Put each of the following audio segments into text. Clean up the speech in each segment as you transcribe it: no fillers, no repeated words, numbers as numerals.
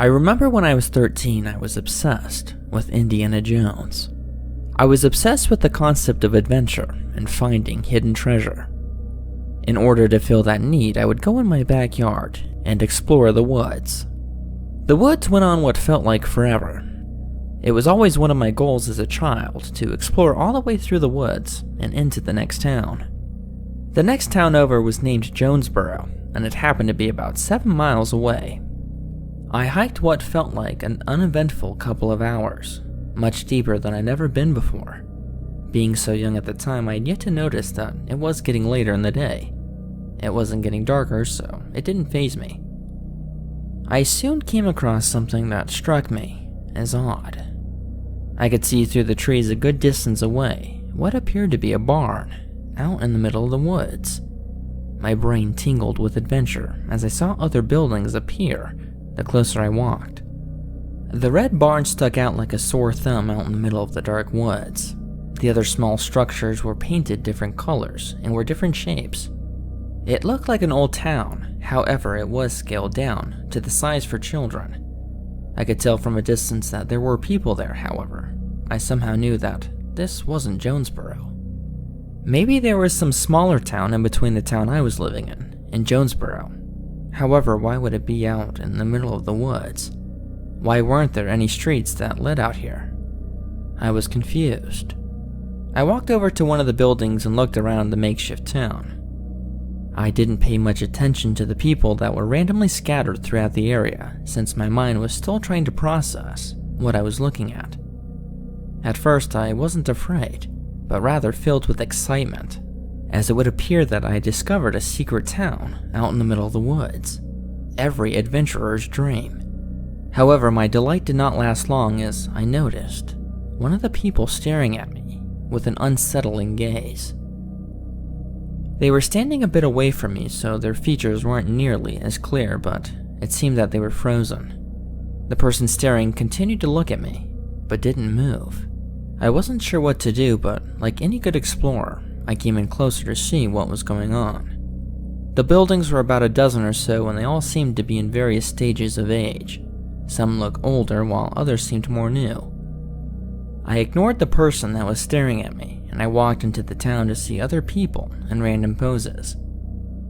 I remember when I was 13, I was obsessed with Indiana Jones. I was obsessed with the concept of adventure and finding hidden treasure. In order to fill that need, I would go in my backyard and explore the woods. The woods went on what felt like forever. It was always one of my goals as a child to explore all the way through the woods and into the next town. The next town over was named Jonesboro, and it happened to be about 7 miles away. I hiked what felt like an uneventful couple of hours, much deeper than I'd ever been before. Being so young at the time, I'd yet to notice that it was getting later in the day. It wasn't getting darker, so it didn't faze me. I soon came across something that struck me as odd. I could see through the trees a good distance away what appeared to be a barn out in the middle of the woods. My brain tingled with adventure as I saw other buildings appear the closer I walked. The red barn stuck out like a sore thumb out in the middle of the dark woods. The other small structures were painted different colors and were different shapes. It looked like an old town, however it was scaled down to the size for children. I could tell from a distance that there were people there, however. I somehow knew that this wasn't Jonesboro. Maybe there was some smaller town in between the town I was living in and Jonesboro. However, why would it be out in the middle of the woods? Why weren't there any streets that led out here? I was confused. I walked over to one of the buildings and looked around the makeshift town. I didn't pay much attention to the people that were randomly scattered throughout the area, since my mind was still trying to process what I was looking at. At first, I wasn't afraid, but rather filled with excitement, as it would appear that I had discovered a secret town out in the middle of the woods. Every adventurer's dream. However, my delight did not last long as I noticed one of the people staring at me with an unsettling gaze. They were standing a bit away from me, so their features weren't nearly as clear, but it seemed that they were frozen. The person staring continued to look at me, but didn't move. I wasn't sure what to do, but like any good explorer, I came in closer to see what was going on. The buildings were about a dozen or so, and they all seemed to be in various stages of age. Some looked older, while others seemed more new. I ignored the person that was staring at me, and I walked into the town to see other people in random poses.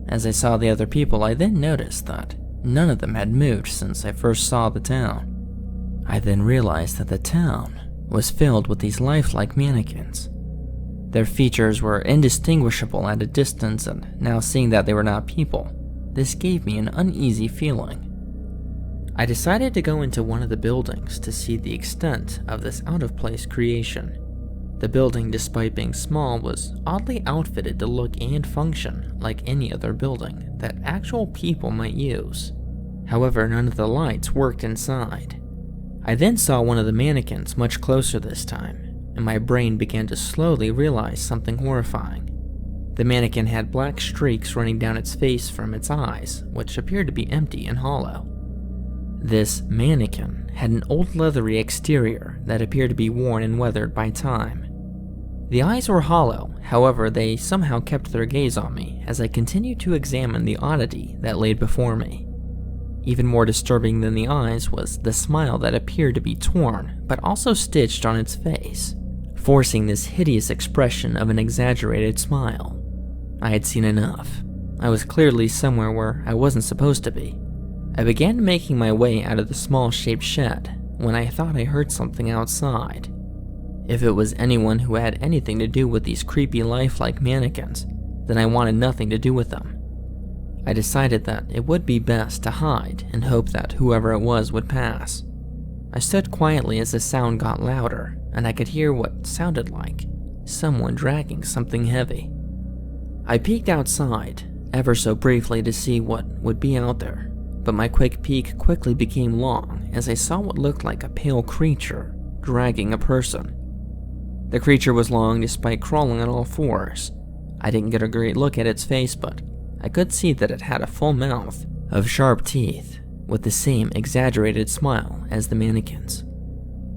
As I saw the other people, I then noticed that none of them had moved since I first saw the town. I then realized that the town was filled with these lifelike mannequins. Their features were indistinguishable at a distance, and now seeing that they were not people, this gave me an uneasy feeling. I decided to go into one of the buildings to see the extent of this out-of-place creation. The building, despite being small, was oddly outfitted to look and function like any other building that actual people might use. However, none of the lights worked inside. I then saw one of the mannequins much closer this time, and my brain began to slowly realize something horrifying. The mannequin had black streaks running down its face from its eyes, which appeared to be empty and hollow. This mannequin had an old leathery exterior that appeared to be worn and weathered by time. The eyes were hollow, however they somehow kept their gaze on me as I continued to examine the oddity that laid before me. Even more disturbing than the eyes was the smile that appeared to be torn but also stitched on its face, forcing this hideous expression of an exaggerated smile. I had seen enough. I was clearly somewhere where I wasn't supposed to be. I began making my way out of the small-shaped shed when I thought I heard something outside. If it was anyone who had anything to do with these creepy lifelike mannequins, then I wanted nothing to do with them. I decided that it would be best to hide and hope that whoever it was would pass. I stood quietly as the sound got louder, and I could hear what sounded like someone dragging something heavy. I peeked outside, ever so briefly to see what would be out there, but my quick peek quickly became long as I saw what looked like a pale creature dragging a person. The creature was long despite crawling on all fours. I didn't get a great look at its face, but I could see that it had a full mouth of sharp teeth with the same exaggerated smile as the mannequins.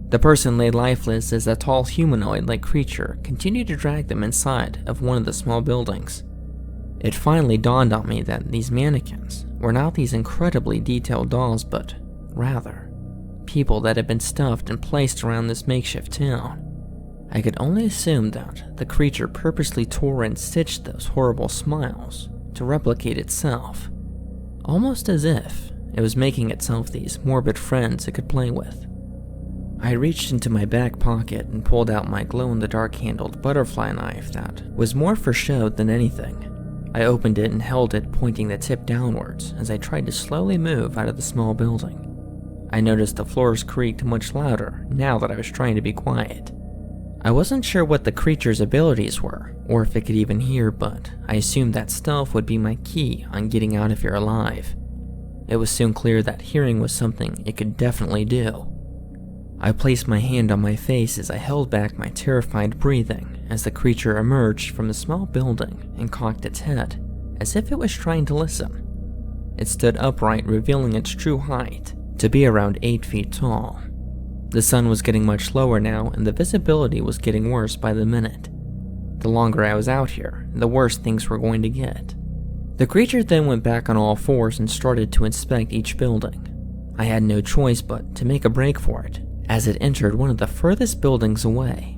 The person lay lifeless as a tall humanoid-like creature continued to drag them inside of one of the small buildings. It finally dawned on me that these mannequins were not these incredibly detailed dolls, but rather people that had been stuffed and placed around this makeshift town. I could only assume that the creature purposely tore and stitched those horrible smiles to replicate itself, almost as if it was making itself these morbid friends it could play with. I reached into my back pocket and pulled out my glow-in-the-dark handled butterfly knife that was more for show than anything. I opened it and held it, pointing the tip downwards as I tried to slowly move out of the small building. I noticed the floors creaked much louder now that I was trying to be quiet. I wasn't sure what the creature's abilities were, or if it could even hear, but I assumed that stealth would be my key on getting out of here alive. It was soon clear that hearing was something it could definitely do. I placed my hand on my face as I held back my terrified breathing as the creature emerged from the small building and cocked its head, as if it was trying to listen. It stood upright, revealing its true height to be around 8 feet tall. The sun was getting much lower now, and the visibility was getting worse by the minute. The longer I was out here, the worse things were going to get. The creature then went back on all fours and started to inspect each building. I had no choice but to make a break for it, as it entered one of the furthest buildings away.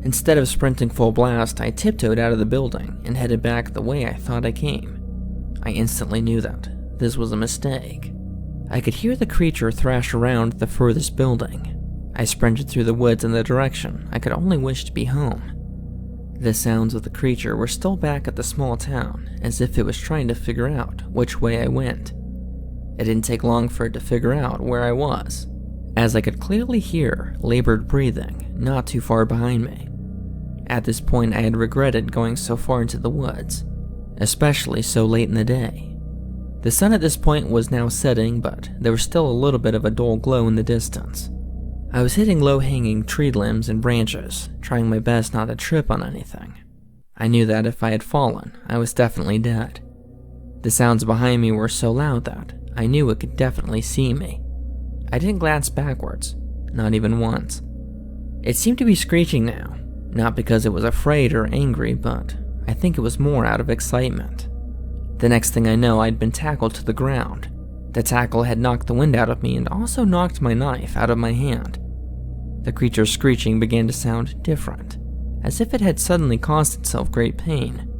Instead of sprinting full blast, I tiptoed out of the building and headed back the way I thought I came. I instantly knew that this was a mistake. I could hear the creature thrash around the furthest building. I sprinted through the woods in the direction I could only wish to be home. The sounds of the creature were still back at the small town, as if it was trying to figure out which way I went. It didn't take long for it to figure out where I was, as I could clearly hear labored breathing not too far behind me. At this point, I had regretted going so far into the woods, especially so late in the day. The sun at this point was now setting, but there was still a little bit of a dull glow in the distance. I was hitting low-hanging tree limbs and branches, trying my best not to trip on anything. I knew that if I had fallen, I was definitely dead. The sounds behind me were so loud that I knew it could definitely see me. I didn't glance backwards, not even once. It seemed to be screeching now, not because it was afraid or angry, but I think it was more out of excitement. The next thing I know, I'd been tackled to the ground. The tackle had knocked the wind out of me and also knocked my knife out of my hand. The creature's screeching began to sound different, as if it had suddenly caused itself great pain.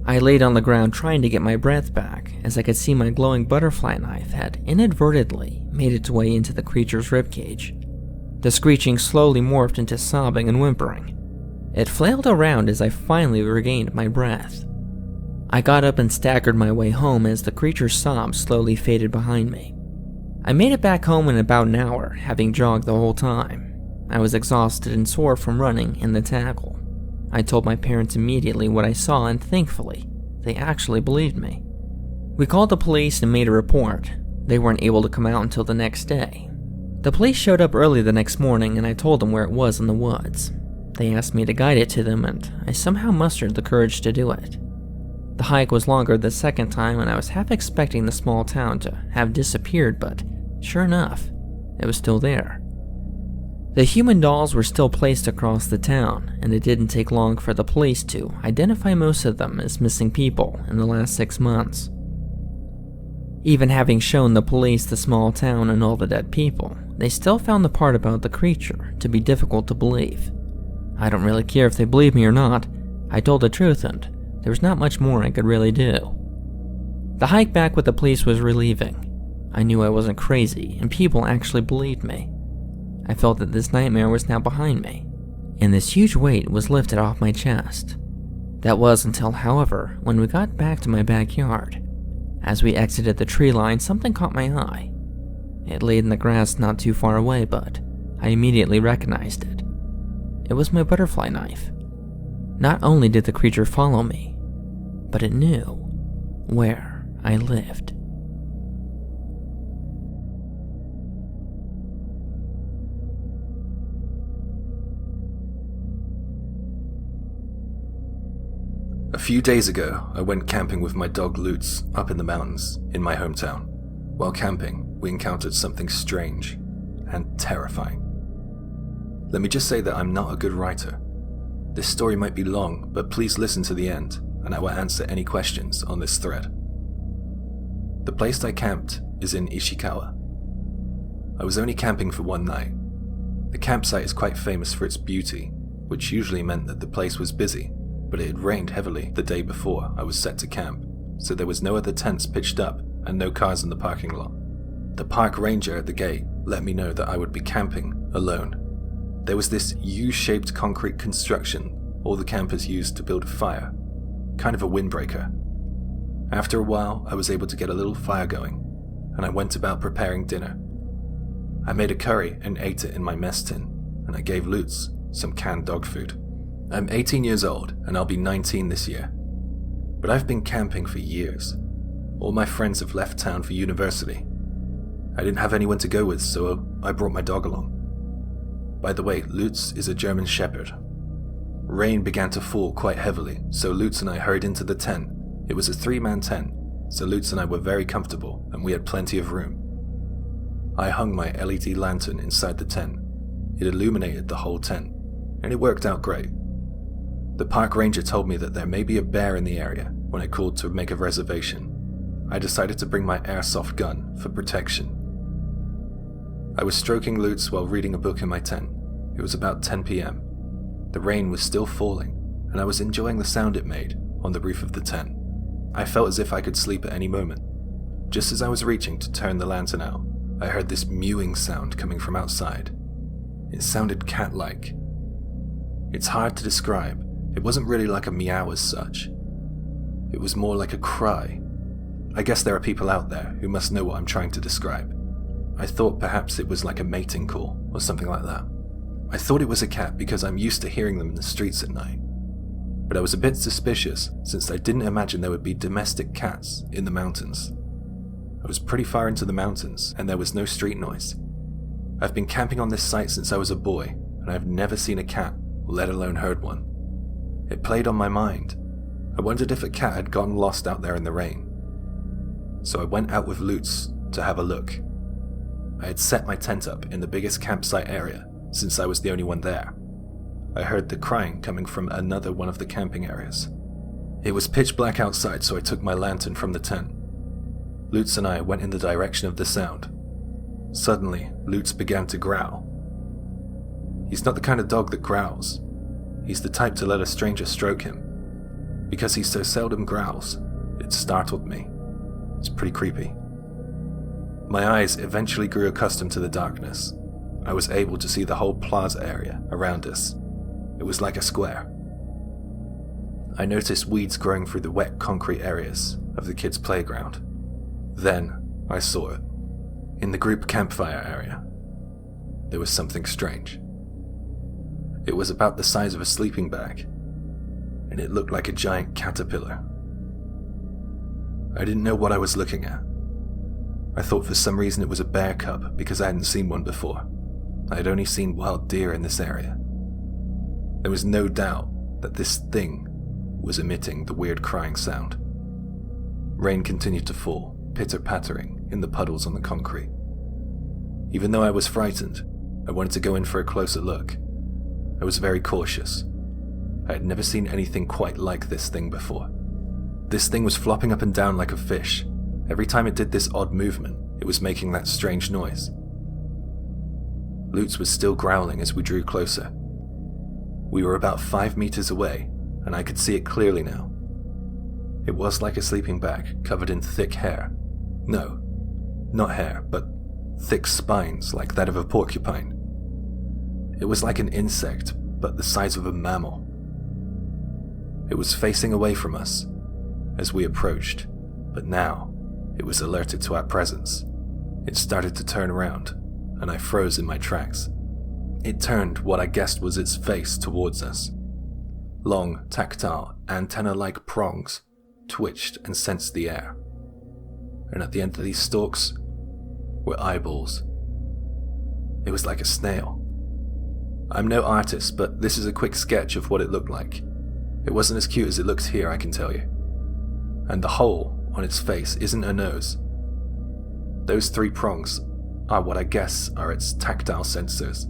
I laid on the ground trying to get my breath back, as I could see my glowing butterfly knife had inadvertently made its way into the creature's ribcage. The screeching slowly morphed into sobbing and whimpering. It flailed around as I finally regained my breath. I got up and staggered my way home as the creature's sobs slowly faded behind me. I made it back home in about an hour, having jogged the whole time. I was exhausted and sore from running and the tackle. I told my parents immediately what I saw, and thankfully, they actually believed me. We called the police and made a report. They weren't able to come out until the next day. The police showed up early the next morning, and I told them where it was in the woods. They asked me to guide it to them, and I somehow mustered the courage to do it. The hike was longer the second time, and I was half expecting the small town to have disappeared, but sure enough, it was still there. The human dolls were still placed across the town, and it didn't take long for the police to identify most of them as missing people in the last 6 months. Even having shown the police the small town and all the dead people, they still found the part about the creature to be difficult to believe. I don't really care if they believe me or not. I told the truth, and there was not much more I could really do. The hike back with the police was relieving. I knew I wasn't crazy, and people actually believed me. I felt that this nightmare was now behind me, and this huge weight was lifted off my chest. That was until, however, when we got back to my backyard. As we exited the tree line, something caught my eye. It laid in the grass not too far away, but I immediately recognized it. It was my butterfly knife. Not only did the creature follow me, but it knew where I lived. A few days ago, I went camping with my dog Lutz up in the mountains in my hometown. While camping, we encountered something strange and terrifying. Let me just say that I'm not a good writer. This story might be long, but please listen to the end, and I will answer any questions on this thread. The place I camped is in Ishikawa. I was only camping for one night. The campsite is quite famous for its beauty, which usually meant that the place was busy, but it had rained heavily the day before I was set to camp, so there was no other tents pitched up and no cars in the parking lot. The park ranger at the gate let me know that I would be camping alone. There was this U-shaped concrete construction all the campers used to build a fire, kind of a windbreaker. After a while, I was able to get a little fire going, and I went about preparing dinner. I made a curry and ate it in my mess tin, and I gave Lutz some canned dog food. I'm 18 years old, and I'll be 19 this year. But I've been camping for years. All my friends have left town for university. I didn't have anyone to go with, so I brought my dog along. By the way, Lutz is a German Shepherd. Rain began to fall quite heavily, so Lutz and I hurried into the tent. It was a 3-man tent, so Lutz and I were very comfortable, and we had plenty of room. I hung my LED lantern inside the tent. It illuminated the whole tent, and it worked out great. The park ranger told me that there may be a bear in the area when I called to make a reservation. I decided to bring my airsoft gun for protection. I was stroking Lutz while reading a book in my tent. It was about 10 p.m. The rain was still falling, and I was enjoying the sound it made on the roof of the tent. I felt as if I could sleep at any moment. Just as I was reaching to turn the lantern out, I heard this mewing sound coming from outside. It sounded cat-like. It's hard to describe. It wasn't really like a meow as such. It was more like a cry. I guess there are people out there who must know what I'm trying to describe. I thought perhaps it was like a mating call or something like that. I thought it was a cat because I'm used to hearing them in the streets at night. But I was a bit suspicious since I didn't imagine there would be domestic cats in the mountains. I was pretty far into the mountains and there was no street noise. I've been camping on this site since I was a boy and I've never seen a cat, let alone heard one. It played on my mind. I wondered if a cat had gotten lost out there in the rain. So I went out with Lutz to have a look. I had set my tent up in the biggest campsite area since I was the only one there. I heard the crying coming from another one of the camping areas. It was pitch black outside, so I took my lantern from the tent. Lutz and I went in the direction of the sound. Suddenly, Lutz began to growl. He's not the kind of dog that growls. He's the type to let a stranger stroke him. Because he so seldom growls, it startled me. It's pretty creepy. My eyes eventually grew accustomed to the darkness. I was able to see the whole plaza area around us. It was like a square. I noticed weeds growing through the wet concrete areas of the kids' playground. Then I saw it. In the group campfire area, there was something strange. It was about the size of a sleeping bag, and it looked like a giant caterpillar. I didn't know what I was looking at. I thought for some reason it was a bear cub because I hadn't seen one before. I had only seen wild deer in this area. There was no doubt that this thing was emitting the weird crying sound. Rain continued to fall, pitter-pattering in the puddles on the concrete. Even though I was frightened, I wanted to go in for a closer look. I was very cautious. I had never seen anything quite like this thing before. This thing was flopping up and down like a fish. Every time it did this odd movement, it was making that strange noise. Lutz was still growling as we drew closer. We were about 5 meters away, and I could see it clearly now. It was like a sleeping bag covered in thick hair. No, not hair, but thick spines like that of a porcupine. It was like an insect, but the size of a mammal. It was facing away from us as we approached, but now it was alerted to our presence. It started to turn around, and I froze in my tracks. It turned what I guessed was its face towards us. Long, tactile, antenna-like prongs twitched and sensed the air. And at the end of these stalks were eyeballs. It was like a snail. I'm no artist, but this is a quick sketch of what it looked like. It wasn't as cute as it looks here, I can tell you. And the hole on its face isn't a nose. Those 3 prongs are what I guess are its tactile sensors.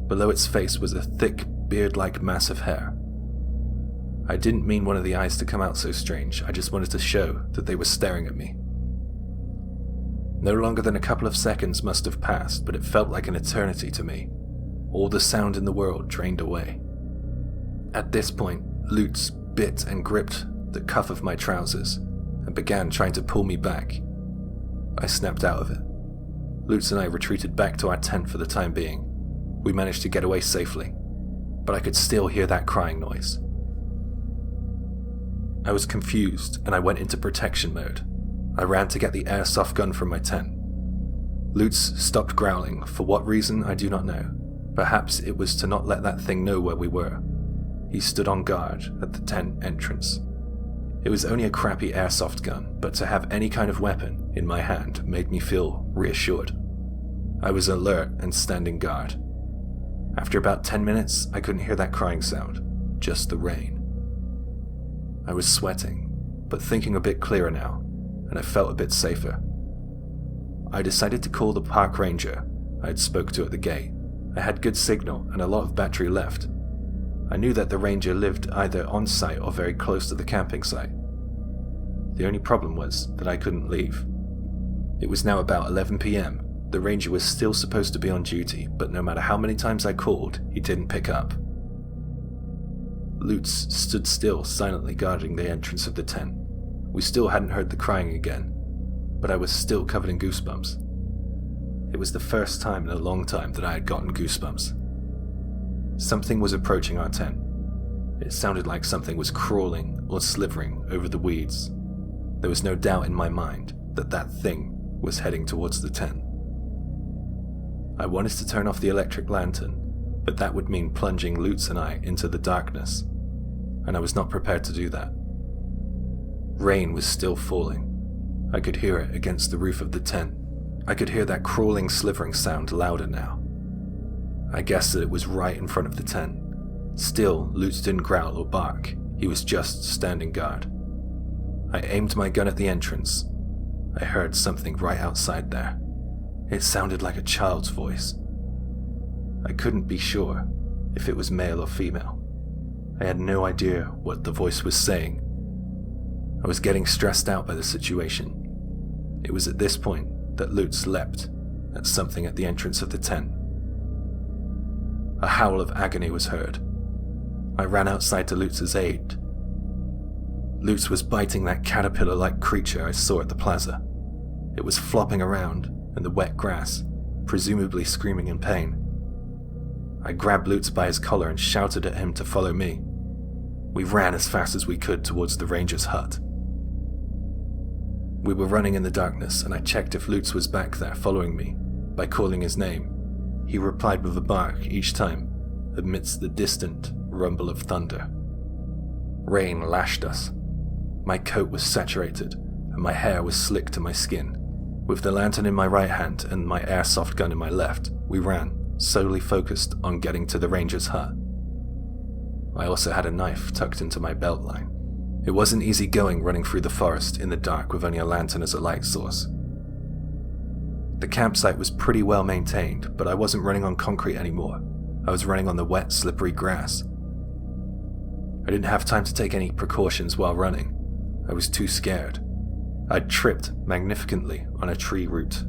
Below its face was a thick, beard-like mass of hair. I didn't mean one of the eyes to come out so strange, I just wanted to show that they were staring at me. No longer than a couple of seconds must have passed, but it felt like an eternity to me. All the sound in the world drained away. At this point, Lutz bit and gripped the cuff of my trousers and began trying to pull me back. I snapped out of it. Lutz and I retreated back to our tent for the time being. We managed to get away safely, but I could still hear that crying noise. I was confused and I went into protection mode. I ran to get the airsoft gun from my tent. Lutz stopped growling. For what reason, I do not know. Perhaps it was to not let that thing know where we were. He stood on guard at the tent entrance. It was only a crappy airsoft gun, but to have any kind of weapon in my hand made me feel reassured. I was alert and standing guard. After about 10 minutes, I couldn't hear that crying sound, just the rain. I was sweating, but thinking a bit clearer now, and I felt a bit safer. I decided to call the park ranger I had spoke to at the gate. I had good signal and a lot of battery left. I knew that the ranger lived either on site or very close to the camping site. The only problem was that I couldn't leave. It was now about 11 PM. The ranger was still supposed to be on duty, but no matter how many times I called, he didn't pick up. Lutz stood still, silently guarding the entrance of the tent. We still hadn't heard the crying again, but I was still covered in goosebumps. It was the first time in a long time that I had gotten goosebumps. Something was approaching our tent. It sounded like something was crawling or slithering over the weeds. There was no doubt in my mind that that thing was heading towards the tent. I wanted to turn off the electric lantern, but that would mean plunging Lutz and I into the darkness, and I was not prepared to do that. Rain was still falling. I could hear it against the roof of the tent. I could hear that crawling, slithering sound louder now. I guessed that it was right in front of the tent. Still, Lutz didn't growl or bark. He was just standing guard. I aimed my gun at the entrance. I heard something right outside there. It sounded like a child's voice. I couldn't be sure if it was male or female. I had no idea what the voice was saying. I was getting stressed out by the situation. It was at this point that Lutz leapt at something at the entrance of the tent. A howl of agony was heard. I ran outside to Lutz's aid. Lutz was biting that caterpillar-like creature I saw at the plaza. It was flopping around in the wet grass, presumably screaming in pain. I grabbed Lutz by his collar and shouted at him to follow me. We ran as fast as we could towards the ranger's hut. We were running in the darkness, and I checked if Lutz was back there following me by calling his name. He replied with a bark each time, amidst the distant rumble of thunder. Rain lashed us. My coat was saturated, and my hair was slick to my skin. With the lantern in my right hand and my airsoft gun in my left, we ran, solely focused on getting to the ranger's hut. I also had a knife tucked into my belt line. It wasn't easy going running through the forest in the dark with only a lantern as a light source. The campsite was pretty well maintained, but I wasn't running on concrete anymore. I was running on the wet, slippery grass. I didn't have time to take any precautions while running. I was too scared. I'd tripped magnificently on a tree root.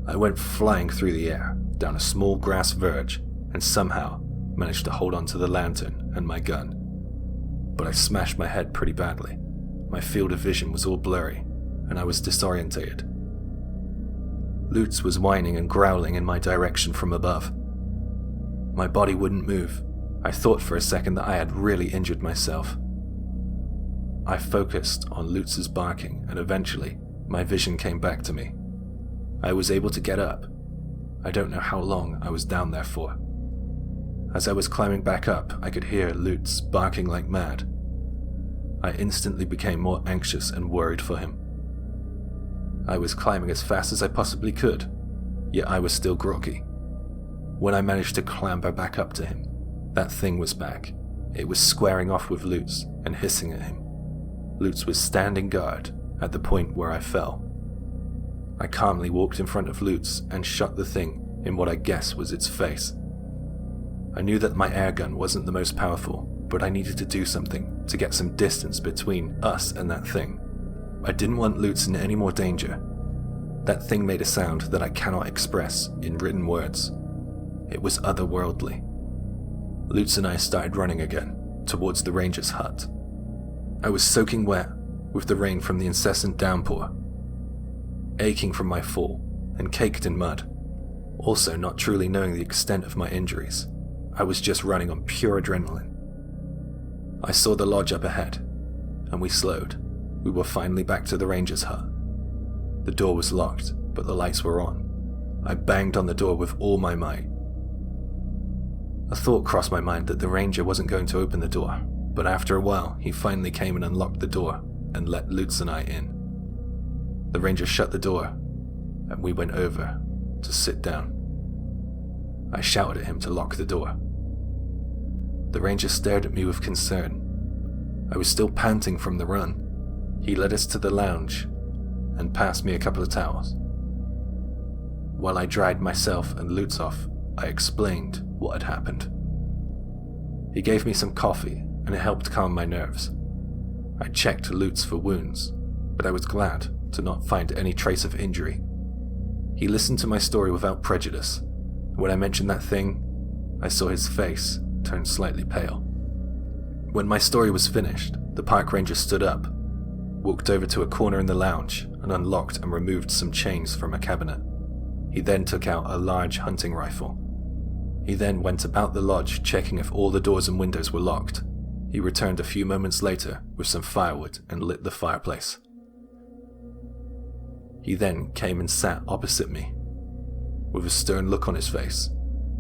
I went flying through the air, down a small grass verge, and somehow managed to hold onto the lantern and my gun. But I smashed my head pretty badly. My field of vision was all blurry, and I was disorientated. Lutz was whining and growling in my direction from above. My body wouldn't move. I thought for a second that I had really injured myself. I focused on Lutz's barking, and eventually, my vision came back to me. I was able to get up. I don't know how long I was down there for. As I was climbing back up, I could hear Lutz barking like mad. I instantly became more anxious and worried for him. I was climbing as fast as I possibly could, yet I was still groggy. When I managed to clamber back up to him, that thing was back. It was squaring off with Lutz and hissing at him. Lutz was standing guard at the point where I fell. I calmly walked in front of Lutz and shot the thing in what I guess was its face. I knew that my airgun wasn't the most powerful, but I needed to do something to get some distance between us and that thing. I didn't want Lutz in any more danger. That thing made a sound that I cannot express in written words. It was otherworldly. Lutz and I started running again, towards the ranger's hut. I was soaking wet, with the rain from the incessant downpour, aching from my fall, and caked in mud. Also not truly knowing the extent of my injuries, I was just running on pure adrenaline. I saw the lodge up ahead, and we slowed. We were finally back to the ranger's hut. The door was locked, but the lights were on. I banged on the door with all my might. A thought crossed my mind that the ranger wasn't going to open the door, but after a while, he finally came and unlocked the door and let Lutz and I in. The ranger shut the door, and we went over to sit down. I shouted at him to lock the door. The ranger stared at me with concern. I was still panting from the run. He led us to the lounge and passed me a couple of towels. While I dried myself and Lutz off, I explained what had happened. He gave me some coffee and it helped calm my nerves. I checked Lutz for wounds, but I was glad to not find any trace of injury. He listened to my story without prejudice. When I mentioned that thing, I saw his face turn slightly pale. When my story was finished, the park ranger stood up, walked over to a corner in the lounge, and unlocked and removed some chains from a cabinet. He then took out a large hunting rifle. He then went about the lodge checking if all the doors and windows were locked. He returned a few moments later with some firewood and lit the fireplace. He then came and sat opposite me. With a stern look on his face,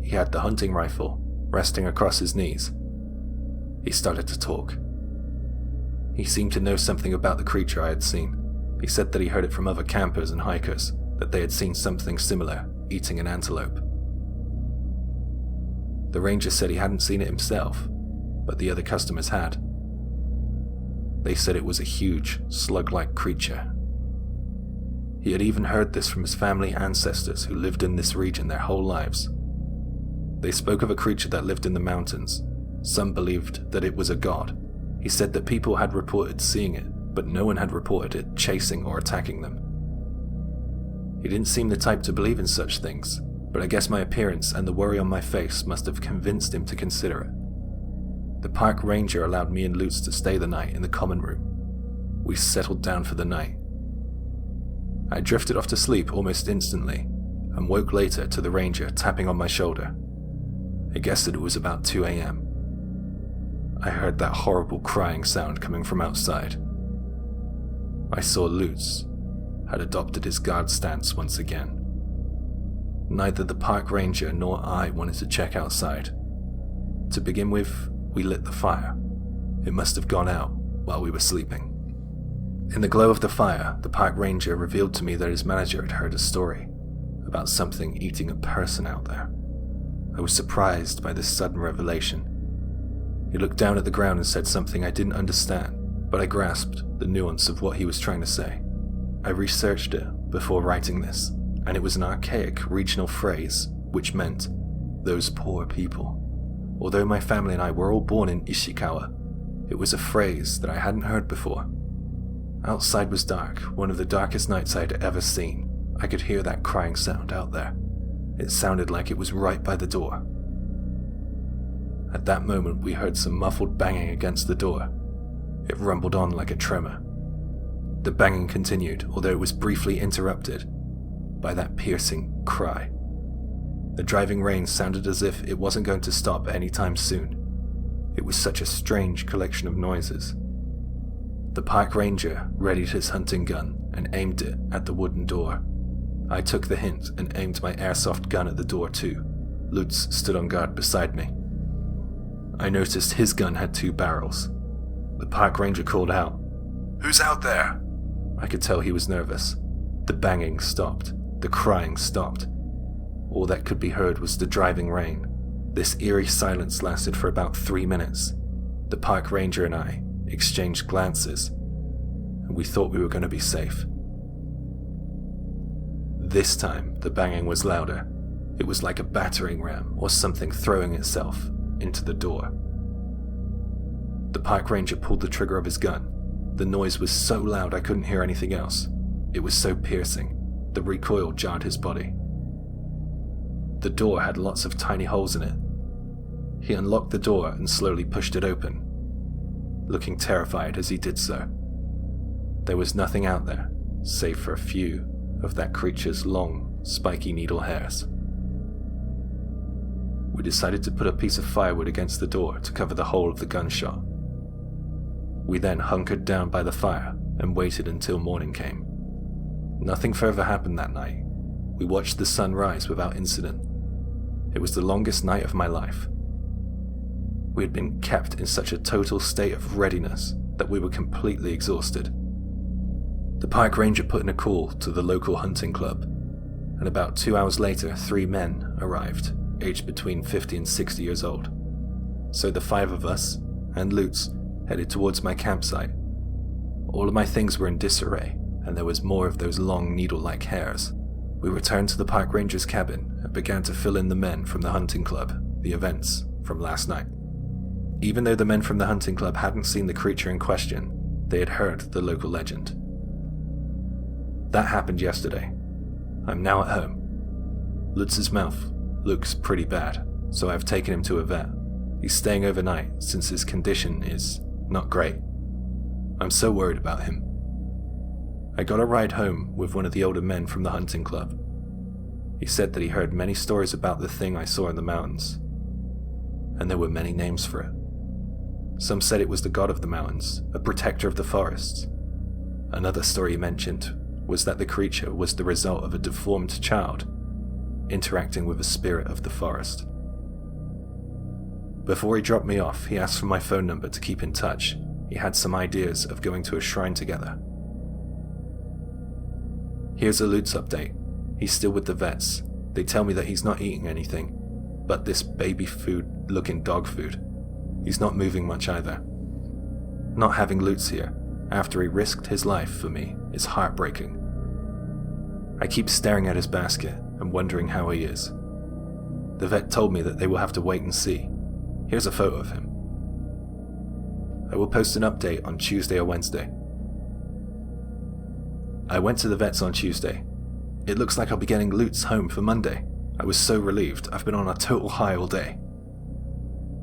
he had the hunting rifle resting across his knees. He started to talk. He seemed to know something about the creature I had seen. He said that he heard it from other campers and hikers, that they had seen something similar eating an antelope. The ranger said he hadn't seen it himself, but the other customers had. They said it was a huge, slug-like creature. He had even heard this from his family ancestors who lived in this region their whole lives. They spoke of a creature that lived in the mountains. Some believed that it was a god. He said that people had reported seeing it, but no one had reported it chasing or attacking them. He didn't seem the type to believe in such things, but I guess my appearance and the worry on my face must have convinced him to consider it. The park ranger allowed me and Lutz to stay the night in the common room. We settled down for the night. I drifted off to sleep almost instantly, and woke later to the ranger tapping on my shoulder. I guessed that it was about 2 a.m. I heard that horrible crying sound coming from outside. I saw Lutz had adopted his guard stance once again. Neither the park ranger nor I wanted to check outside. To begin with, we lit the fire. It must have gone out while we were sleeping. In the glow of the fire, the park ranger revealed to me that his manager had heard a story about something eating a person out there. I was surprised by this sudden revelation. He looked down at the ground and said something I didn't understand, but I grasped the nuance of what he was trying to say. I researched it before writing this, and it was an archaic regional phrase which meant, those poor people. Although my family and I were all born in Ishikawa, it was a phrase that I hadn't heard before. Outside was dark, one of the darkest nights I had ever seen. I could hear that crying sound out there. It sounded like it was right by the door. At that moment, we heard some muffled banging against the door. It rumbled on like a tremor. The banging continued, although it was briefly interrupted by that piercing cry. The driving rain sounded as if it wasn't going to stop anytime soon. It was such a strange collection of noises. The park ranger readied his hunting gun and aimed it at the wooden door. I took the hint and aimed my airsoft gun at the door too. Lutz stood on guard beside me. I noticed his gun had 2 barrels. The park ranger called out, "Who's out there?" I could tell he was nervous. The banging stopped. The crying stopped. All that could be heard was the driving rain. This eerie silence lasted for about 3 minutes. The park ranger and I exchanged glances, and we thought we were going to be safe. This time, the banging was louder. It was like a battering ram or something throwing itself into the door. The park ranger pulled the trigger of his gun. The noise was so loud I couldn't hear anything else. It was so piercing. The recoil jarred his body. The door had lots of tiny holes in it. He unlocked the door and slowly pushed it open, looking terrified as he did so. There was nothing out there, save for a few of that creature's long, spiky needle hairs. We decided to put a piece of firewood against the door to cover the hole of the gunshot. We then hunkered down by the fire and waited until morning came. Nothing further happened that night. We watched the sun rise without incident. It was the longest night of my life. We had been kept in such a total state of readiness that we were completely exhausted. The park ranger put in a call to the local hunting club, and about 2 hours later 3 men arrived, aged between 50 and 60 years old. So the 5 of us, and Lutz, headed towards my campsite. All of my things were in disarray, and there was more of those long needle-like hairs. We returned to the park ranger's cabin and began to fill in the men from the hunting club, the events from last night. Even though the men from the hunting club hadn't seen the creature in question, they had heard the local legend. That happened yesterday. I'm now at home. Lutz's mouth looks pretty bad, so I've taken him to a vet. He's staying overnight since his condition is not great. I'm so worried about him. I got a ride home with one of the older men from the hunting club. He said that he heard many stories about the thing I saw in the mountains, and there were many names for it. Some said it was the god of the mountains, a protector of the forests. Another story he mentioned was that the creature was the result of a deformed child interacting with a spirit of the forest. Before he dropped me off, he asked for my phone number to keep in touch. He had some ideas of going to a shrine together. Here's a Lutz update. He's still with the vets. They tell me that he's not eating anything, but this baby food looking dog food. He's not moving much either. Not having Lutz here, after he risked his life for me, is heartbreaking. I keep staring at his basket and wondering how he is. The vet told me that they will have to wait and see. Here's a photo of him. I will post an update on Tuesday or Wednesday. I went to the vets on Tuesday. It looks like I'll be getting Lutz home for Monday. I was so relieved. I've been on a total high all day.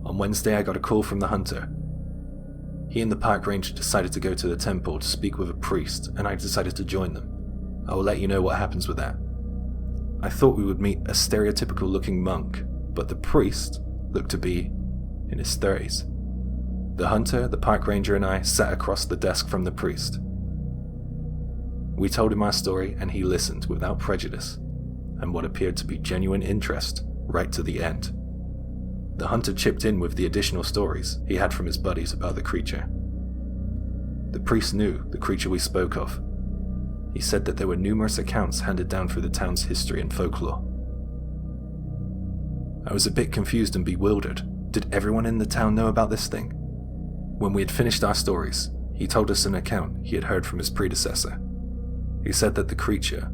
On Wednesday, I got a call from the hunter. He and the park ranger decided to go to the temple to speak with a priest, and I decided to join them. I will let you know what happens with that. I thought we would meet a stereotypical looking monk, but the priest looked to be in his 30s. The hunter, the park ranger, and I sat across the desk from the priest. We told him our story, and he listened without prejudice, and what appeared to be genuine interest right to the end. The hunter chipped in with the additional stories he had from his buddies about the creature. The priest knew the creature we spoke of. He said that there were numerous accounts handed down through the town's history and folklore. I was a bit confused and bewildered. Did everyone in the town know about this thing? When we had finished our stories, he told us an account he had heard from his predecessor. He said that the creature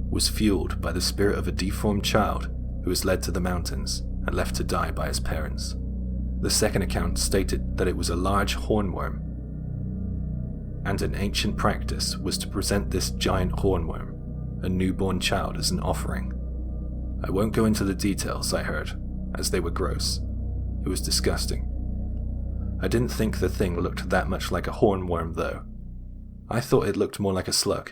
was fueled by the spirit of a deformed child who was led to the mountains and left to die by his parents. The second account stated that it was a large hornworm, and an ancient practice was to present this giant hornworm, a newborn child, as an offering. I won't go into the details I heard, as they were gross. It was disgusting. I didn't think the thing looked that much like a hornworm though. I thought it looked more like a slug.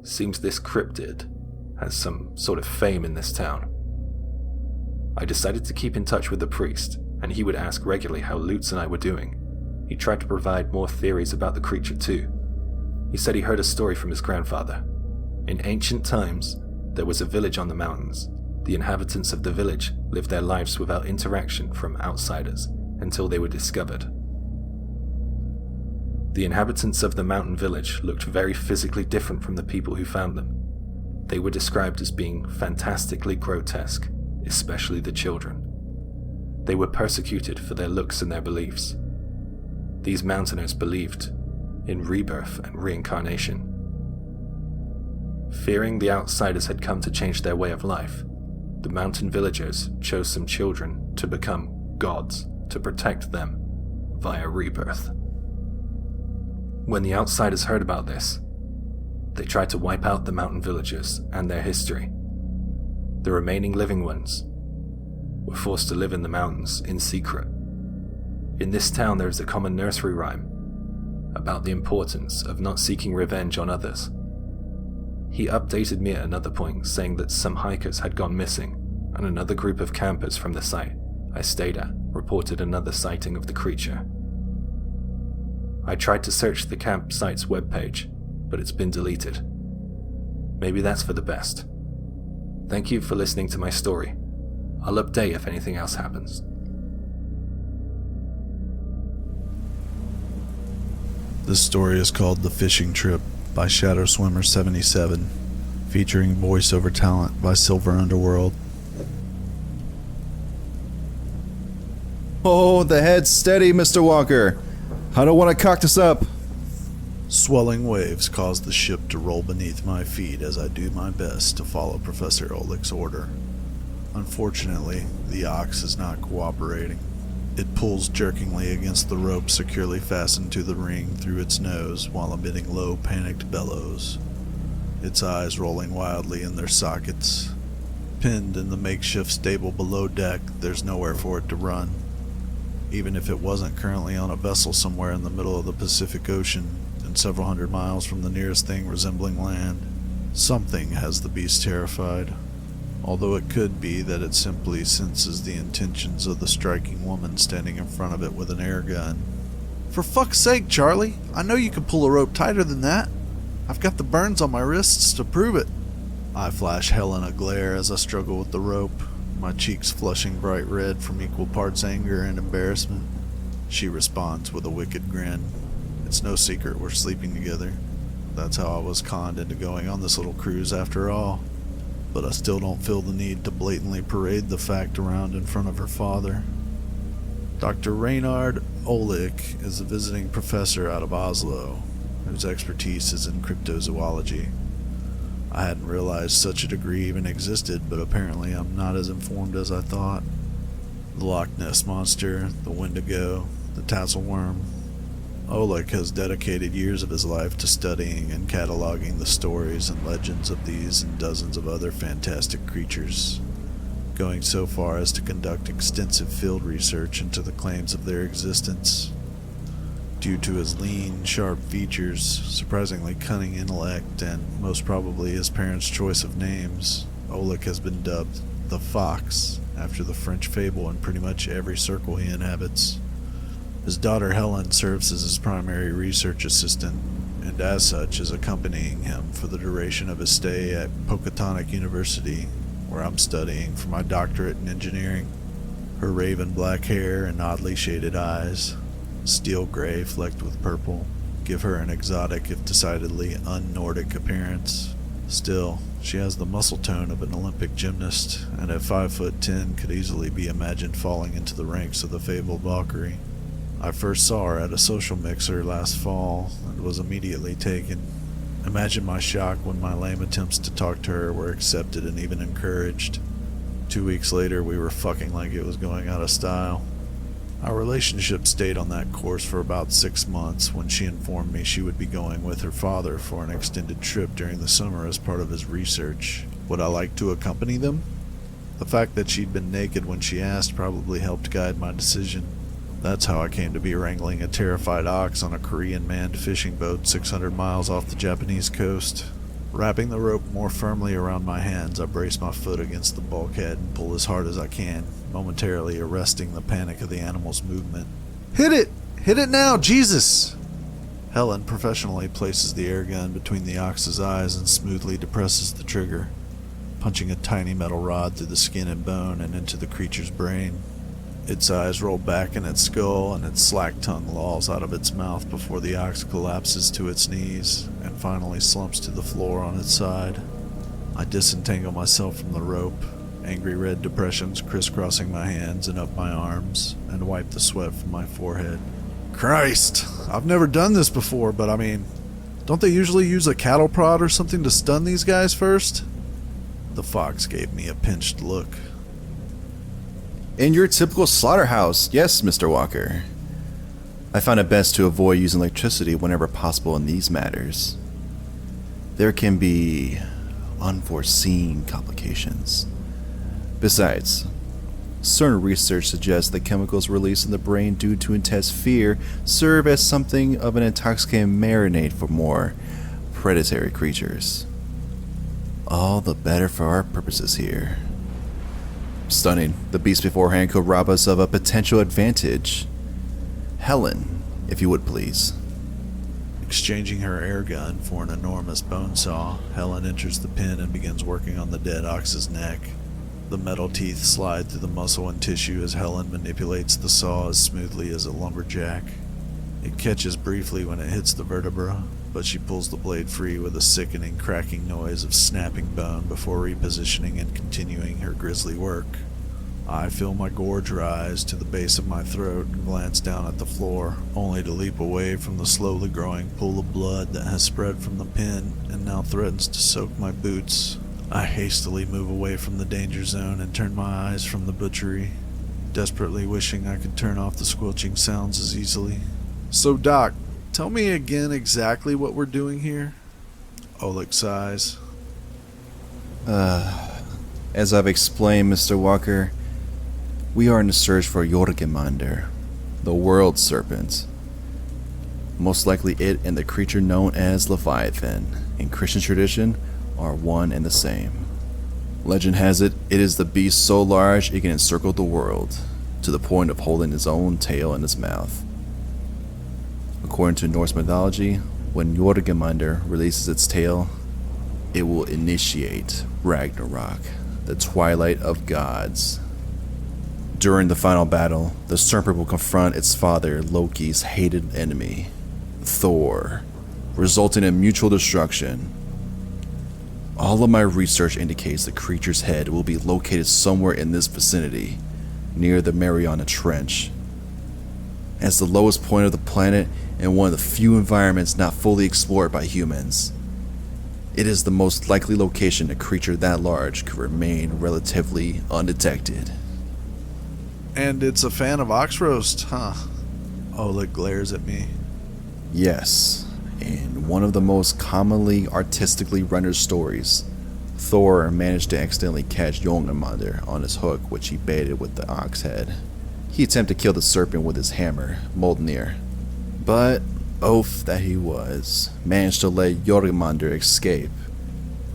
Seems this cryptid has some sort of fame in this town. I decided to keep in touch with the priest, and he would ask regularly how Lutz and I were doing. He tried to provide more theories about the creature too. He said he heard a story from his grandfather. In ancient times, there was a village on the mountains. The inhabitants of the village lived their lives without interaction from outsiders until they were discovered. The inhabitants of the mountain village looked very physically different from the people who found them. They were described as being fantastically grotesque, especially the children. They were persecuted for their looks and their beliefs. These mountainers believed in rebirth and reincarnation. Fearing the outsiders had come to change their way of life, the mountain villagers chose some children to become gods to protect them via rebirth. When the outsiders heard about this, They tried to wipe out the mountain villagers and their history. The remaining living ones were forced to live in the mountains in secret. In this town there is a common nursery rhyme about the importance of not seeking revenge on others. He updated me at another point, saying that some hikers had gone missing, and another group of campers from the site I stayed at reported another sighting of the creature. I tried to search the campsite's webpage, but it's been deleted. Maybe that's for the best. Thank you for listening to my story. I'll update if anything else happens. This story is called The Fishing Trip by Shadow Swimmer 77, featuring voiceover talent by Silver Underworld. Oh, the head's steady, Mr. Walker. I don't want to cock this up. Swelling waves cause the ship to roll beneath my feet as I do my best to follow Professor Oleg's order. Unfortunately, the ox is not cooperating. It pulls jerkingly against the rope securely fastened to the ring through its nose while emitting low, panicked bellows, its eyes rolling wildly in their sockets. Pinned in the makeshift stable below deck, there's nowhere for it to run. Even if it wasn't currently on a vessel somewhere in the middle of the Pacific Ocean and several hundred miles from the nearest thing resembling land, something has the beast terrified. Although it could be that it simply senses the intentions of the striking woman standing in front of it with an air gun. For fuck's sake, Charlie, I know you can pull a rope tighter than that. I've got the burns on my wrists to prove it. I flash Helen a glare as I struggle with the rope, my cheeks flushing bright red from equal parts anger and embarrassment. She responds with a wicked grin. It's no secret we're sleeping together. That's how I was conned into going on this little cruise after all. But I still don't feel the need to blatantly parade the fact around in front of her father. Dr. Reynard Oleg is a visiting professor out of Oslo, whose expertise is in cryptozoology. I hadn't realized such a degree even existed, but apparently I'm not as informed as I thought. The Loch Ness Monster, the Wendigo, the Tassel Worm. Oleg has dedicated years of his life to studying and cataloging the stories and legends of these and dozens of other fantastic creatures, going so far as to conduct extensive field research into the claims of their existence. Due to his lean, sharp features, surprisingly cunning intellect, and most probably his parents' choice of names, Oleg has been dubbed the Fox, after the French fable in pretty much every circle he inhabits. His daughter Helen serves as his primary research assistant, and as such is accompanying him for the duration of his stay at Pocatonic University, where I'm studying for my doctorate in engineering. Her raven black hair and oddly shaded eyes, steel gray flecked with purple, give her an exotic if decidedly un-Nordic appearance. Still, she has the muscle tone of an Olympic gymnast, and at 5'10" could easily be imagined falling into the ranks of the fabled Valkyrie. I first saw her at a social mixer last fall and was immediately taken. Imagine my shock when my lame attempts to talk to her were accepted and even encouraged. 2 weeks later, we were fucking like it was going out of style. Our relationship stayed on that course for about 6 months when she informed me she would be going with her father for an extended trip during the summer as part of his research. Would I like to accompany them? The fact that she'd been naked when she asked probably helped guide my decision. That's how I came to be wrangling a terrified ox on a Korean-manned fishing boat 600 miles off the Japanese coast. Wrapping the rope more firmly around my hands, I brace my foot against the bulkhead and pull as hard as I can, momentarily arresting the panic of the animal's movement. Hit it! Hit it now, Jesus! Helen professionally places the air gun between the ox's eyes and smoothly depresses the trigger, punching a tiny metal rod through the skin and bone and into the creature's brain. Its eyes roll back in its skull, and its slack tongue lolls out of its mouth before the ox collapses to its knees and finally slumps to the floor on its side. I disentangle myself from the rope, angry red depressions crisscrossing my hands and up my arms, and wipe the sweat from my forehead. Christ! I've never done this before, but I mean, don't they usually use a cattle prod or something to stun these guys first? The fox gave me a pinched look. In your typical slaughterhouse, yes, Mr. Walker. I found it best to avoid using electricity whenever possible in these matters. there can be unforeseen complications. Besides, certain research suggests that chemicals released in the brain due to intense fear serve as something of an intoxicating marinade for more predatory creatures. All the better for our purposes here. Stunning, the beast beforehand could rob us of a potential advantage. Helen, if you would please. Exchanging her air gun for an enormous bone saw, Helen enters the pen and begins working on the dead ox's neck. The metal teeth slide through the muscle and tissue as Helen manipulates the saw as smoothly as a lumberjack. It catches briefly when it hits the vertebra, but she pulls the blade free with a sickening cracking noise of snapping bone before repositioning and continuing her grisly work. I feel my gorge rise to the base of my throat and glance down at the floor, only to leap away from the slowly growing pool of blood that has spread from the pen and now threatens to soak my boots. I hastily move away from the danger zone and turn my eyes from the butchery, desperately wishing I could turn off the squelching sounds as easily. So, Doc, tell me again exactly what we're doing here? Oleg sighs. As I've explained, Mr. Walker, we are in the search for Jorgemander, the world serpent. Most likely it and the creature known as Leviathan, in Christian tradition, are one and the same. Legend has it, it is the beast so large it can encircle the world, to the point of holding its own tail in its mouth. According to Norse mythology, when Jorgemander releases its tail, it will initiate Ragnarok, the twilight of gods. During the final battle, the serpent will confront its father, Loki's hated enemy, Thor, resulting in mutual destruction. All of my research indicates the creature's head will be located somewhere in this vicinity, near the Mariana Trench. As the lowest point of the planet and one of the few environments not fully explored by humans, it is the most likely location a creature that large could remain relatively undetected. And it's a fan of ox roast, huh? Oleg glares at me. Yes, in one of the most commonly artistically rendered stories, Thor managed to accidentally catch Jorgemander on his hook, which he baited with the ox head. He attempted to kill the serpent with his hammer, Mjolnir, but, oaf that he was, managed to let Jorgemander escape.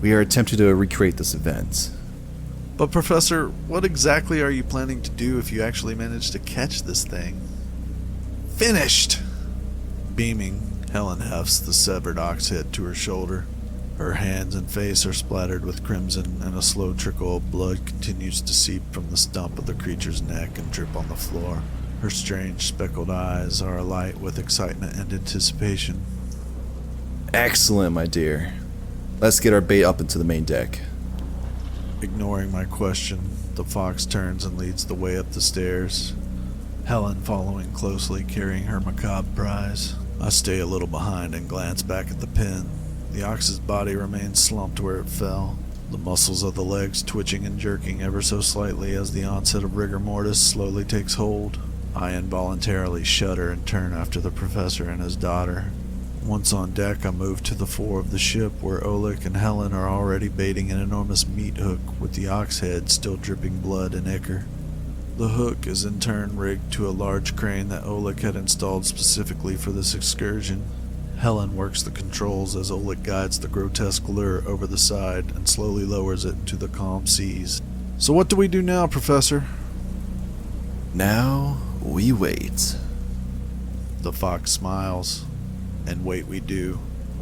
We are attempting to recreate this event. But Professor, what exactly are you planning to do if you actually manage to catch this thing? Finished! Beaming, Helen hefts the severed ox head to her shoulder. Her hands and face are splattered with crimson, and a slow trickle of blood continues to seep from the stump of the creature's neck and drip on the floor. Her strange speckled eyes are alight with excitement and anticipation. Excellent, my dear. Let's get our bait up into the main deck. Ignoring my question, the fox turns and leads the way up the stairs, Helen following closely, carrying her macabre prize. I stay a little behind and glance back at the pen. The ox's body remains slumped where it fell, the muscles of the legs twitching and jerking ever so slightly as the onset of rigor mortis slowly takes hold. I involuntarily shudder and turn after the professor and his daughter. Once on deck, I move to the fore of the ship where Oleg and Helen are already baiting an enormous meat hook with the ox head still dripping blood and ichor. The hook is in turn rigged to a large crane that Oleg had installed specifically for this excursion. Helen works the controls as Oleg guides the grotesque lure over the side and slowly lowers it to the calm seas. So what do we do now, Professor? Now we wait. The fox smiles. And wait we do.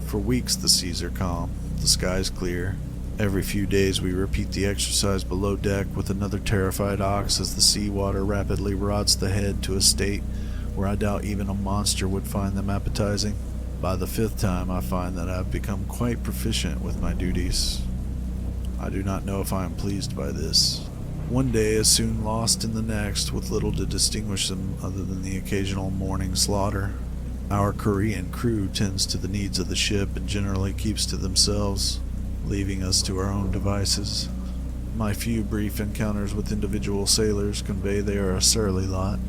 For weeks the seas are calm, the skies clear. Every few days we repeat the exercise below deck with another terrified ox as the seawater rapidly rots the head to a state where I doubt even a monster would find them appetizing. By the fifth time I find that I have become quite proficient with my duties. I do not know if I am pleased by this. One day is soon lost in the next, with little to distinguish them other than the occasional morning slaughter. Our Korean crew tends to the needs of the ship and generally keeps to themselves, leaving us to our own devices. My few brief encounters with individual sailors convey they are a surly lot.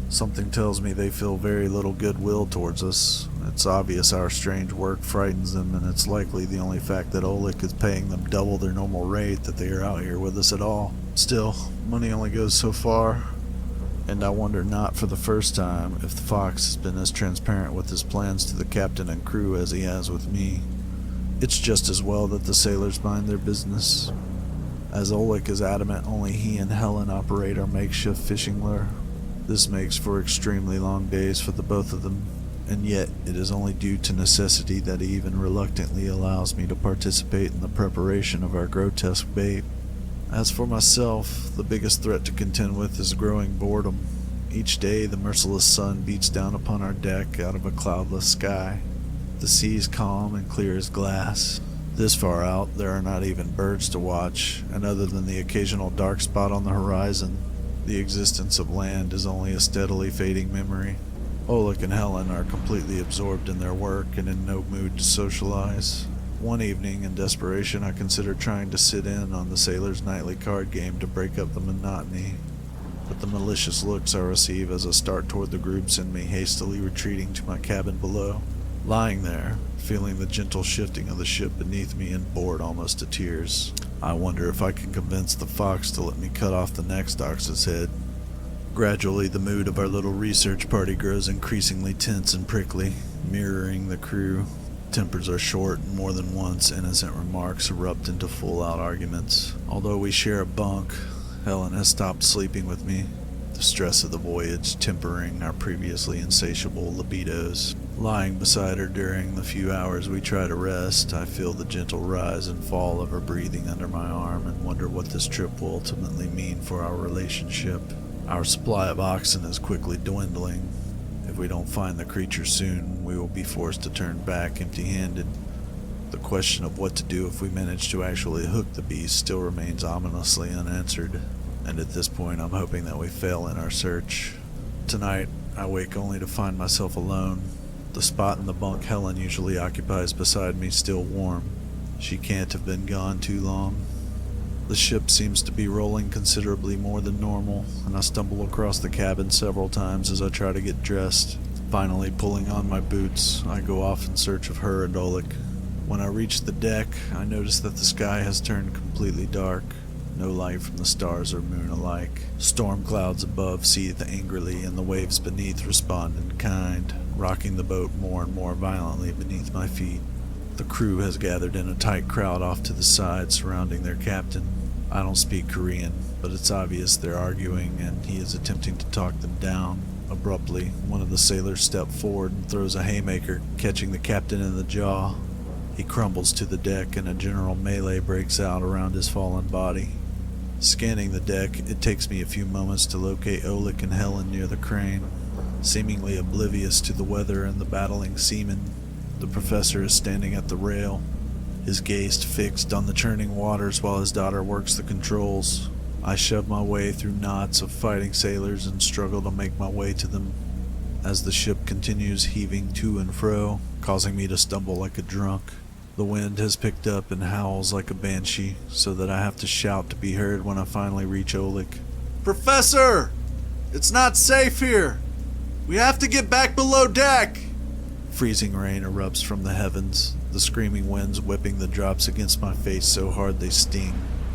Something tells me they feel very little goodwill towards us, It's obvious our strange work frightens them, and it's likely the only fact that Oleg is paying them double their normal rate that they are out here with us at all. Still, money only goes so far, and I wonder not for the first time if the Fox has been as transparent with his plans to the captain and crew as he has with me. It's just as well that the sailors mind their business, as Oleg is adamant only he and Helen operate our makeshift fishing lure. This makes for extremely long days for the both of them, and yet it is only due to necessity that he even reluctantly allows me to participate in the preparation of our grotesque bait. As for myself, the biggest threat to contend with is growing boredom. Each day the merciless sun beats down upon our deck out of a cloudless sky. The sea is calm and clear as glass. This far out, there are not even birds to watch, and other than the occasional dark spot on the horizon, the existence of land is only a steadily fading memory. Oleg and Helen are completely absorbed in their work and in no mood to socialize. One evening, in desperation, I considered trying to sit in on the sailors' nightly card game to break up the monotony, but the malicious looks I receive as I start toward the group send me hastily retreating to my cabin below. Lying there, feeling the gentle shifting of the ship beneath me and bored almost to tears, I wonder if I can convince the Fox to let me cut off the next ox's head. Gradually, the mood of our little research party grows increasingly tense and prickly, mirroring the crew. Tempers are short, and more than once innocent remarks erupt into full-out arguments. Although we share a bunk, Helen has stopped sleeping with me, the stress of the voyage tempering our previously insatiable libidos. Lying beside her during the few hours we try to rest, I feel the gentle rise and fall of her breathing under my arm and wonder what this trip will ultimately mean for our relationship. Our supply of oxen is quickly dwindling. If we don't find the creature soon, we will be forced to turn back empty-handed. The question of what to do if we manage to actually hook the beast still remains ominously unanswered, and at this point I'm hoping that we fail in our search. Tonight, I wake only to find myself alone. The spot in the bunk Helen usually occupies beside me still warm. She can't have been gone too long. The ship seems to be rolling considerably more than normal, and I stumble across the cabin several times as I try to get dressed. Finally, pulling on my boots, I go off in search of her and Oleg. When I reach the deck, I notice that the sky has turned completely dark. No light from the stars or moon alike. Storm clouds above seethe angrily, and the waves beneath respond in kind, rocking the boat more and more violently beneath my feet. The crew has gathered in a tight crowd off to the side, surrounding their captain. I don't speak Korean, but it's obvious they're arguing, and he is attempting to talk them down. Abruptly, one of the sailors steps forward and throws a haymaker, catching the captain in the jaw. He crumbles to the deck, and a general melee breaks out around his fallen body. Scanning the deck, it takes me a few moments to locate Oleg and Helen near the crane. Seemingly oblivious to the weather and the battling seamen, the professor is standing at the rail, his gaze fixed on the churning waters while his daughter works the controls. I shove my way through knots of fighting sailors and struggle to make my way to them, as the ship continues heaving to and fro, causing me to stumble like a drunk. The wind has picked up and howls like a banshee, so that I have to shout to be heard when I finally reach Oleg. "Professor! It's not safe here! We have to get back below deck!" Freezing rain erupts from the heavens, the screaming winds whipping the drops against my face so hard they sting.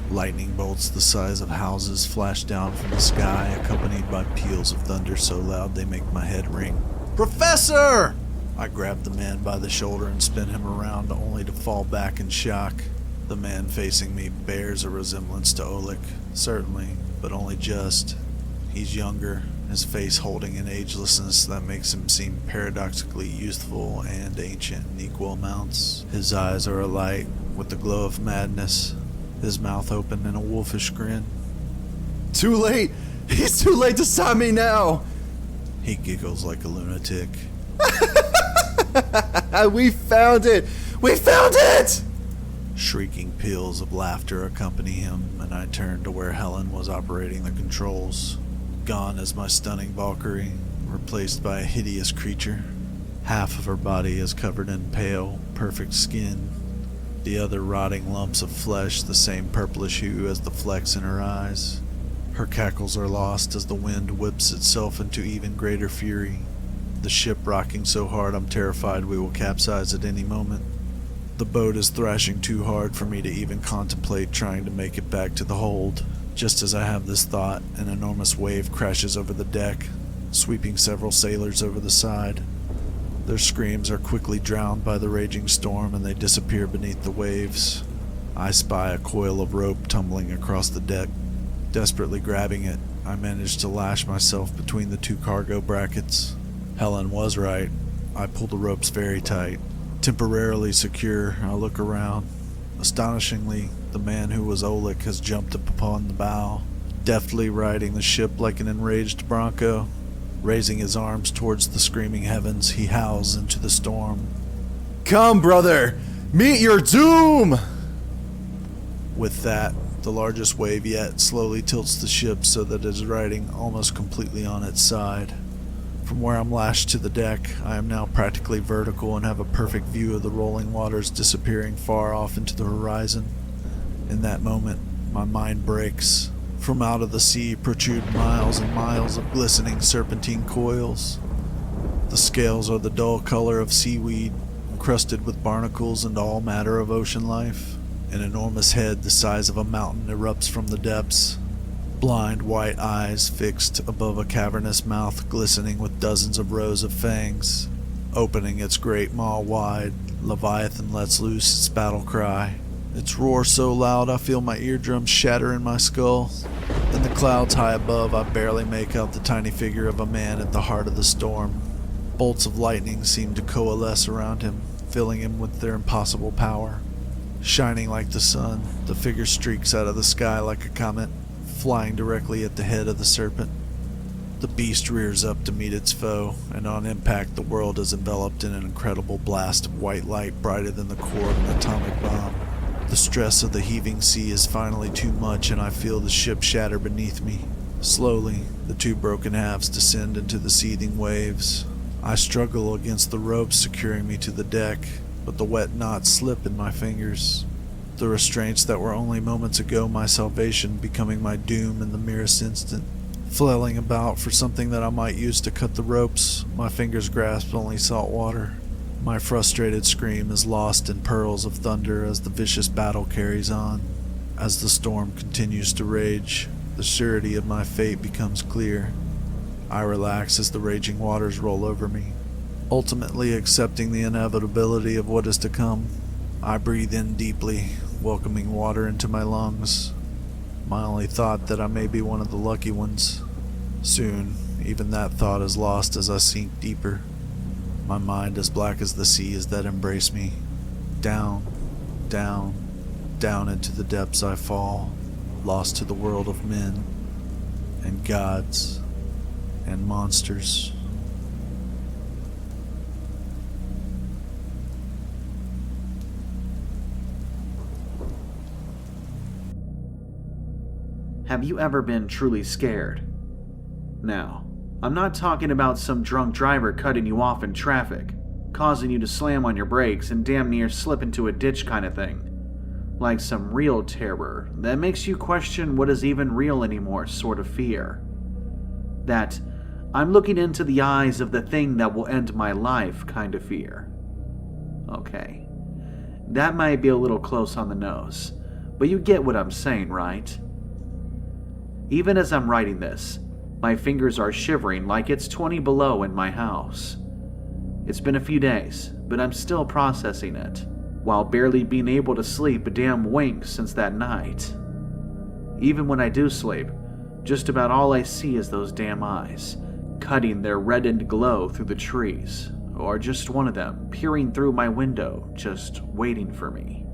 Lightning bolts the size of houses flash down from the sky, accompanied by peals of thunder so loud they make my head ring. "Professor!" I grab the man by the shoulder and spin him around, only to fall back in shock. The man facing me bears a resemblance to Oleg, certainly, but only just. He's younger, his face holding an agelessness that makes him seem paradoxically youthful and ancient in equal amounts. His eyes are alight with the glow of madness, his mouth open in a wolfish grin. Too late! He's too late to stop me now! He giggles like a lunatic. We found it! We found it! Shrieking peals of laughter accompany him, and I turn to where Helen was operating the controls. Gone is my stunning Valkyrie, replaced by a hideous creature. Half of her body is covered in pale, perfect skin, the other rotting lumps of flesh the same purplish hue as the flecks in her eyes. Her cackles are lost as the wind whips itself into even greater fury. the ship rocking so hard I'm terrified we will capsize at any moment. The boat is thrashing too hard for me to even contemplate trying to make it back to the hold. Just as I have this thought, an enormous wave crashes over the deck, sweeping several sailors over the side. Their screams are quickly drowned by the raging storm and they disappear beneath the waves. I spy a coil of rope tumbling across the deck. Desperately grabbing it, I manage to lash myself between the two cargo brackets. Helen was right. I pull the ropes very tight. Temporarily secure, I look around. Astonishingly, the man who was Oleg has jumped up upon the bow, deftly riding the ship like an enraged bronco. Raising his arms towards the screaming heavens, he howls into the storm. Come, brother! Meet your doom! With that, the largest wave yet slowly tilts the ship so that it is riding almost completely on its side. From where I'm lashed to the deck, I am now practically vertical and have a perfect view of the rolling waters disappearing far off into the horizon. In that moment, my mind breaks. From out of the sea protrude miles and miles of glistening serpentine coils. The scales are the dull color of seaweed, encrusted with barnacles and all matter of ocean life. An enormous head the size of a mountain erupts from the depths. Blind white eyes fixed above a cavernous mouth glistening with dozens of rows of fangs. Opening its great maw wide, Leviathan lets loose its battle cry. Its roar so loud I feel my eardrums shatter in my skull. In the clouds high above, I barely make out the tiny figure of a man at the heart of the storm. Bolts of lightning seem to coalesce around him, filling him with their impossible power. Shining like the sun, the figure streaks out of the sky like a comet, flying directly at the head of the serpent. The beast rears up to meet its foe, and on impact the world is enveloped in an incredible blast of white light brighter than the core of an atomic bomb. The stress of the heaving sea is finally too much, and I feel the ship shatter beneath me. Slowly, the two broken halves descend into the seething waves. I struggle against the ropes securing me to the deck, but the wet knots slip in my fingers. The restraints that were only moments ago my salvation becoming my doom in the merest instant. Flailing about for something that I might use to cut the ropes, my fingers grasp only salt water. My frustrated scream is lost in pearls of thunder as the vicious battle carries on. As the storm continues to rage, the surety of my fate becomes clear. I relax as the raging waters roll over me. Ultimately accepting the inevitability of what is to come, I breathe in deeply, welcoming water into my lungs. My only thought that I may be one of the lucky ones. Soon, even that thought is lost as I sink deeper. My mind as black as the seas that embrace me. Down, down, down into the depths I fall, lost to the world of men, and gods, and monsters. Have you ever been truly scared? Now, I'm not talking about some drunk driver cutting you off in traffic, causing you to slam on your brakes and damn near slip into a ditch kind of thing. Like some real terror that makes you question what is even real anymore sort of fear. That I'm looking into the eyes of the thing that will end my life kind of fear. Okay, that might be a little close on the nose, but you get what I'm saying, right? Even as I'm writing this, my fingers are shivering like it's 20 below in my house. It's been a few days, but I'm still processing it, while barely being able to sleep a damn wink since that night. Even when I do sleep, just about all I see is those damn eyes, cutting their reddened glow through the trees, or just one of them peering through my window, just waiting for me.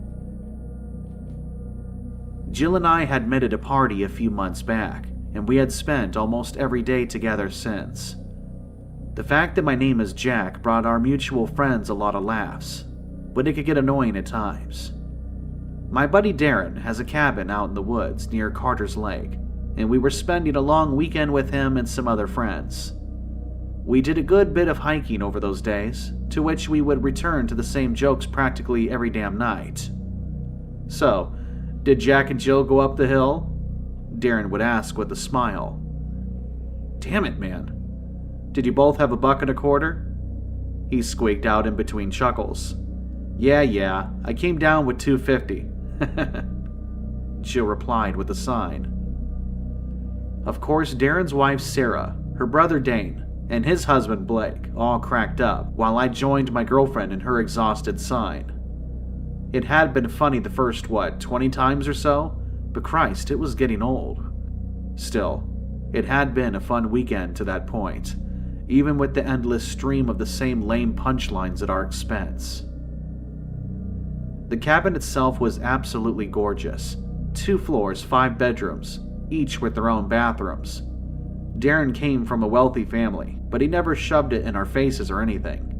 Jill and I had met at a party a few months back, and we had spent almost every day together since. The fact that my name is Jack brought our mutual friends a lot of laughs, but it could get annoying at times. My buddy Darren has a cabin out in the woods near Carter's Lake, and we were spending a long weekend with him and some other friends. We did a good bit of hiking over those days, to which we would return to the same jokes practically every damn night. So, did Jack and Jill go up the hill? Darren would ask with a smile. Damn it, man. Did you both have $1.25? He squeaked out in between chuckles. Yeah, I came down with $2.50. Jill replied with a sign. Of course, Darren's wife Sarah, her brother Dane, and his husband Blake all cracked up while I joined my girlfriend in her exhausted sign. It had been funny the first, 20 times or so? But Christ, it was getting old. Still, it had been a fun weekend to that point, even with the endless stream of the same lame punchlines at our expense. The cabin itself was absolutely gorgeous. 2 floors, 5 bedrooms, each with their own bathrooms. Darren came from a wealthy family, but he never shoved it in our faces or anything.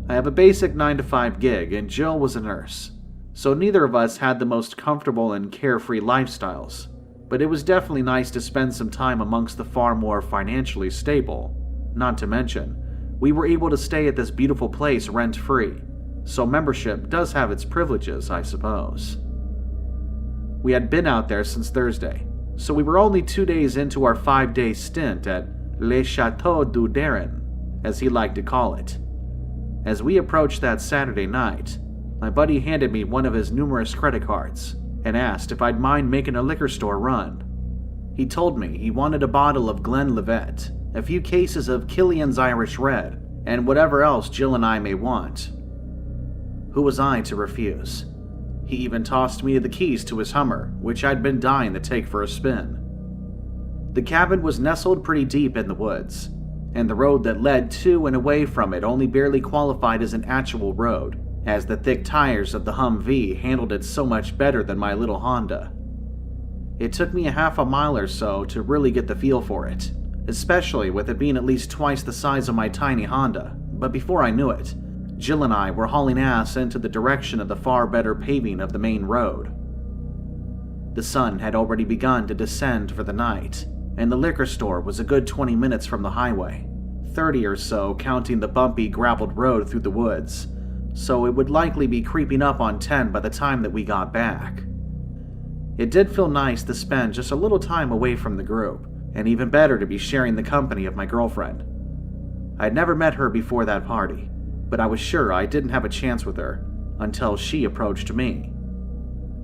I have a basic 9-to-5 gig, and Jill was a nurse, so neither of us had the most comfortable and carefree lifestyles, but it was definitely nice to spend some time amongst the far more financially stable. Not to mention, we were able to stay at this beautiful place rent-free, so membership does have its privileges, I suppose. We had been out there since Thursday, so we were only 2 days into our 5-day stint at Le Chateau du Darren, as he liked to call it. As we approached that Saturday night, my buddy handed me one of his numerous credit cards and asked if I'd mind making a liquor store run. He told me he wanted a bottle of Glenlivet, a few cases of Killian's Irish Red, and whatever else Jill and I may want. Who was I to refuse? He even tossed me the keys to his Hummer, which I'd been dying to take for a spin. The cabin was nestled pretty deep in the woods, and the road that led to and away from it only barely qualified as an actual road, as the thick tires of the Humvee handled it so much better than my little Honda. It took me a half a mile or so to really get the feel for it, especially with it being at least twice the size of my tiny Honda, but before I knew it, Jill and I were hauling ass into the direction of the far better paving of the main road. The sun had already begun to descend for the night, and the liquor store was a good 20 minutes from the highway, 30 or so counting the bumpy graveled road through the woods, so it would likely be creeping up on 10 by the time that we got back. It did feel nice to spend just a little time away from the group, and even better to be sharing the company of my girlfriend. I'd never met her before that party, but I was sure I didn't have a chance with her until she approached me.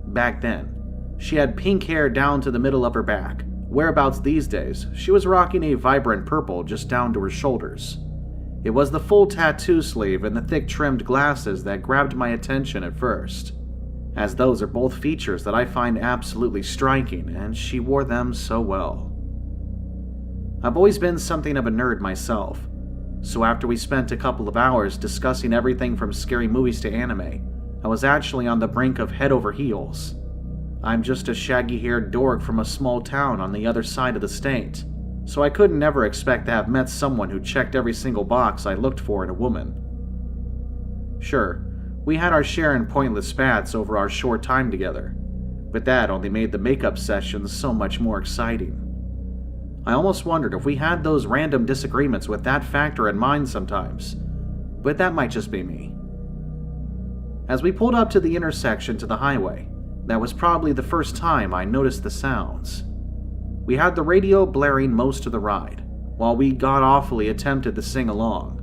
Back then, she had pink hair down to the middle of her back. Whereabouts these days, she was rocking a vibrant purple just down to her shoulders. It was the full tattoo sleeve and the thick trimmed glasses that grabbed my attention at first, as those are both features that I find absolutely striking, and she wore them so well. I've always been something of a nerd myself, so after we spent a couple of hours discussing everything from scary movies to anime, I was actually on the brink of head over heels. I'm just a shaggy-haired dork from a small town on the other side of the state, so I couldn't ever expect to have met someone who checked every single box I looked for in a woman. Sure, we had our share in pointless spats over our short time together, but that only made the makeup sessions so much more exciting. I almost wondered if we had those random disagreements with that factor in mind sometimes, but that might just be me. As we pulled up to the intersection to the highway, that was probably the first time I noticed the sounds. We had the radio blaring most of the ride, while we god-awfully attempted to sing along,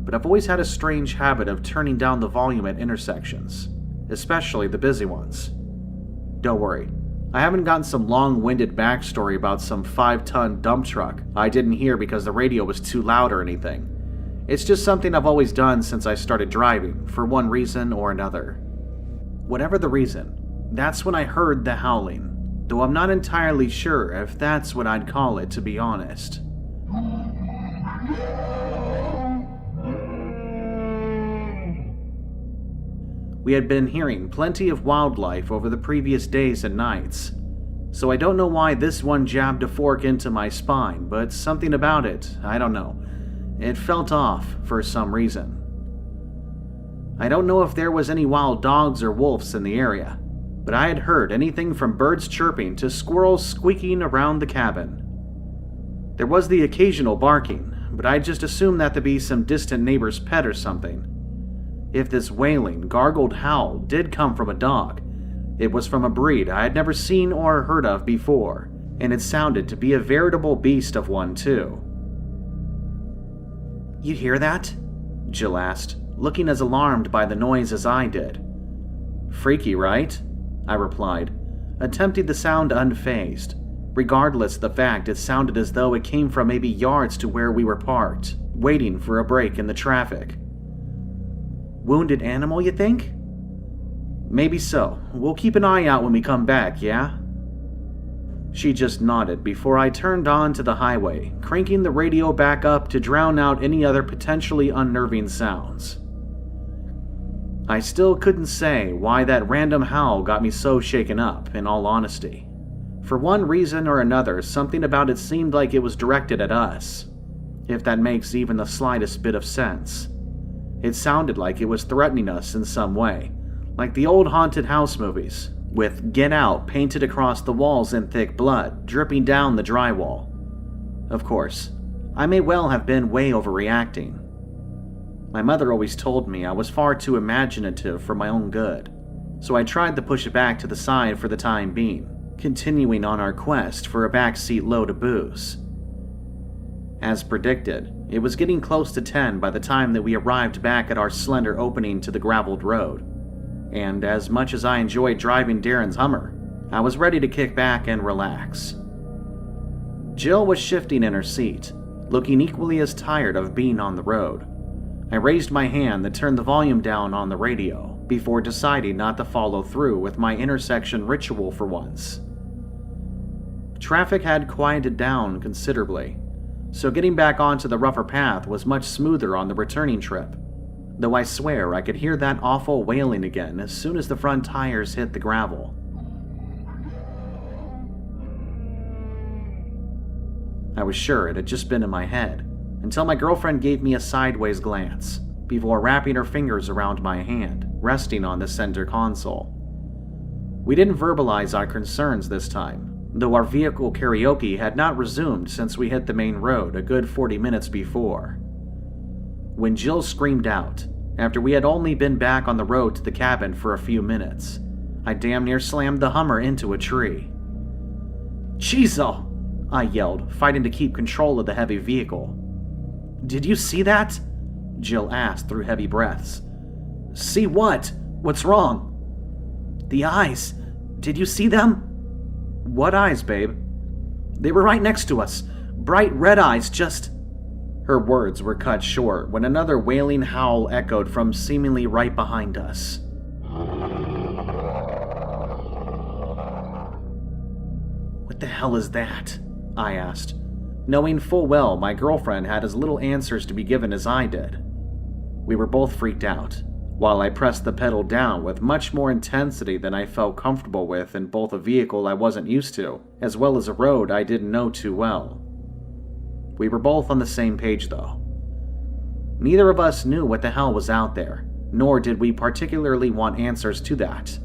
but I've always had a strange habit of turning down the volume at intersections, especially the busy ones. Don't worry, I haven't gotten some long-winded backstory about some 5-ton dump truck I didn't hear because the radio was too loud or anything. It's just something I've always done since I started driving, for one reason or another. Whatever the reason, that's when I heard the howling, though I'm not entirely sure if that's what I'd call it, to be honest. We had been hearing plenty of wildlife over the previous days and nights, so I don't know why this one jabbed a fork into my spine, but something about it, I don't know. It felt off for some reason. I don't know if there was any wild dogs or wolves in the area, but I had heard anything from birds chirping to squirrels squeaking around the cabin. There was the occasional barking, but I'd just assumed that to be some distant neighbor's pet or something. If this wailing, gargled howl did come from a dog, it was from a breed I had never seen or heard of before, and it sounded to be a veritable beast of one too. You hear that? Jill asked, looking as alarmed by the noise as I did. Freaky, right? I replied, attempting to sound unfazed. Regardless of the fact, it sounded as though it came from maybe yards to where we were parked, waiting for a break in the traffic. Wounded animal, you think? Maybe so. We'll keep an eye out when we come back, yeah? She just nodded before I turned on to the highway, cranking the radio back up to drown out any other potentially unnerving sounds. I still couldn't say why that random howl got me so shaken up, in all honesty. For one reason or another, something about it seemed like it was directed at us, if that makes even the slightest bit of sense. It sounded like it was threatening us in some way, like the old haunted house movies, with "Get Out" painted across the walls in thick blood, dripping down the drywall. Of course, I may well have been way overreacting. My mother always told me I was far too imaginative for my own good, so I tried to push it back to the side for the time being, continuing on our quest for a backseat load of booze. As predicted, it was getting close to 10 by the time that we arrived back at our slender opening to the graveled road, and as much as I enjoyed driving Darren's Hummer, I was ready to kick back and relax. Jill was shifting in her seat, looking equally as tired of being on the road. I raised my hand to turn the volume down on the radio, before deciding not to follow through with my intersection ritual for once. Traffic had quieted down considerably, so getting back onto the rougher path was much smoother on the returning trip, though I swear I could hear that awful wailing again as soon as the front tires hit the gravel. I was sure it had just been in my head, until my girlfriend gave me a sideways glance, before wrapping her fingers around my hand, resting on the center console. We didn't verbalize our concerns this time, though our vehicle karaoke had not resumed since we hit the main road a good 40 minutes before. When Jill screamed out, after we had only been back on the road to the cabin for a few minutes, I damn near slammed the Hummer into a tree. "Jeez-o!" I yelled, fighting to keep control of the heavy vehicle. "Did you see that?" Jill asked through heavy breaths. "See what? What's wrong?" "The eyes. Did you see them?" "What eyes, babe?" "They were right next to us. Bright red eyes, just..." Her words were cut short when another wailing howl echoed from seemingly right behind us. "What the hell is that?" I asked, knowing full well my girlfriend had as little answers to be given as I did. We were both freaked out, while I pressed the pedal down with much more intensity than I felt comfortable with in both a vehicle I wasn't used to, as well as a road I didn't know too well. We were both on the same page, though. Neither of us knew what the hell was out there, nor did we particularly want answers to that.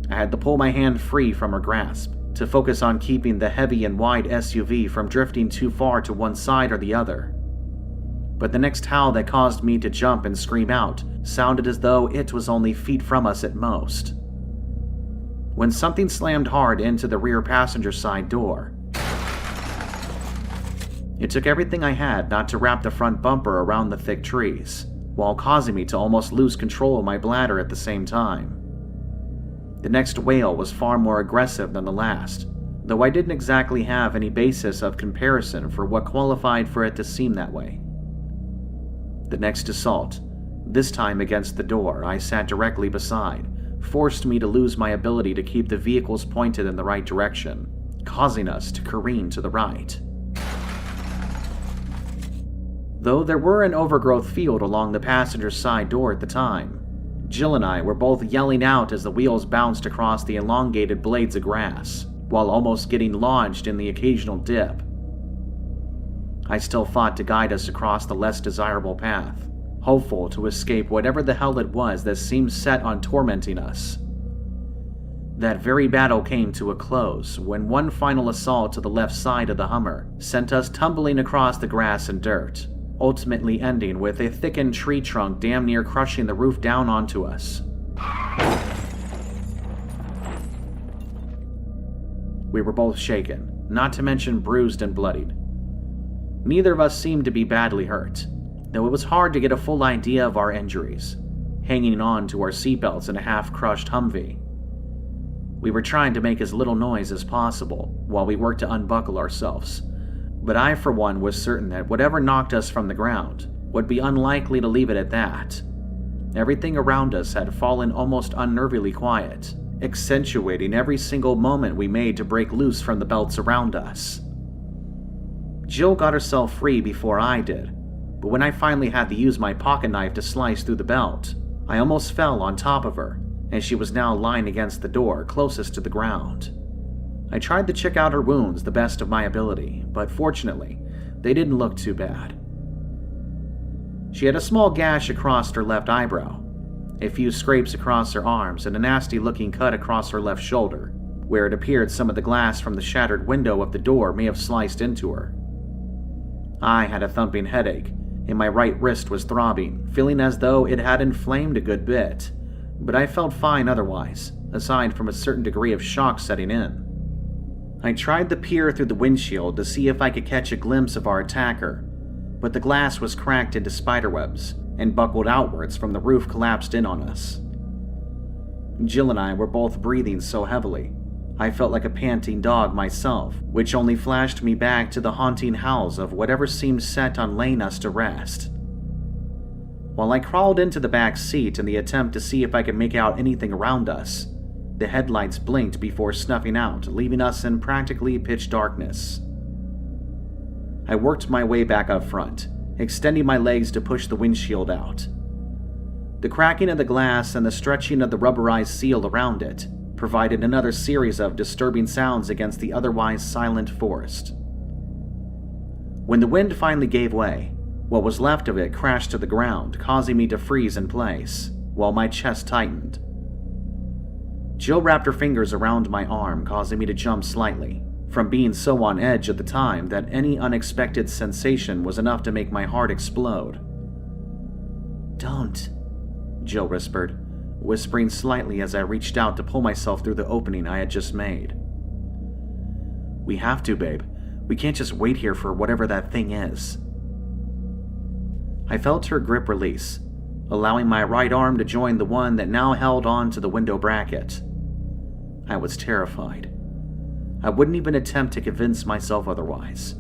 I had to pull my hand free from her grasp, to focus on keeping the heavy and wide SUV from drifting too far to one side or the other. But the next howl that caused me to jump and scream out sounded as though it was only feet from us at most. When something slammed hard into the rear passenger side door, it took everything I had not to wrap the front bumper around the thick trees, while causing me to almost lose control of my bladder at the same time. The next wail was far more aggressive than the last, though I didn't exactly have any basis of comparison for what qualified for it to seem that way. The next assault, this time against the door I sat directly beside, forced me to lose my ability to keep the vehicles pointed in the right direction, causing us to careen to the right. Though there were an overgrowth field along the passenger's side door at the time, Jill and I were both yelling out as the wheels bounced across the elongated blades of grass, while almost getting lodged in the occasional dip. I still fought to guide us across the less desirable path, hopeful to escape whatever the hell it was that seemed set on tormenting us. That very battle came to a close when one final assault to the left side of the Hummer sent us tumbling across the grass and dirt, ultimately ending with a thickened tree trunk damn near crushing the roof down onto us. We were both shaken, not to mention bruised and bloodied. Neither of us seemed to be badly hurt, though it was hard to get a full idea of our injuries, hanging on to our seatbelts in a half-crushed Humvee. We were trying to make as little noise as possible while we worked to unbuckle ourselves, but I, for one, was certain that whatever knocked us from the ground would be unlikely to leave it at that. Everything around us had fallen almost unnervingly quiet, accentuating every single moment we made to break loose from the belts around us. Jill got herself free before I did, but when I finally had to use my pocket knife to slice through the belt, I almost fell on top of her, and she was now lying against the door closest to the ground. I tried to check out her wounds the best of my ability, but fortunately, they didn't look too bad. She had a small gash across her left eyebrow, a few scrapes across her arms, and a nasty-looking cut across her left shoulder, where it appeared some of the glass from the shattered window of the door may have sliced into her. I had a thumping headache, and my right wrist was throbbing, feeling as though it had inflamed a good bit, but I felt fine otherwise, aside from a certain degree of shock setting in. I tried to peer through the windshield to see if I could catch a glimpse of our attacker, but the glass was cracked into spiderwebs and buckled outwards from the roof collapsed in on us. Jill and I were both breathing so heavily, I felt like a panting dog myself, which only flashed me back to the haunting howls of whatever seemed set on laying us to rest. While I crawled into the back seat in the attempt to see if I could make out anything around us, the headlights blinked before snuffing out, leaving us in practically pitch darkness. I worked my way back up front, extending my legs to push the windshield out. The cracking of the glass and the stretching of the rubberized seal around it provided another series of disturbing sounds against the otherwise silent forest. When the wind finally gave way, what was left of it crashed to the ground, causing me to freeze in place, while my chest tightened. Jill wrapped her fingers around my arm, causing me to jump slightly, from being so on edge at the time that any unexpected sensation was enough to make my heart explode. "Don't," Jill whispered, whispering slightly as I reached out to pull myself through the opening I had just made. "We have to, babe. We can't just wait here for whatever that thing is." I felt her grip release, allowing my right arm to join the one that now held on to the window bracket. I was terrified. I wouldn't even attempt to convince myself otherwise,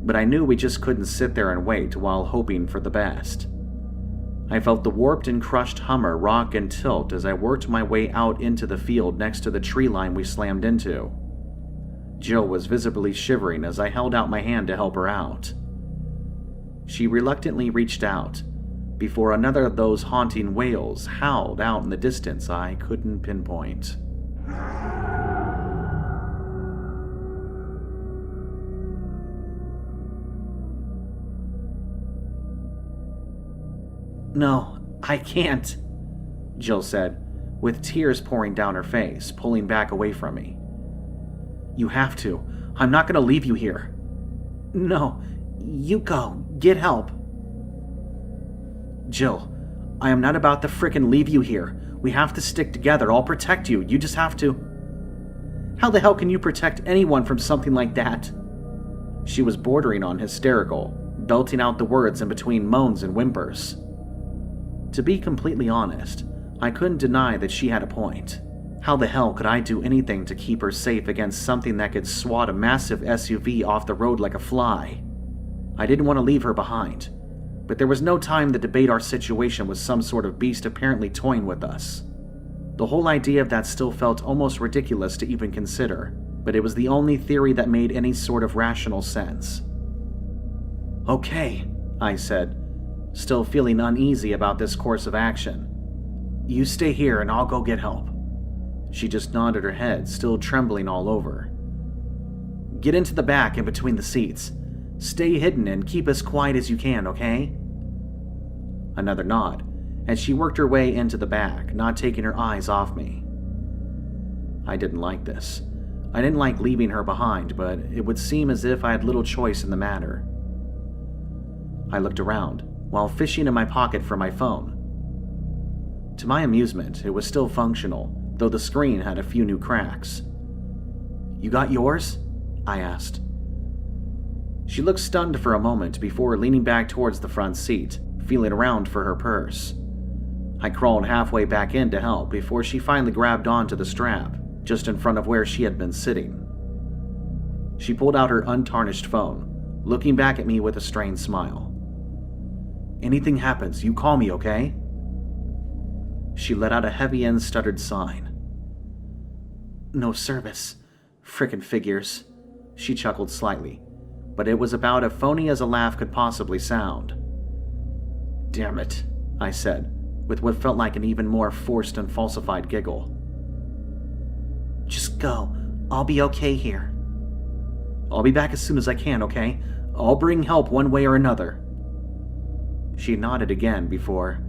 but I knew we just couldn't sit there and wait while hoping for the best. I felt the warped and crushed Hummer rock and tilt as I worked my way out into the field next to the tree line we slammed into. Jill was visibly shivering as I held out my hand to help her out. She reluctantly reached out, before another of those haunting wails howled out in the distance I couldn't pinpoint. "No, I can't," Jill said, with tears pouring down her face, pulling back away from me. "You have to. I'm not going to leave you here." "No, you go. Get help." "Jill, I am not about to frickin' leave you here. We have to stick together. I'll protect you. You just have to." "How the hell can you protect anyone from something like that?" She was bordering on hysterical, belting out the words in between moans and whimpers. To be completely honest, I couldn't deny that she had a point. How the hell could I do anything to keep her safe against something that could swat a massive SUV off the road like a fly? I didn't want to leave her behind, but there was no time to debate our situation with some sort of beast apparently toying with us. The whole idea of that still felt almost ridiculous to even consider, but it was the only theory that made any sort of rational sense. "Okay," I said, still feeling uneasy about this course of action. "You stay here and I'll go get help." She just nodded her head, still trembling all over. "Get into the back in between the seats. Stay hidden and keep as quiet as you can, okay?" Another nod, and she worked her way into the back, not taking her eyes off me. I didn't like this. I didn't like leaving her behind, but it would seem as if I had little choice in the matter. I looked around, while fishing in my pocket for my phone. To my amusement, it was still functional, though the screen had a few new cracks. "You got yours?" I asked. She looked stunned for a moment before leaning back towards the front seat, feeling around for her purse. I crawled halfway back in to help before she finally grabbed onto the strap, just in front of where she had been sitting. She pulled out her untarnished phone, looking back at me with a strained smile. "Anything happens, you call me, okay?" She let out a heavy and stuttered sigh. "No service. Frickin' figures." She chuckled slightly, but it was about as phony as a laugh could possibly sound. "Damn it," I said, with what felt like an even more forced and falsified giggle. "Just go. I'll be okay here." "I'll be back as soon as I can, okay? I'll bring help one way or another." She nodded again before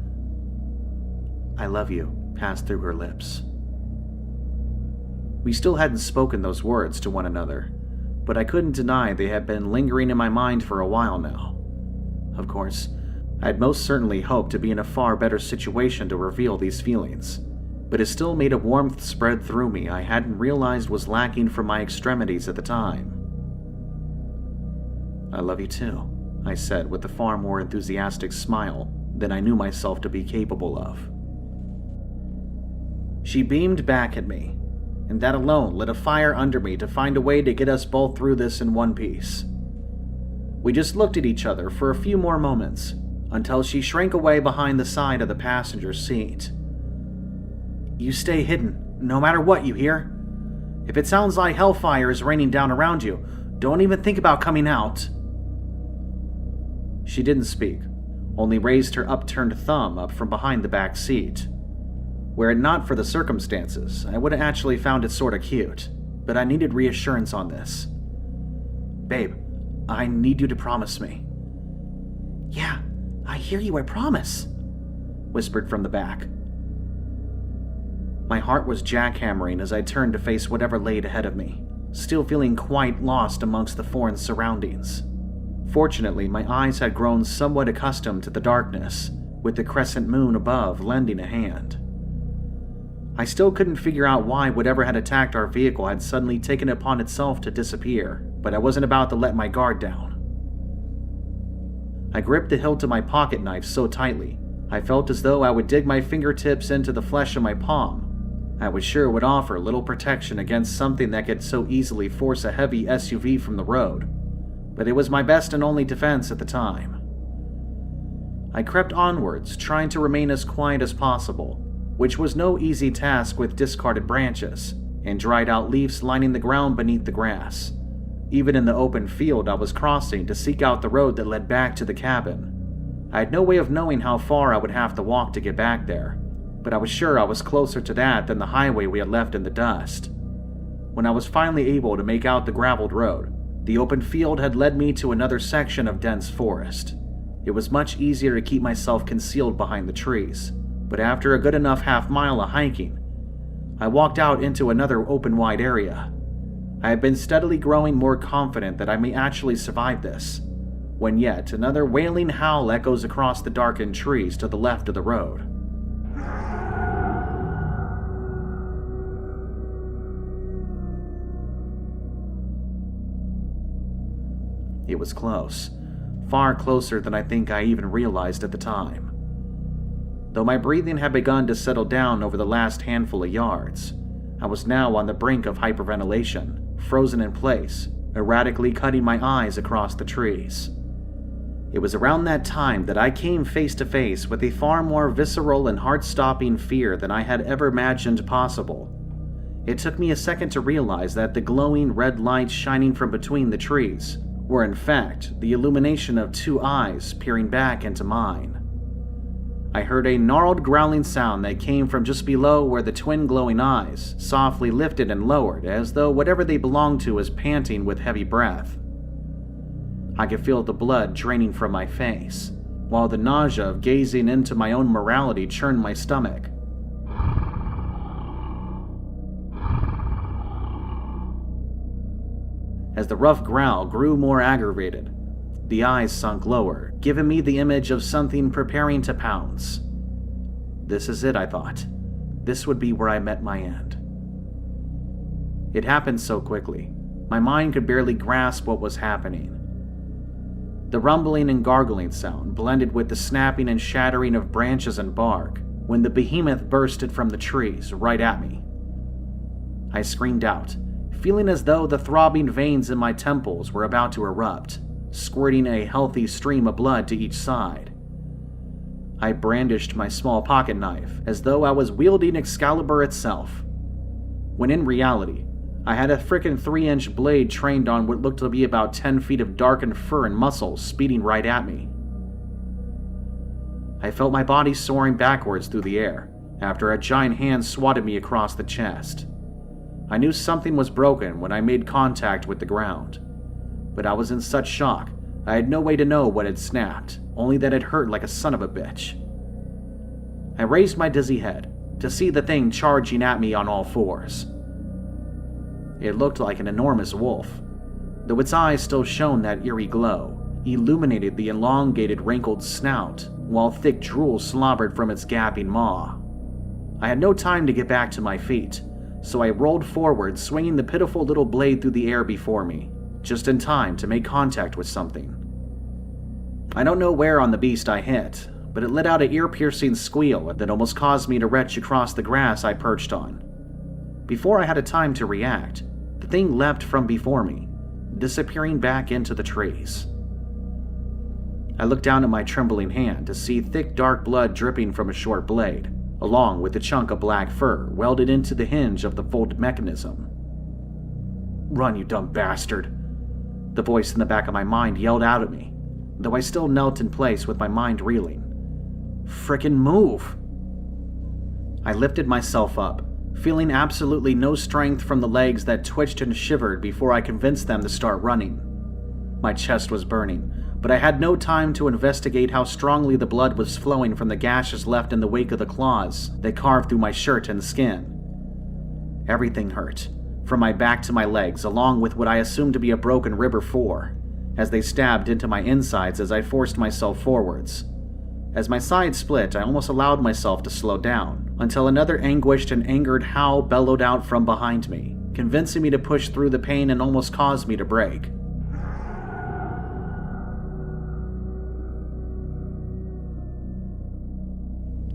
"I love you" passed through her lips. We still hadn't spoken those words to one another, but I couldn't deny they had been lingering in my mind for a while now. Of course, I'd most certainly hoped to be in a far better situation to reveal these feelings, but it still made a warmth spread through me I hadn't realized was lacking from my extremities at the time. "I love you too," I said with a far more enthusiastic smile than I knew myself to be capable of. She beamed back at me, and that alone lit a fire under me to find a way to get us both through this in one piece. We just looked at each other for a few more moments, until she shrank away behind the side of the passenger seat. "You stay hidden, no matter what, you hear? If it sounds like hellfire is raining down around you, don't even think about coming out." She didn't speak, only raised her upturned thumb up from behind the back seat. Were it not for the circumstances, I would have actually found it sorta cute, but I needed reassurance on this. "Babe, I need you to promise me." "Yeah, I hear you, I promise," whispered from the back. My heart was jackhammering as I turned to face whatever laid ahead of me, still feeling quite lost amongst the foreign surroundings. Fortunately, my eyes had grown somewhat accustomed to the darkness, with the crescent moon above lending a hand. I still couldn't figure out why whatever had attacked our vehicle had suddenly taken it upon itself to disappear, but I wasn't about to let my guard down. I gripped the hilt of my pocket knife so tightly, I felt as though I would dig my fingertips into the flesh of my palm. I was sure it would offer little protection against something that could so easily force a heavy SUV from the road, but it was my best and only defense at the time. I crept onwards, trying to remain as quiet as possible, which was no easy task with discarded branches and dried out leaves lining the ground beneath the grass. Even in the open field I was crossing to seek out the road that led back to the cabin. I had no way of knowing how far I would have to walk to get back there, but I was sure I was closer to that than the highway we had left in the dust. When I was finally able to make out the graveled road, the open field had led me to another section of dense forest. It was much easier to keep myself concealed behind the trees, but after a good enough half-mile of hiking, I walked out into another open wide area. I had been steadily growing more confident that I may actually survive this, when yet another wailing howl echoes across the darkened trees to the left of the road. It was close, far closer than I think I even realized at the time. Though my breathing had begun to settle down over the last handful of yards, I was now on the brink of hyperventilation, frozen in place, erratically cutting my eyes across the trees. It was around that time that I came face to face with a far more visceral and heart-stopping fear than I had ever imagined possible. It took me a second to realize that the glowing red lights shining from between the trees were in fact the illumination of two eyes peering back into mine. I heard a gnarled growling sound that came from just below where the twin glowing eyes softly lifted and lowered as though whatever they belonged to was panting with heavy breath. I could feel the blood draining from my face, while the nausea of gazing into my own morality churned my stomach. As the rough growl grew more aggravated, the eyes sunk lower, giving me the image of something preparing to pounce. This is it, I thought. This would be where I met my end. It happened so quickly, my mind could barely grasp what was happening. The rumbling and gargling sound blended with the snapping and shattering of branches and bark when the behemoth bursted from the trees right at me. I screamed out, feeling as though the throbbing veins in my temples were about to erupt, squirting a healthy stream of blood to each side. I brandished my small pocket knife as though I was wielding Excalibur itself, when in reality, I had a frickin' 3-inch blade trained on what looked to be about 10 feet of darkened fur and muscle speeding right at me. I felt my body soaring backwards through the air after a giant hand swatted me across the chest. I knew something was broken when I made contact with the ground, but I was in such shock I had no way to know what had snapped, only that it hurt like a son of a bitch. I raised my dizzy head to see the thing charging at me on all fours. It looked like an enormous wolf, though its eyes still shone that eerie glow, illuminated the elongated, wrinkled snout, while thick drool slobbered from its gaping maw. I had no time to get back to my feet, so I rolled forward, swinging the pitiful little blade through the air before me, just in time to make contact with something. I don't know where on the beast I hit, but it let out an ear-piercing squeal that almost caused me to retch across the grass I perched on. Before I had a time to react, the thing leapt from before me, disappearing back into the trees. I looked down at my trembling hand to see thick dark blood dripping from a short blade, along with a chunk of black fur welded into the hinge of the folded mechanism. "Run, you dumb bastard!" The voice in the back of my mind yelled out at me, though I still knelt in place with my mind reeling. "Frickin' move!" I lifted myself up, feeling absolutely no strength from the legs that twitched and shivered before I convinced them to start running. My chest was burning, but I had no time to investigate how strongly the blood was flowing from the gashes left in the wake of the claws that carved through my shirt and skin. Everything hurt, from my back to my legs, along with what I assumed to be a broken rib or 4, as they stabbed into my insides as I forced myself forwards. As my side split, I almost allowed myself to slow down, until another anguished and angered howl bellowed out from behind me, convincing me to push through the pain and almost caused me to break.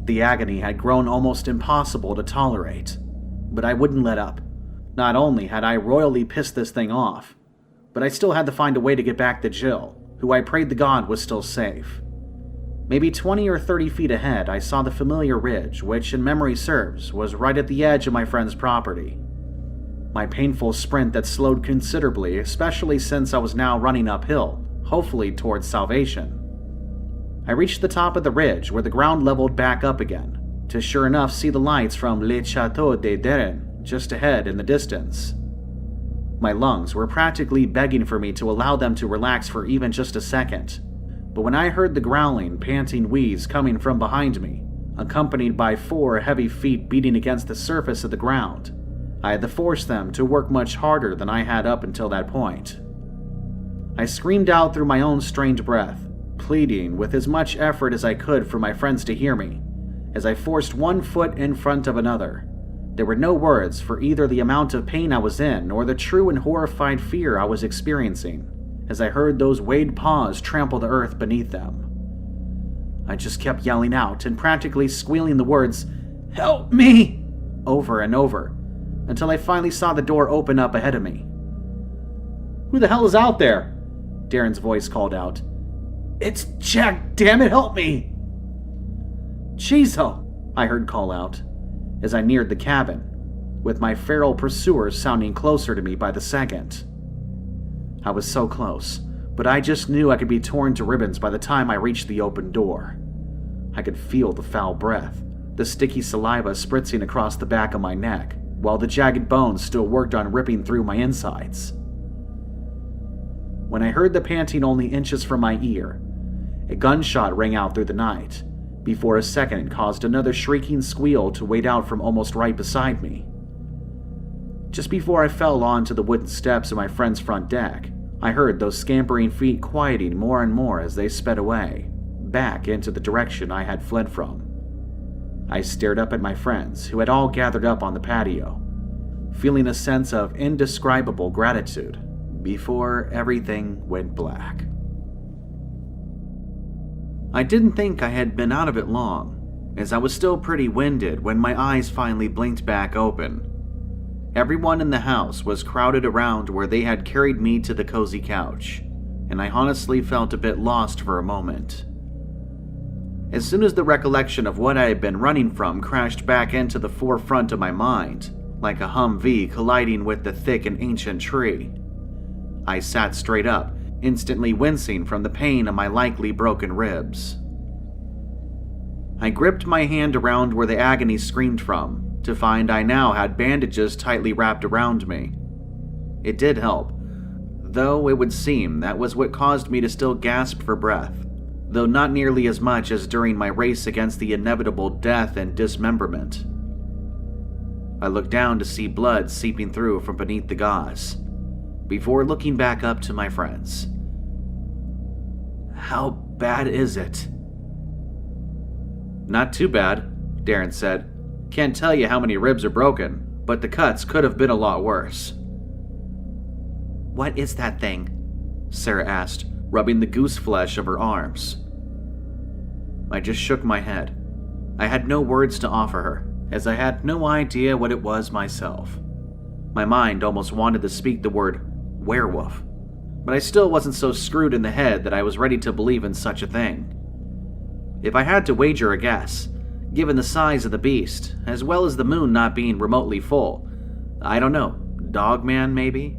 The agony had grown almost impossible to tolerate, but I wouldn't let up. Not only had I royally pissed this thing off, but I still had to find a way to get back to Jill, who I prayed to God was still safe. Maybe 20 or 30 feet ahead, I saw the familiar ridge, which, in memory serves, was right at the edge of my friend's property. My painful sprint that slowed considerably, especially since I was now running uphill, hopefully towards salvation. I reached the top of the ridge where the ground leveled back up again, to sure enough see the lights from Le Château de Deren just ahead in the distance. My lungs were practically begging for me to allow them to relax for even just a second, but when I heard the growling, panting wheeze coming from behind me, accompanied by 4 heavy feet beating against the surface of the ground, I had to force them to work much harder than I had up until that point. I screamed out through my own strained breath, pleading with as much effort as I could for my friends to hear me, as I forced one foot in front of another. There were no words for either the amount of pain I was in or the true and horrified fear I was experiencing, as I heard those weighted paws trample the earth beneath them. I just kept yelling out and practically squealing the words, "Help me!" over and over, until I finally saw the door open up ahead of me. "Who the hell is out there?" Darren's voice called out. "It's Jack, damn it, help me!" "Chizo!" I heard call out, as I neared the cabin, with my feral pursuers sounding closer to me by the second. I was so close, but I just knew I could be torn to ribbons by the time I reached the open door. I could feel the foul breath, the sticky saliva spritzing across the back of my neck, while the jagged bones still worked on ripping through my insides. When I heard the panting only inches from my ear, a gunshot rang out through the night, before a second caused another shrieking squeal to wade out from almost right beside me. Just before I fell onto the wooden steps of my friend's front deck, I heard those scampering feet quieting more and more as they sped away, back into the direction I had fled from. I stared up at my friends, who had all gathered up on the patio, feeling a sense of indescribable gratitude before everything went black. I didn't think I had been out of it long, as I was still pretty winded when my eyes finally blinked back open. Everyone in the house was crowded around where they had carried me to the cozy couch, and I honestly felt a bit lost for a moment. As soon as the recollection of what I had been running from crashed back into the forefront of my mind, like a Humvee colliding with the thick and ancient tree, I sat straight up, instantly wincing from the pain of my likely broken ribs. I gripped my hand around where the agony screamed from, to find I now had bandages tightly wrapped around me. It did help, though it would seem that was what caused me to still gasp for breath, though not nearly as much as during my race against the inevitable death and dismemberment. I looked down to see blood seeping through from beneath the gauze, before looking back up to my friends. "How bad is it?" "Not too bad," Darren said. "Can't tell you how many ribs are broken, but the cuts could have been a lot worse." "What is that thing?" Sarah asked, rubbing the goose flesh of her arms. I just shook my head. I had no words to offer her, as I had no idea what it was myself. My mind almost wanted to speak the word werewolf, but I still wasn't so screwed in the head that I was ready to believe in such a thing. If I had to wager a guess, given the size of the beast, as well as the moon not being remotely full, I don't know, Dogman maybe?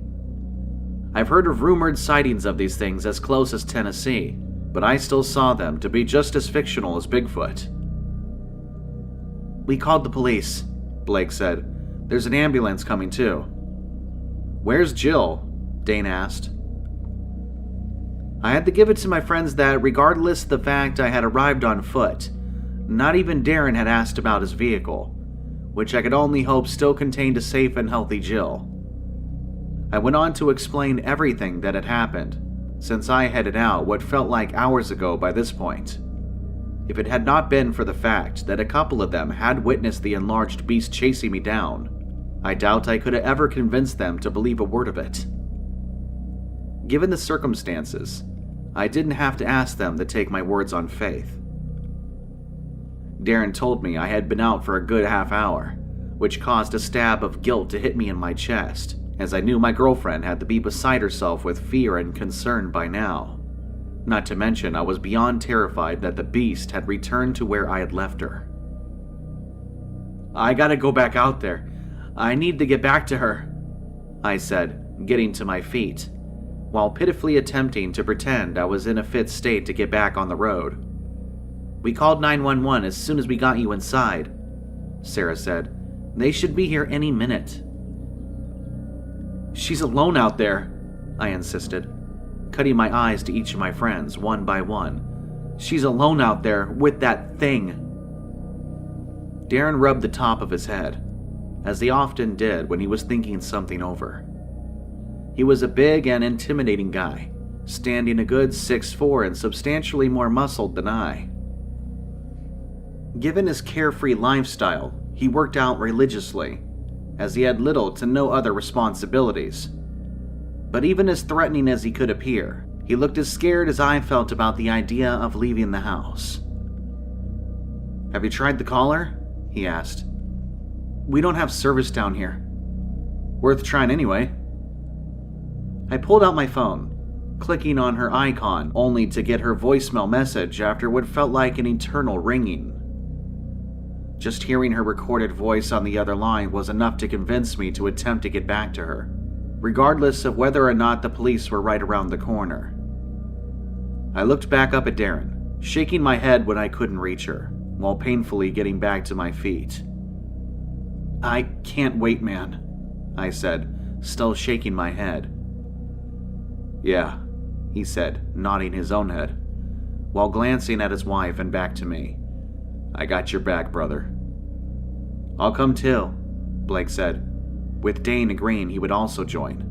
I've heard of rumored sightings of these things as close as Tennessee, but I still saw them to be just as fictional as Bigfoot. "We called the police," Blake said. "There's an ambulance coming too." "Where's Jill?" Dane asked. I had to give it to my friends that, regardless of the fact I had arrived on foot, not even Darren had asked about his vehicle, which I could only hope still contained a safe and healthy Jill. I went on to explain everything that had happened, since I headed out what felt like hours ago by this point. If it had not been for the fact that a couple of them had witnessed the enlarged beast chasing me down, I doubt I could have ever convinced them to believe a word of it. Given the circumstances, I didn't have to ask them to take my words on faith. Darren told me I had been out for a good half hour, which caused a stab of guilt to hit me in my chest, as I knew my girlfriend had to be beside herself with fear and concern by now. Not to mention I was beyond terrified that the beast had returned to where I had left her. "I gotta go back out there. I need to get back to her," I said, getting to my feet, while pitifully attempting to pretend I was in a fit state to get back on the road. "We called 911 as soon as we got you inside," Sarah said. "They should be here any minute." "She's alone out there," I insisted, cutting my eyes to each of my friends one by one. "She's alone out there with that thing." Darren rubbed the top of his head, as he often did when he was thinking something over. He was a big and intimidating guy, standing a good 6'4" and substantially more muscled than I. Given his carefree lifestyle, he worked out religiously, as he had little to no other responsibilities. But even as threatening as he could appear, he looked as scared as I felt about the idea of leaving the house. "Have you tried the collar?" he asked. "We don't have service down here." "Worth trying anyway." I pulled out my phone, clicking on her icon only to get her voicemail message after what felt like an eternal ringing. Just hearing her recorded voice on the other line was enough to convince me to attempt to get back to her, regardless of whether or not the police were right around the corner. I looked back up at Darren, shaking my head when I couldn't reach her, while painfully getting back to my feet. "I can't wait, man," I said, still shaking my head. "Yeah," he said, nodding his own head, while glancing at his wife and back to me. "I got your back, brother." "I'll come too," Blake said, with Dane agreeing he would also join.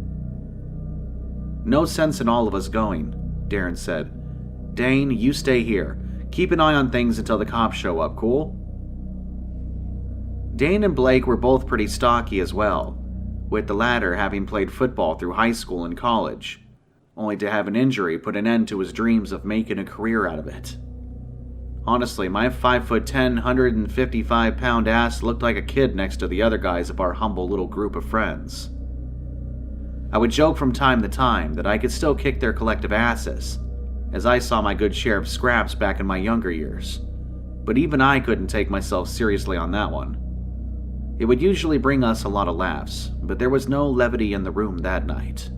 "No sense in all of us going," Darren said. "Dane, you stay here. Keep an eye on things until the cops show up, cool?" Dane and Blake were both pretty stocky as well, with the latter having played football through high school and college, only to have an injury put an end to his dreams of making a career out of it. Honestly, my 5'10", 155-pound ass looked like a kid next to the other guys of our humble little group of friends. I would joke from time to time that I could still kick their collective asses, as I saw my good share of scraps back in my younger years, but even I couldn't take myself seriously on that one. It would usually bring us a lot of laughs, but there was no levity in the room that night.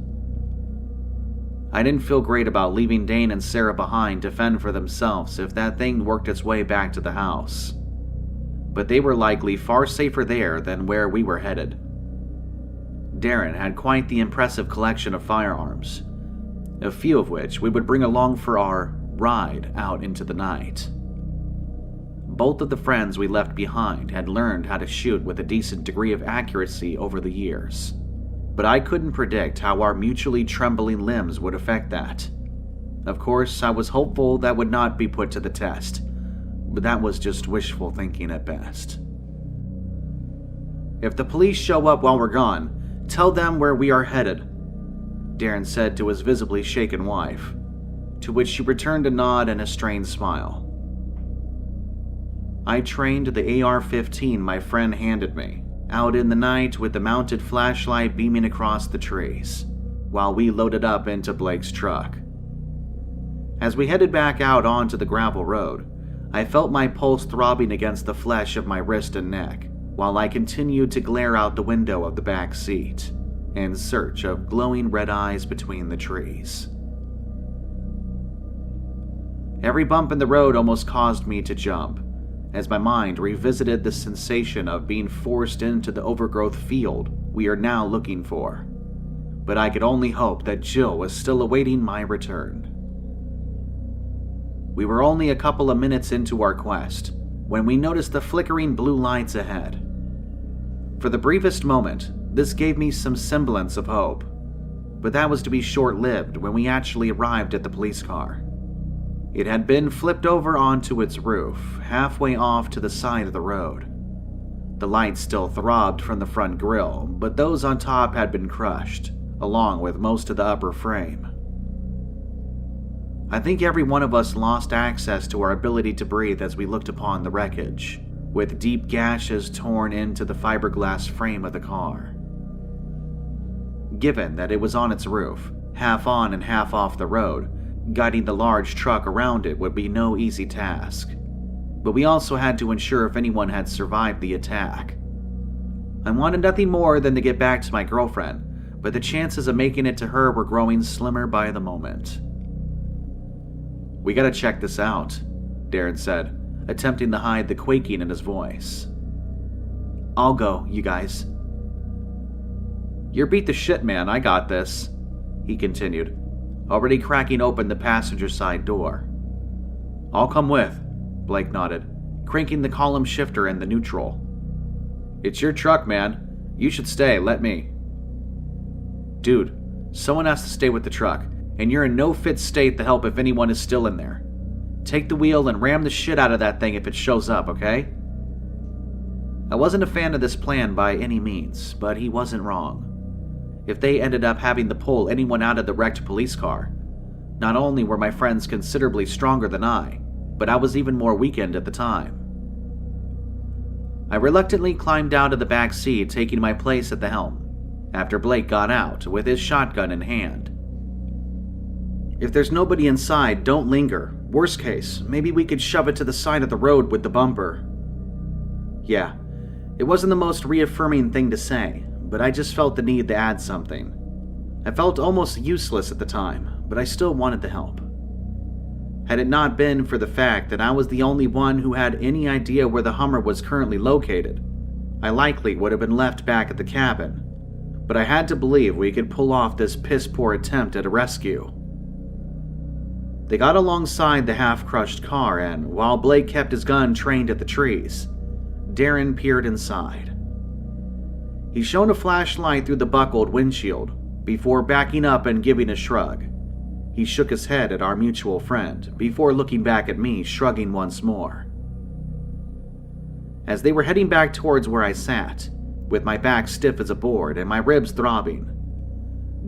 I didn't feel great about leaving Dane and Sarah behind to fend for themselves if that thing worked its way back to the house. But they were likely far safer there than where we were headed. Darren had quite the impressive collection of firearms, a few of which we would bring along for our ride out into the night. Both of the friends we left behind had learned how to shoot with a decent degree of accuracy over the years, but I couldn't predict how our mutually trembling limbs would affect that. Of course, I was hopeful that would not be put to the test, but that was just wishful thinking at best. "If the police show up while we're gone, tell them where we are headed," Darren said to his visibly shaken wife, to which she returned a nod and a strained smile. I trained the AR-15 my friend handed me, out in the night with the mounted flashlight beaming across the trees, while we loaded up into Blake's truck. As we headed back out onto the gravel road, I felt my pulse throbbing against the flesh of my wrist and neck, while I continued to glare out the window of the back seat, in search of glowing red eyes between the trees. Every bump in the road almost caused me to jump, as my mind revisited the sensation of being forced into the overgrowth field we are now looking for. But I could only hope that Jill was still awaiting my return. We were only a couple of minutes into our quest when we noticed the flickering blue lights ahead. For the briefest moment, this gave me some semblance of hope, but that was to be short-lived when we actually arrived at the police car. It had been flipped over onto its roof, halfway off to the side of the road. The lights still throbbed from the front grille, but those on top had been crushed, along with most of the upper frame. I think every one of us lost access to our ability to breathe as we looked upon the wreckage, with deep gashes torn into the fiberglass frame of the car. Given that it was on its roof, half on and half off the road, guiding the large truck around it would be no easy task. But we also had to ensure if anyone had survived the attack. I wanted nothing more than to get back to my girlfriend, but the chances of making it to her were growing slimmer by the moment. "We gotta check this out," Darren said, attempting to hide the quaking in his voice. "I'll go, you guys." "You're beat the shit, man, I got this," he continued, already cracking open the passenger side door. "I'll come with," Blake nodded, cranking the column shifter in the neutral. "It's your truck, man. You should stay, let me." "Dude, someone has to stay with the truck, and you're in no fit state to help if anyone is still in there. Take the wheel and ram the shit out of that thing if it shows up, okay?" I wasn't a fan of this plan by any means, but he wasn't wrong. If they ended up having to pull anyone out of the wrecked police car, not only were my friends considerably stronger than I, but I was even more weakened at the time. I reluctantly climbed out of the back seat, taking my place at the helm, after Blake got out with his shotgun in hand. "If there's nobody inside, don't linger. Worst case, maybe we could shove it to the side of the road with the bumper." Yeah, it wasn't the most reaffirming thing to say, but I just felt the need to add something. I felt almost useless at the time, but I still wanted to help. Had it not been for the fact that I was the only one who had any idea where the Hummer was currently located, I likely would have been left back at the cabin, but I had to believe we could pull off this piss-poor attempt at a rescue. They got alongside the half-crushed car, and while Blake kept his gun trained at the trees, Darren peered inside. He shone a flashlight through the buckled windshield before backing up and giving a shrug. He shook his head at our mutual friend before looking back at me, shrugging once more. As they were heading back towards where I sat, with my back stiff as a board and my ribs throbbing,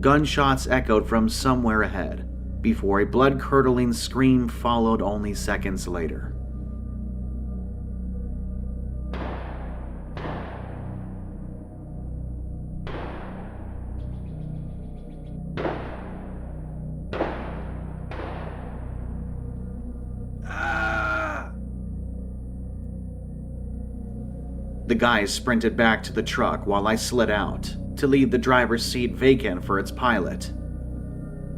gunshots echoed from somewhere ahead before a blood-curdling scream followed only seconds later. The guy sprinted back to the truck while I slid out, to leave the driver's seat vacant for its pilot.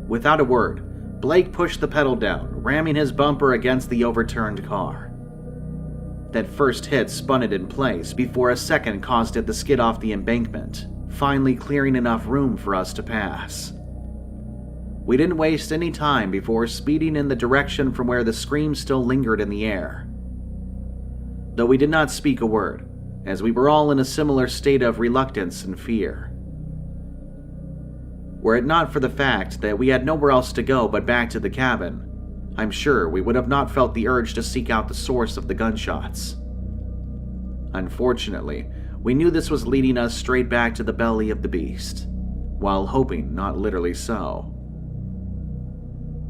Without a word, Blake pushed the pedal down, ramming his bumper against the overturned car. That first hit spun it in place before a second caused it to skid off the embankment, finally clearing enough room for us to pass. We didn't waste any time before speeding in the direction from where the scream still lingered in the air. Though we did not speak a word, as we were all in a similar state of reluctance and fear. Were it not for the fact that we had nowhere else to go but back to the cabin, I'm sure we would have not felt the urge to seek out the source of the gunshots. Unfortunately, we knew this was leading us straight back to the belly of the beast, while hoping not literally so.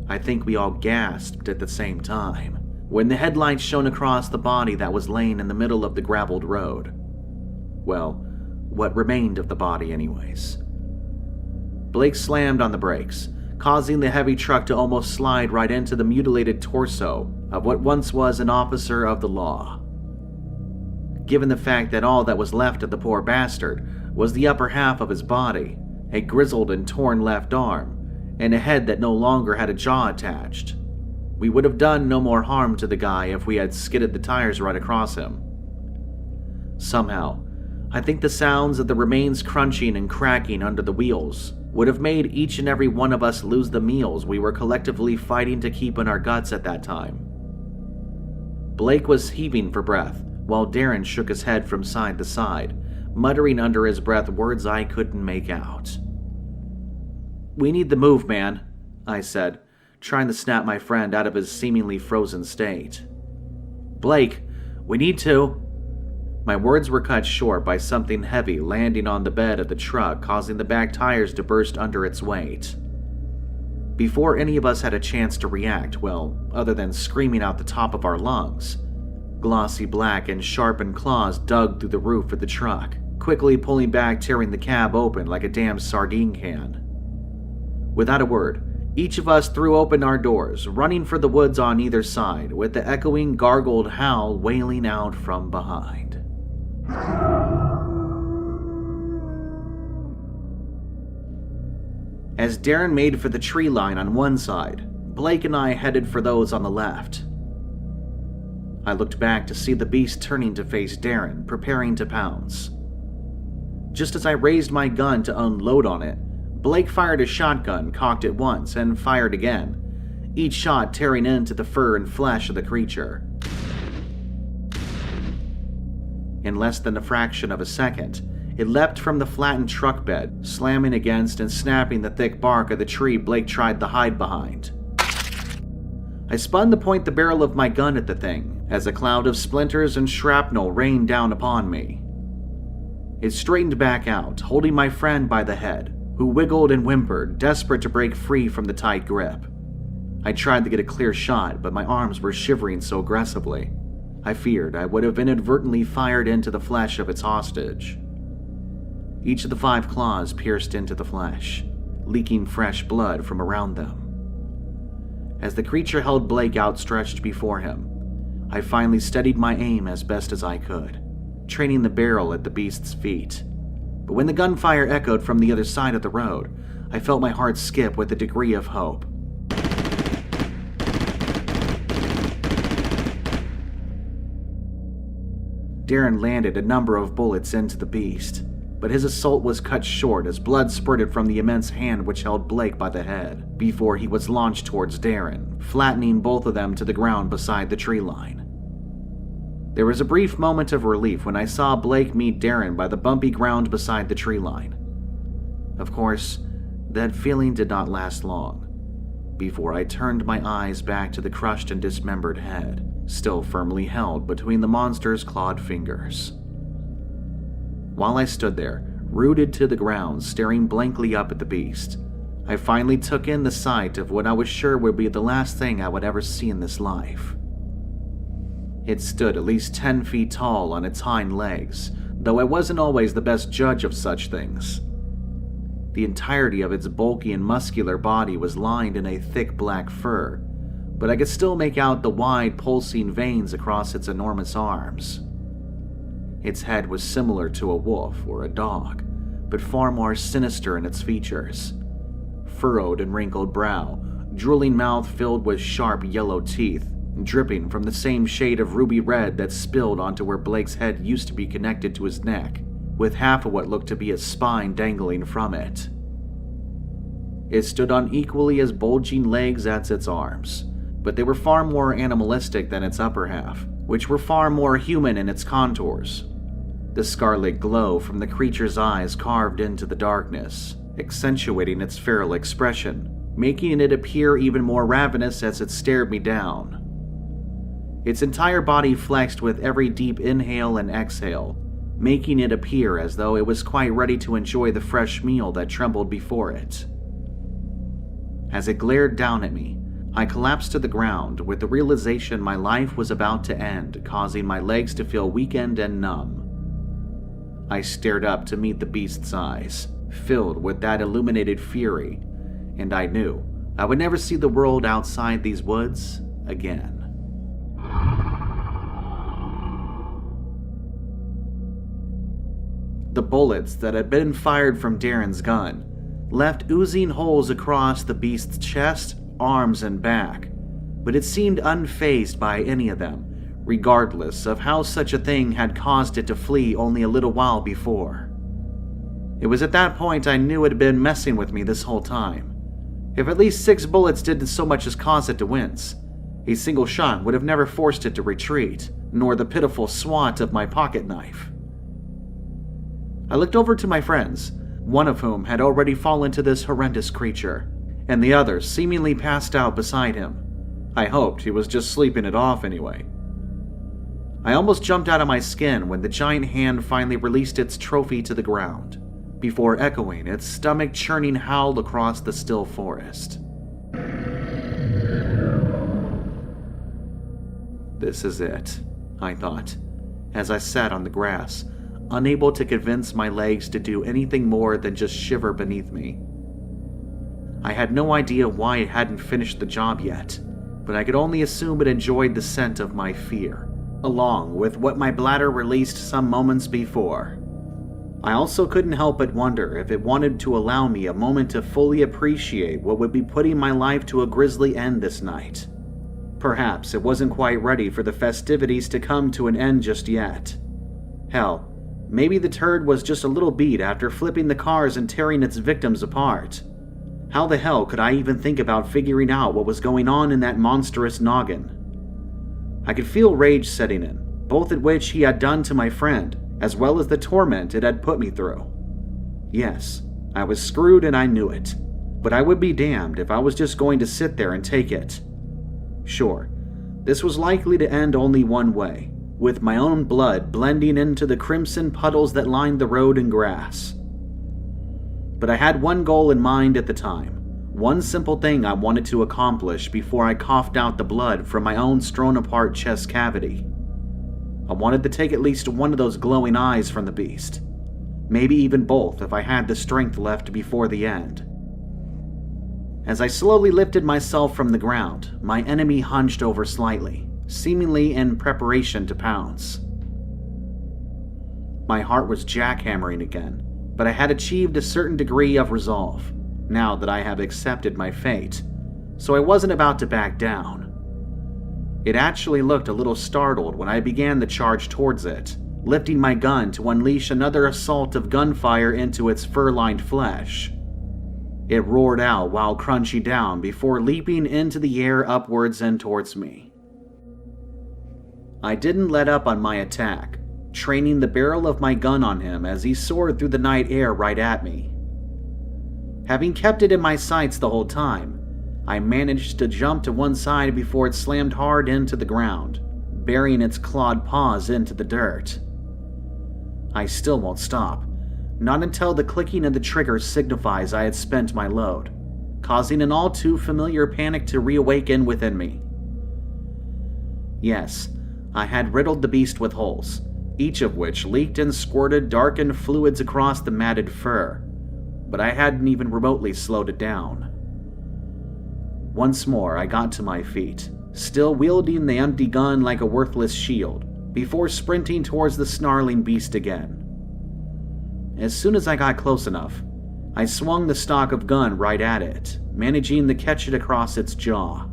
I think we all gasped at the same time when the headlights shone across the body that was laying in the middle of the graveled road. Well, what remained of the body anyways. Blake slammed on the brakes, causing the heavy truck to almost slide right into the mutilated torso of what once was an officer of the law. Given the fact that all that was left of the poor bastard was the upper half of his body, a grizzled and torn left arm, and a head that no longer had a jaw attached, we would have done no more harm to the guy if we had skidded the tires right across him. Somehow, I think the sounds of the remains crunching and cracking under the wheels would have made each and every one of us lose the meals we were collectively fighting to keep in our guts at that time. Blake was heaving for breath, while Darren shook his head from side to side, muttering under his breath words I couldn't make out. "We need the move, man," I said, trying to snap my friend out of his seemingly frozen state. "Blake, we need to..." My words were cut short by something heavy landing on the bed of the truck, causing the back tires to burst under its weight. Before any of us had a chance to react, well, other than screaming out the top of our lungs, glossy black and sharpened claws dug through the roof of the truck, quickly pulling back, tearing the cab open like a damn sardine can. Without a word, each of us threw open our doors, running for the woods on either side, with the echoing gargled howl wailing out from behind. As Darren made for the tree line on one side, Blake and I headed for those on the left. I looked back to see the beast turning to face Darren, preparing to pounce. Just as I raised my gun to unload on it, Blake fired a shotgun, cocked it once, and fired again, each shot tearing into the fur and flesh of the creature. In less than a fraction of a second, it leapt from the flattened truck bed, slamming against and snapping the thick bark of the tree Blake tried to hide behind. I spun to point the barrel of my gun at the thing, as a cloud of splinters and shrapnel rained down upon me. It straightened back out, holding my friend by the head, who wiggled and whimpered, desperate to break free from the tight grip. I tried to get a clear shot, but my arms were shivering so aggressively, I feared I would have inadvertently fired into the flesh of its hostage. Each of the 5 claws pierced into the flesh, leaking fresh blood from around them. As the creature held Blake outstretched before him, I finally steadied my aim as best as I could, training the barrel at the beast's feet. But when the gunfire echoed from the other side of the road, I felt my heart skip with a degree of hope. Darren landed a number of bullets into the beast, but his assault was cut short as blood spurted from the immense hand which held Blake by the head, before he was launched towards Darren, flattening both of them to the ground beside the tree line. There was a brief moment of relief when I saw Blake meet Darren by the bumpy ground beside the tree line. Of course, that feeling did not last long, before I turned my eyes back to the crushed and dismembered head, still firmly held between the monster's clawed fingers. While I stood there, rooted to the ground, staring blankly up at the beast, I finally took in the sight of what I was sure would be the last thing I would ever see in this life. It stood at least 10 feet tall on its hind legs, though I wasn't always the best judge of such things. The entirety of its bulky and muscular body was lined in a thick black fur, but I could still make out the wide, pulsing veins across its enormous arms. Its head was similar to a wolf or a dog, but far more sinister in its features. Furrowed and wrinkled brow, drooling mouth filled with sharp yellow teeth, dripping from the same shade of ruby red that spilled onto where Blake's head used to be connected to his neck, with half of what looked to be a spine dangling from it. It stood on equally as bulging legs as its arms, but they were far more animalistic than its upper half, which were far more human in its contours. The scarlet glow from the creature's eyes carved into the darkness, accentuating its feral expression, making it appear even more ravenous as it stared me down. Its entire body flexed with every deep inhale and exhale, making it appear as though it was quite ready to enjoy the fresh meal that trembled before it. As it glared down at me, I collapsed to the ground with the realization my life was about to end, causing my legs to feel weakened and numb. I stared up to meet the beast's eyes, filled with that illuminated fury, and I knew I would never see the world outside these woods again. The bullets that had been fired from Darren's gun left oozing holes across the beast's chest, arms, and back, but it seemed unfazed by any of them, regardless of how such a thing had caused it to flee only a little while before. It was at that point I knew it had been messing with me this whole time. If at least 6 bullets did so much as cause it to wince, a single shot would have never forced it to retreat, nor the pitiful swat of my pocket knife. I looked over to my friends, one of whom had already fallen to this horrendous creature, and the other seemingly passed out beside him. I hoped he was just sleeping it off anyway. I almost jumped out of my skin when the giant hand finally released its trophy to the ground, before echoing its stomach-churning howl across the still forest. This is it, I thought, as I sat on the grass, unable to convince my legs to do anything more than just shiver beneath me. I had no idea why it hadn't finished the job yet, but I could only assume it enjoyed the scent of my fear, along with what my bladder released some moments before. I also couldn't help but wonder if it wanted to allow me a moment to fully appreciate what would be putting my life to a grisly end this night. Perhaps it wasn't quite ready for the festivities to come to an end just yet. Hell, maybe the turd was just a little beat after flipping the cars and tearing its victims apart. How the hell could I even think about figuring out what was going on in that monstrous noggin? I could feel rage setting in, both at which he had done to my friend, as well as the torment it had put me through. Yes, I was screwed and I knew it, but I would be damned if I was just going to sit there and take it. Sure, this was likely to end only one way, with my own blood blending into the crimson puddles that lined the road and grass. But I had one goal in mind at the time, one simple thing I wanted to accomplish before I coughed out the blood from my own strewn-apart chest cavity. I wanted to take at least one of those glowing eyes from the beast, maybe even both if I had the strength left before the end. As I slowly lifted myself from the ground, my enemy hunched over slightly, seemingly in preparation to pounce. My heart was jackhammering again, but I had achieved a certain degree of resolve, now that I have accepted my fate, so I wasn't about to back down. It actually looked a little startled when I began the charge towards it, lifting my gun to unleash another assault of gunfire into its fur-lined flesh. It roared out while crunching down before leaping into the air upwards and towards me. I didn't let up on my attack, training the barrel of my gun on him as he soared through the night air right at me. Having kept it in my sights the whole time, I managed to jump to one side before it slammed hard into the ground, burying its clawed paws into the dirt. I still won't stop, not until the clicking of the trigger signifies I had spent my load, causing an all too familiar panic to reawaken within me. Yes, I had riddled the beast with holes, each of which leaked and squirted darkened fluids across the matted fur, but I hadn't even remotely slowed it down. Once more I got to my feet, still wielding the empty gun like a worthless shield, before sprinting towards the snarling beast again. As soon as I got close enough, I swung the stock of gun right at it, managing to catch it across its jaw.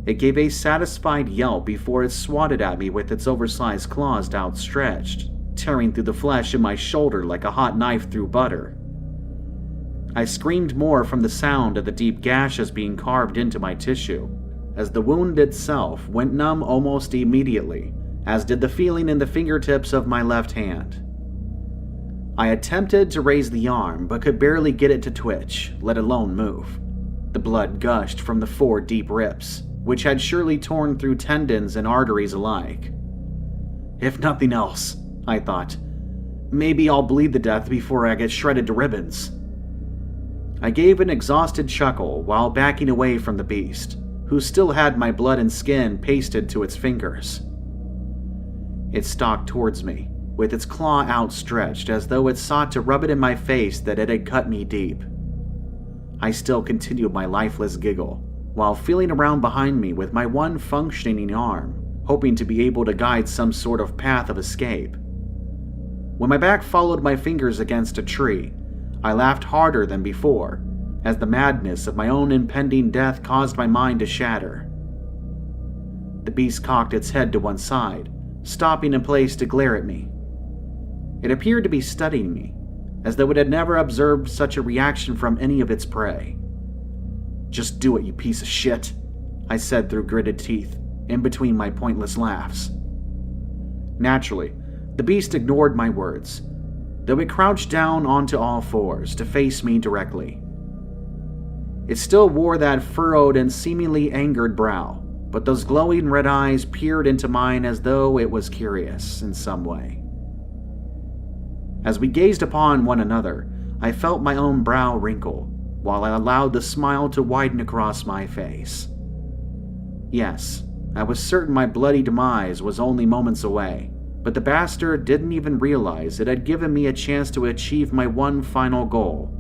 It gave a satisfied yelp before it swatted at me with its oversized claws outstretched, tearing through the flesh in my shoulder like a hot knife through butter. I screamed more from the sound of the deep gashes being carved into my tissue, as the wound itself went numb almost immediately, as did the feeling in the fingertips of my left hand. I attempted to raise the arm, but could barely get it to twitch, let alone move. The blood gushed from the 4 deep rips, which had surely torn through tendons and arteries alike. If nothing else, I thought, maybe I'll bleed to death before I get shredded to ribbons. I gave an exhausted chuckle while backing away from the beast, who still had my blood and skin pasted to its fingers. It stalked towards me, with its claw outstretched as though it sought to rub it in my face that it had cut me deep. I still continued my lifeless giggle, while feeling around behind me with my one functioning arm, hoping to be able to guide some sort of path of escape. When my back followed my fingers against a tree, I laughed harder than before, as the madness of my own impending death caused my mind to shatter. The beast cocked its head to one side, stopping in place to glare at me. It appeared to be studying me, as though it had never observed such a reaction from any of its prey. "Just do it, you piece of shit," I said through gritted teeth, in between my pointless laughs. Naturally, the beast ignored my words, though it crouched down onto all fours to face me directly. It still wore that furrowed and seemingly angered brow, but those glowing red eyes peered into mine as though it was curious in some way. As we gazed upon one another, I felt my own brow wrinkle, while I allowed the smile to widen across my face. Yes, I was certain my bloody demise was only moments away, but the bastard didn't even realize it had given me a chance to achieve my one final goal.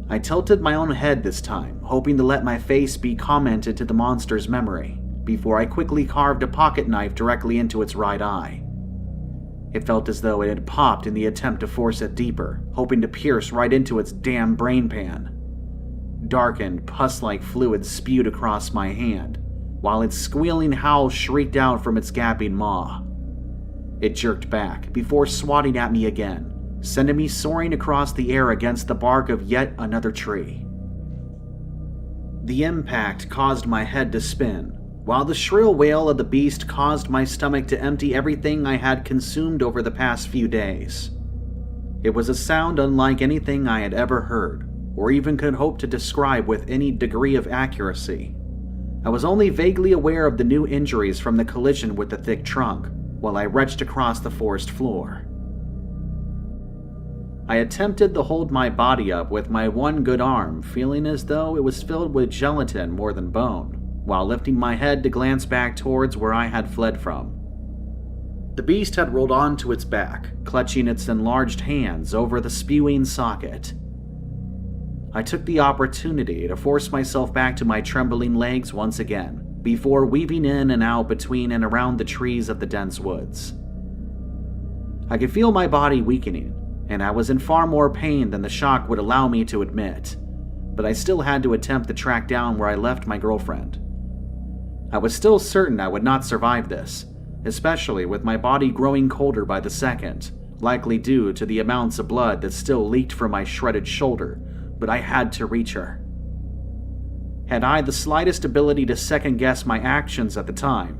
I tilted my own head this time, hoping to let my face be commented to the monster's memory, before I quickly carved a pocket knife directly into its right eye. It felt as though it had popped in the attempt to force it deeper, hoping to pierce right into its damn brain pan. Darkened, pus-like fluid spewed across my hand, while its squealing howl shrieked out from its gaping maw. It jerked back, before swatting at me again, sending me soaring across the air against the bark of yet another tree. The impact caused my head to spin, while the shrill wail of the beast caused my stomach to empty everything I had consumed over the past few days. It was a sound unlike anything I had ever heard, or even could hope to describe with any degree of accuracy. I was only vaguely aware of the new injuries from the collision with the thick trunk, while I retched across the forest floor. I attempted to hold my body up with my one good arm, feeling as though it was filled with gelatin more than bone, while lifting my head to glance back towards where I had fled from. The beast had rolled onto its back, clutching its enlarged hands over the spewing socket. I took the opportunity to force myself back to my trembling legs once again, before weaving in and out between and around the trees of the dense woods. I could feel my body weakening, and I was in far more pain than the shock would allow me to admit, but I still had to attempt to track down where I left my girlfriend. I was still certain I would not survive this, especially with my body growing colder by the second, likely due to the amounts of blood that still leaked from my shredded shoulder, but I had to reach her. Had I the slightest ability to second-guess my actions at the time,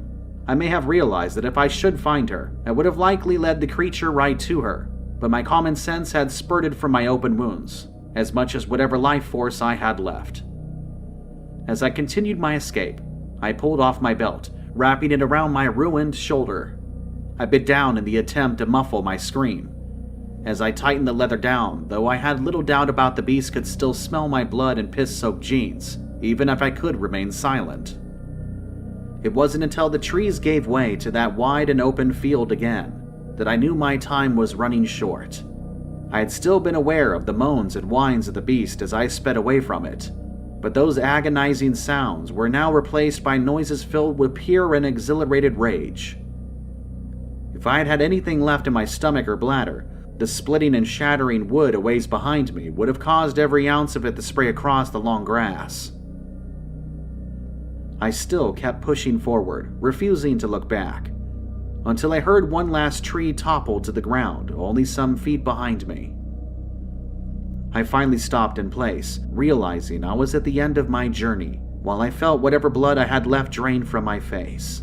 I may have realized that if I should find her, I would have likely led the creature right to her, but my common sense had spurted from my open wounds, as much as whatever life force I had left. As I continued my escape, I pulled off my belt, wrapping it around my ruined shoulder. I bit down in the attempt to muffle my scream. As I tightened the leather down, though I had little doubt about the beast could still smell my blood and piss-soaked jeans, even if I could remain silent. It wasn't until the trees gave way to that wide and open field again that I knew my time was running short. I had still been aware of the moans and whines of the beast as I sped away from it, but those agonizing sounds were now replaced by noises filled with pure and exhilarated rage. If I had had anything left in my stomach or bladder, the splitting and shattering wood a ways behind me would have caused every ounce of it to spray across the long grass. I still kept pushing forward, refusing to look back, until I heard one last tree topple to the ground, only some feet behind me. I finally stopped in place, realizing I was at the end of my journey, while I felt whatever blood I had left drain from my face.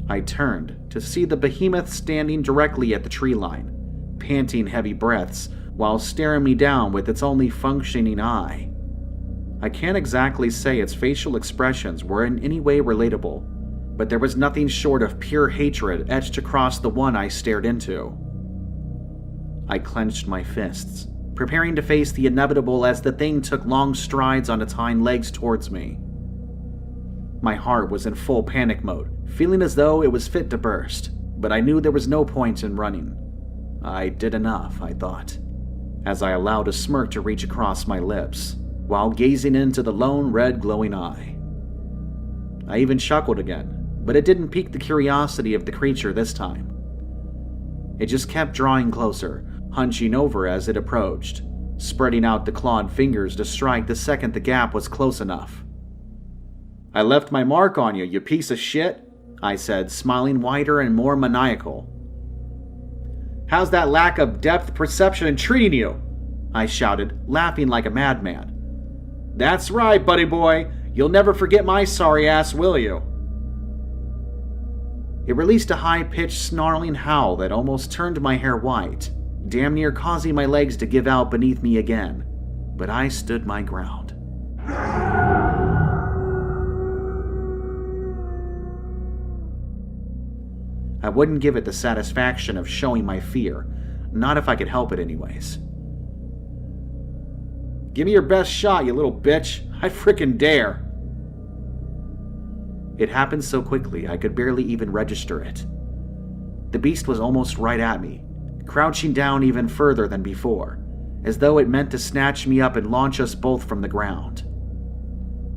I turned to see the behemoth standing directly at the tree line, panting heavy breaths while staring me down with its only functioning eye. I can't exactly say its facial expressions were in any way relatable, but there was nothing short of pure hatred etched across the one I stared into. I clenched my fists, preparing to face the inevitable as the thing took long strides on its hind legs towards me. My heart was in full panic mode, feeling as though it was fit to burst, but I knew there was no point in running. I did enough, I thought, as I allowed a smirk to reach across my lips, while gazing into the lone red glowing eye. I even chuckled again, but it didn't pique the curiosity of the creature this time. It just kept drawing closer, hunching over as it approached, spreading out the clawed fingers to strike the second the gap was close enough. "I left my mark on you, you piece of shit," I said, smiling wider and more maniacal. "How's that lack of depth perception treating you?" I shouted, laughing like a madman. "That's right, buddy boy. You'll never forget my sorry ass, will you?" It released a high-pitched snarling howl that almost turned my hair white, damn near causing my legs to give out beneath me again, but I stood my ground. I wouldn't give it the satisfaction of showing my fear, not if I could help it anyways. "Give me your best shot, you little bitch. I frickin' dare." It happened so quickly I could barely even register it. The beast was almost right at me, crouching down even further than before, as though it meant to snatch me up and launch us both from the ground.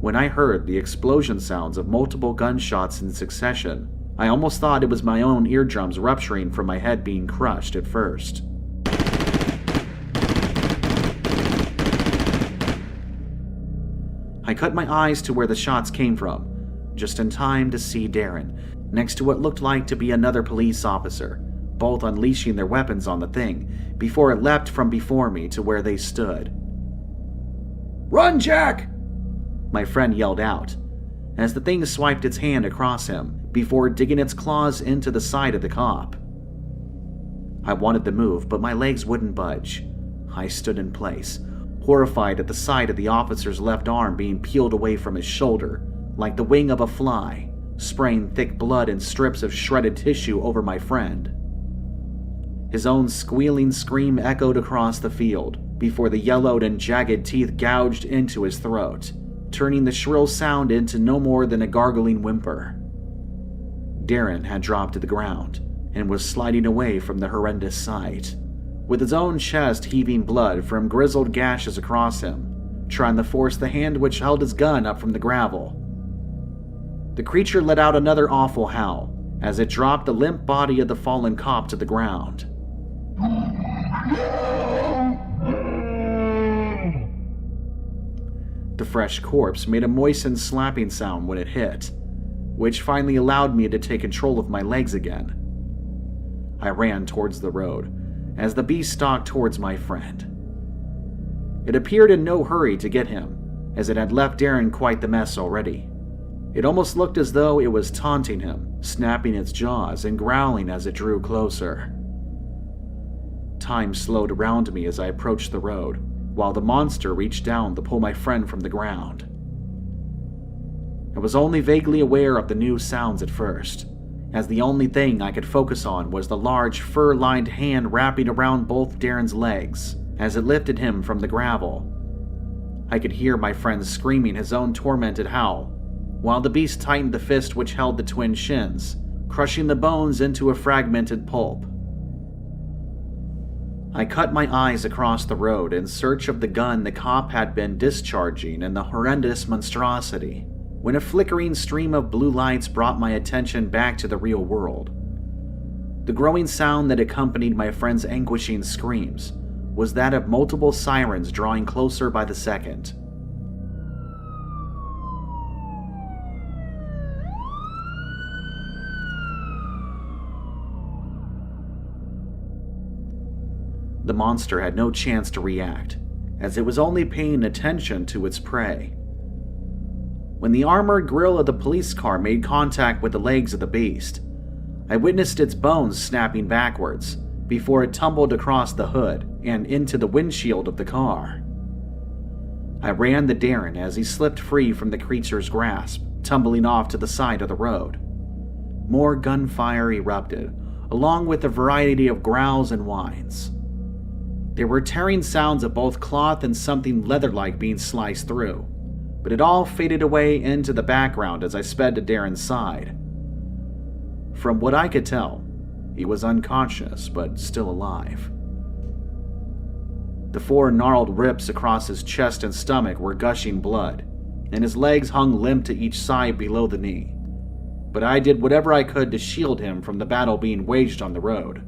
When I heard the explosion sounds of multiple gunshots in succession, I almost thought it was my own eardrums rupturing from my head being crushed at first. I cut my eyes to where the shots came from, just in time to see Darren, next to what looked like to be another police officer, both unleashing their weapons on the thing before it leapt from before me to where they stood. "Run, Jack!" my friend yelled out, as the thing swiped its hand across him before digging its claws into the side of the cop. I wanted to move, but my legs wouldn't budge. I stood in place, horrified at the sight of the officer's left arm being peeled away from his shoulder, like the wing of a fly, spraying thick blood and strips of shredded tissue over my friend. His own squealing scream echoed across the field, before the yellowed and jagged teeth gouged into his throat, turning the shrill sound into no more than a gargling whimper. Darren had dropped to the ground, and was sliding away from the horrendous sight, with his own chest heaving blood from grizzled gashes across him, trying to force the hand which held his gun up from the gravel. The creature let out another awful howl, as it dropped the limp body of the fallen cop to the ground. The fresh corpse made a moistened slapping sound when it hit, which finally allowed me to take control of my legs again. I ran towards the road, as the beast stalked towards my friend. It appeared in no hurry to get him, as it had left Darren quite the mess already. It almost looked as though it was taunting him, snapping its jaws and growling as it drew closer. Time slowed around me as I approached the road, while the monster reached down to pull my friend from the ground. I was only vaguely aware of the new sounds at first, as the only thing I could focus on was the large, fur-lined hand wrapping around both Darren's legs as it lifted him from the gravel. I could hear my friend screaming his own tormented howl, while the beast tightened the fist which held the twin shins, crushing the bones into a fragmented pulp. I cut my eyes across the road in search of the gun the cop had been discharging in the horrendous monstrosity, when a flickering stream of blue lights brought my attention back to the real world. The growing sound that accompanied my friend's anguishing screams was that of multiple sirens drawing closer by the second. The monster had no chance to react, as it was only paying attention to its prey. When the armored grille of the police car made contact with the legs of the beast, I witnessed its bones snapping backwards before it tumbled across the hood and into the windshield of the car. I ran to Darren as he slipped free from the creature's grasp, tumbling off to the side of the road. More gunfire erupted, along with a variety of growls and whines. There were tearing sounds of both cloth and something leather-like being sliced through, but it all faded away into the background as I sped to Darren's side. From what I could tell, he was unconscious but still alive. The 4 gnarled rips across his chest and stomach were gushing blood, and his legs hung limp to each side below the knee. But I did whatever I could to shield him from the battle being waged on the road.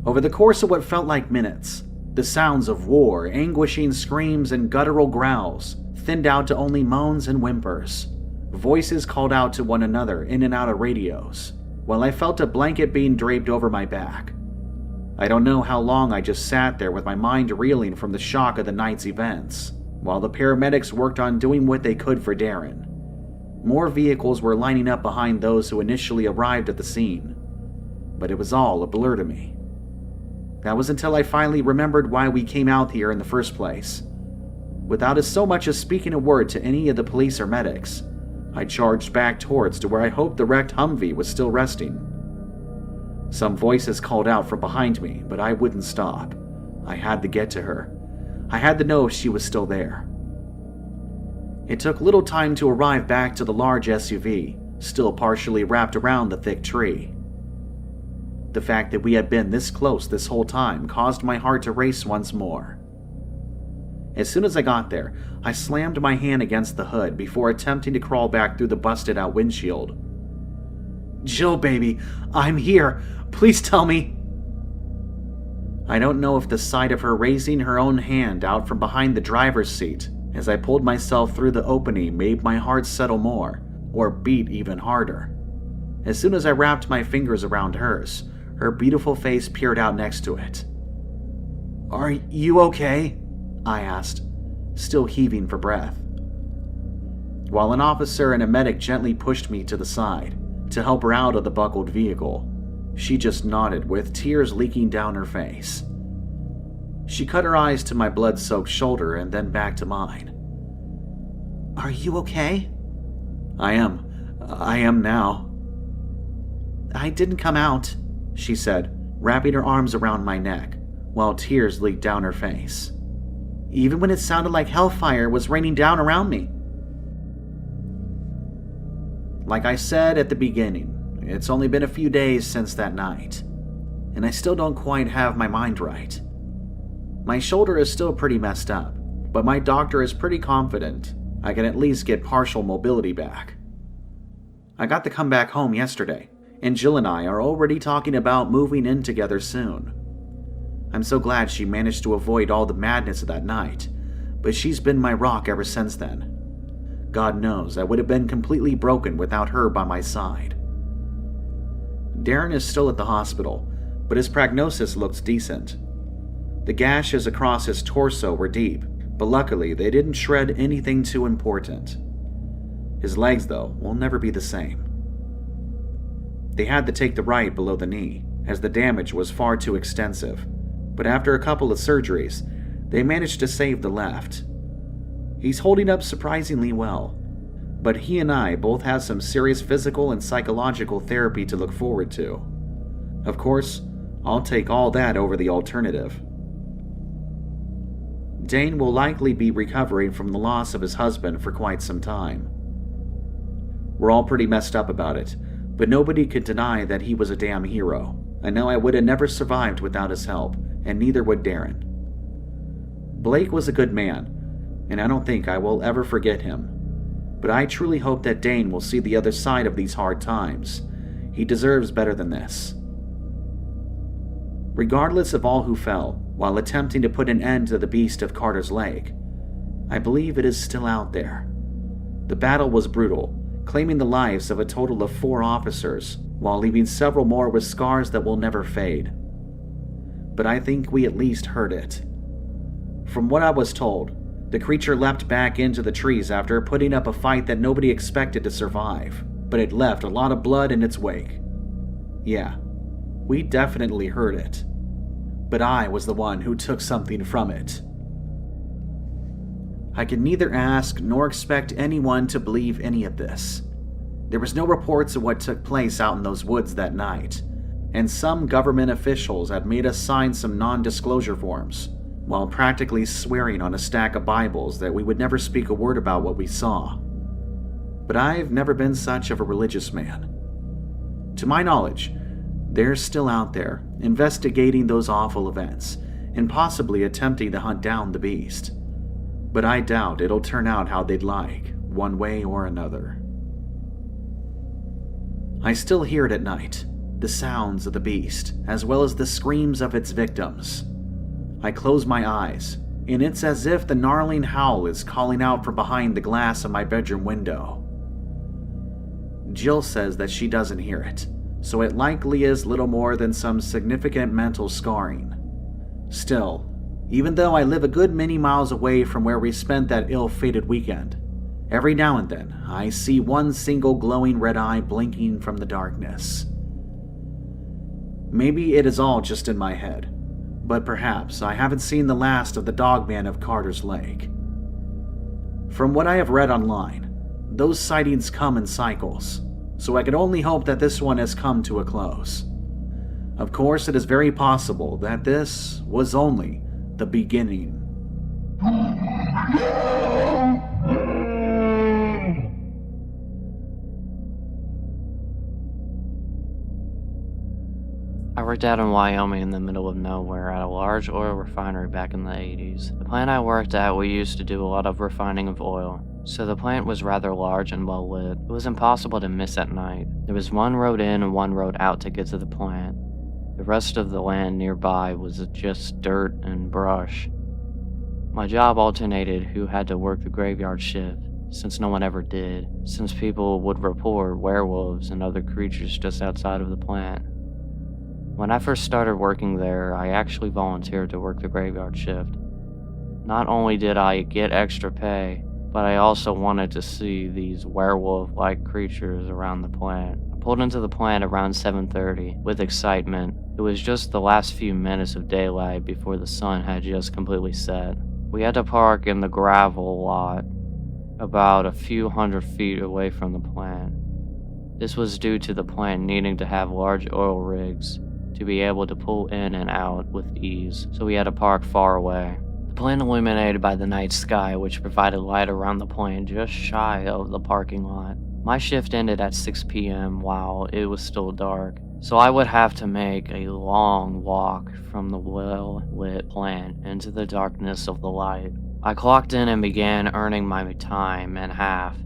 Over the course of what felt like minutes, the sounds of war, anguishing screams, and guttural growls thinned out to only moans and whimpers. Voices called out to one another in and out of radios, while I felt a blanket being draped over my back. I don't know how long I just sat there with my mind reeling from the shock of the night's events, while the paramedics worked on doing what they could for Darren. More vehicles were lining up behind those who initially arrived at the scene, but it was all a blur to me. That was until I finally remembered why we came out here in the first place. Without as so much as speaking a word to any of the police or medics, I charged back towards to where I hoped the wrecked Humvee was still resting. Some voices called out from behind me, but I wouldn't stop. I had to get to her. I had to know if she was still there. It took little time to arrive back to the large SUV, still partially wrapped around the thick tree. The fact that we had been this close this whole time caused my heart to race once more. As soon as I got there, I slammed my hand against the hood before attempting to crawl back through the busted-out windshield. "Jill, baby, I'm here. Please tell me." I don't know if the sight of her raising her own hand out from behind the driver's seat as I pulled myself through the opening made my heart settle more, or beat even harder. As soon as I wrapped my fingers around hers, her beautiful face peered out next to it. "Are you okay?" I asked, still heaving for breath. While an officer and a medic gently pushed me to the side to help her out of the buckled vehicle, she just nodded with tears leaking down her face. She cut her eyes to my blood-soaked shoulder and then back to mine. "Are you okay?" I am now." "I didn't come out," she said, wrapping her arms around my neck, while tears leaked down her face. "Even when it sounded like hellfire was raining down around me." Like I said at the beginning, it's only been a few days since that night, and I still don't quite have my mind right. My shoulder is still pretty messed up, but my doctor is pretty confident I can at least get partial mobility back. I got to come back home yesterday, and Jill and I are already talking about moving in together soon. I'm so glad she managed to avoid all the madness of that night, but she's been my rock ever since then. God knows I would have been completely broken without her by my side. Darren is still at the hospital, but his prognosis looks decent. The gashes across his torso were deep, but luckily they didn't shred anything too important. His legs, though, will never be the same. They had to take the right below the knee, as the damage was far too extensive, but after a couple of surgeries, they managed to save the left. He's holding up surprisingly well, but he and I both have some serious physical and psychological therapy to look forward to. Of course, I'll take all that over the alternative. Dane will likely be recovering from the loss of his husband for quite some time. We're all pretty messed up about it, but nobody could deny that he was a damn hero. I know I would have never survived without his help, and neither would Darren. Blake was a good man, and I don't think I will ever forget him. But I truly hope that Dane will see the other side of these hard times. He deserves better than this. Regardless of all who fell while attempting to put an end to the beast of Carter's Lake, I believe it is still out there. The battle was brutal, claiming the lives of a total of 4 officers, while leaving several more with scars that will never fade. But I think we at least heard it. From what I was told, the creature leapt back into the trees after putting up a fight that nobody expected to survive, but it left a lot of blood in its wake. Yeah, we definitely heard it. But I was the one who took something from it. I could neither ask nor expect anyone to believe any of this. There was no reports of what took place out in those woods that night, and some government officials had made us sign some non-disclosure forms, while practically swearing on a stack of Bibles that we would never speak a word about what we saw. But I've never been such of a religious man. To my knowledge, they're still out there, investigating those awful events, and possibly attempting to hunt down the beast. But I doubt it'll turn out how they'd like, one way or another. I still hear it at night, the sounds of the beast, as well as the screams of its victims. I close my eyes, and it's as if the gnarling howl is calling out from behind the glass of my bedroom window. Jill says that she doesn't hear it, so it likely is little more than some significant mental scarring. Still, even though I live a good many miles away from where we spent that ill-fated weekend, every now and then I see one single glowing red eye blinking from the darkness. Maybe it is all just in my head, but perhaps I haven't seen the last of the dogman of Carter's Lake. From what I have read online, those sightings come in cycles, so I can only hope that this one has come to a close. Of course, it is very possible that this was only the beginning. I worked out in Wyoming in the middle of nowhere at a large oil refinery back in the 80s. The plant I worked at, we used to do a lot of refining of oil, so the plant was rather large and well lit. It was impossible to miss at night. There was one road in and one road out to get to the plant. The rest of the land nearby was just dirt and brush. My job alternated who had to work the graveyard shift, since no one ever did, since people would report werewolves and other creatures just outside of the plant. When I first started working there, I actually volunteered to work the graveyard shift. Not only did I get extra pay, but I also wanted to see these werewolf-like creatures around the plant. I pulled into the plant around 7:30 with excitement. It was just the last few minutes of daylight before the sun had just completely set. We had to park in the gravel lot about a few hundred feet away from the plant. This was due to the plant needing to have large oil rigs to be able to pull in and out with ease, so we had to park far away. The plant illuminated by the night sky, which provided light around the plant just shy of the parking lot. My shift ended at 6 p.m. while it was still dark, so I would have to make a long walk from the well-lit plant into the darkness of the light. I clocked in and began earning my time and half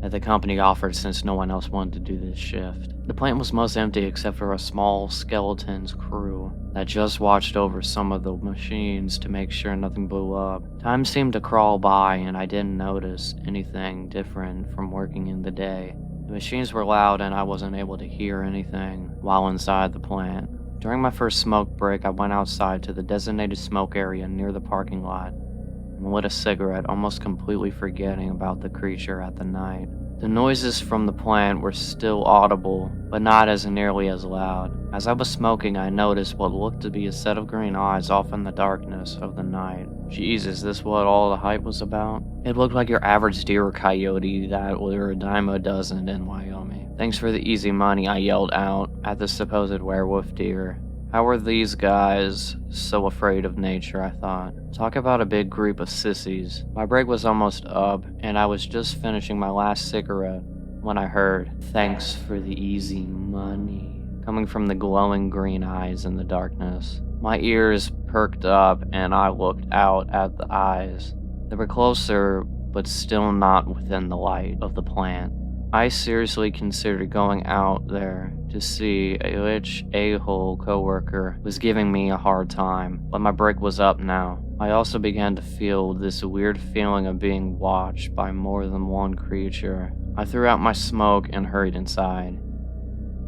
that the company offered since no one else wanted to do this shift. The plant was most empty except for a small skeleton's crew that just watched over some of the machines to make sure nothing blew up. Time seemed to crawl by and I didn't notice anything different from working in the day. The machines were loud and I wasn't able to hear anything while inside the plant. During my first smoke break, I went outside to the designated smoke area near the parking lot and lit a cigarette, almost completely forgetting about the creature at the night. The noises from the plant were still audible, but not as nearly as loud. As I was smoking, I noticed what looked to be a set of green eyes off in the darkness of the night. Jeez, is this what all the hype was about? It looked like your average deer or coyote that were a dime a dozen in Wyoming. Thanks for the easy money, I yelled out at the supposed werewolf deer. How are these guys so afraid of nature, I thought. Talk about a big group of sissies. My break was almost up, and I was just finishing my last cigarette when I heard, "Thanks for the easy money," coming from the glowing green eyes in the darkness. My ears perked up, and I looked out at the eyes. They were closer, but still not within the light of the plant. I seriously considered going out there to to see which a-hole coworker was giving me a hard time, but my break was up now. I also began to feel this weird feeling of being watched by more than one creature. I threw out my smoke and hurried inside.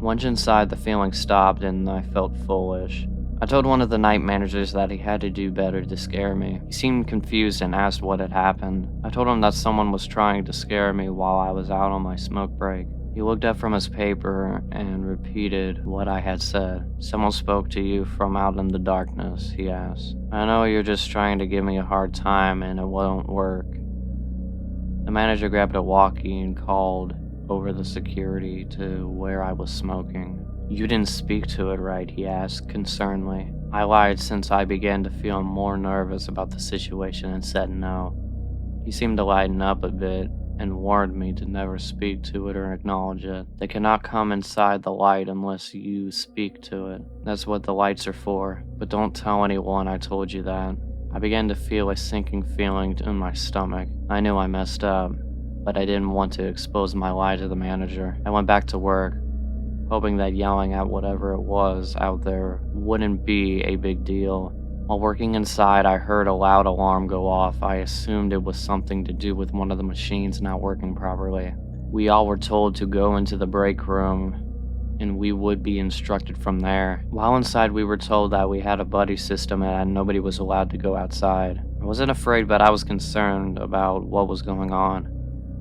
Once inside, the feeling stopped and I felt foolish. I told one of the night managers that he had to do better to scare me. He seemed confused and asked what had happened. I told him that someone was trying to scare me while I was out on my smoke break. He looked up from his paper and repeated what I had said. "Someone spoke to you from out in the darkness," he asked. "I know you're just trying to give me a hard time and it won't work." The manager grabbed a walkie and called over the security to where I was smoking. "You didn't speak to it, right?" he asked concernedly. I lied since I began to feel more nervous about the situation and said no. He seemed to lighten up a bit and warned me to never speak to it or acknowledge it. "They cannot come inside the light unless you speak to it. That's what the lights are for. But don't tell anyone I told you that." I began to feel a sinking feeling in my stomach. I knew I messed up, but I didn't want to expose my lie to the manager. I went back to work, hoping that yelling at whatever it was out there wouldn't be a big deal. While working inside, I heard a loud alarm go off. I assumed it was something to do with one of the machines not working properly. We all were told to go into the break room, and we would be instructed from there. While inside, we were told that we had a buddy system and nobody was allowed to go outside. I wasn't afraid, but I was concerned about what was going on.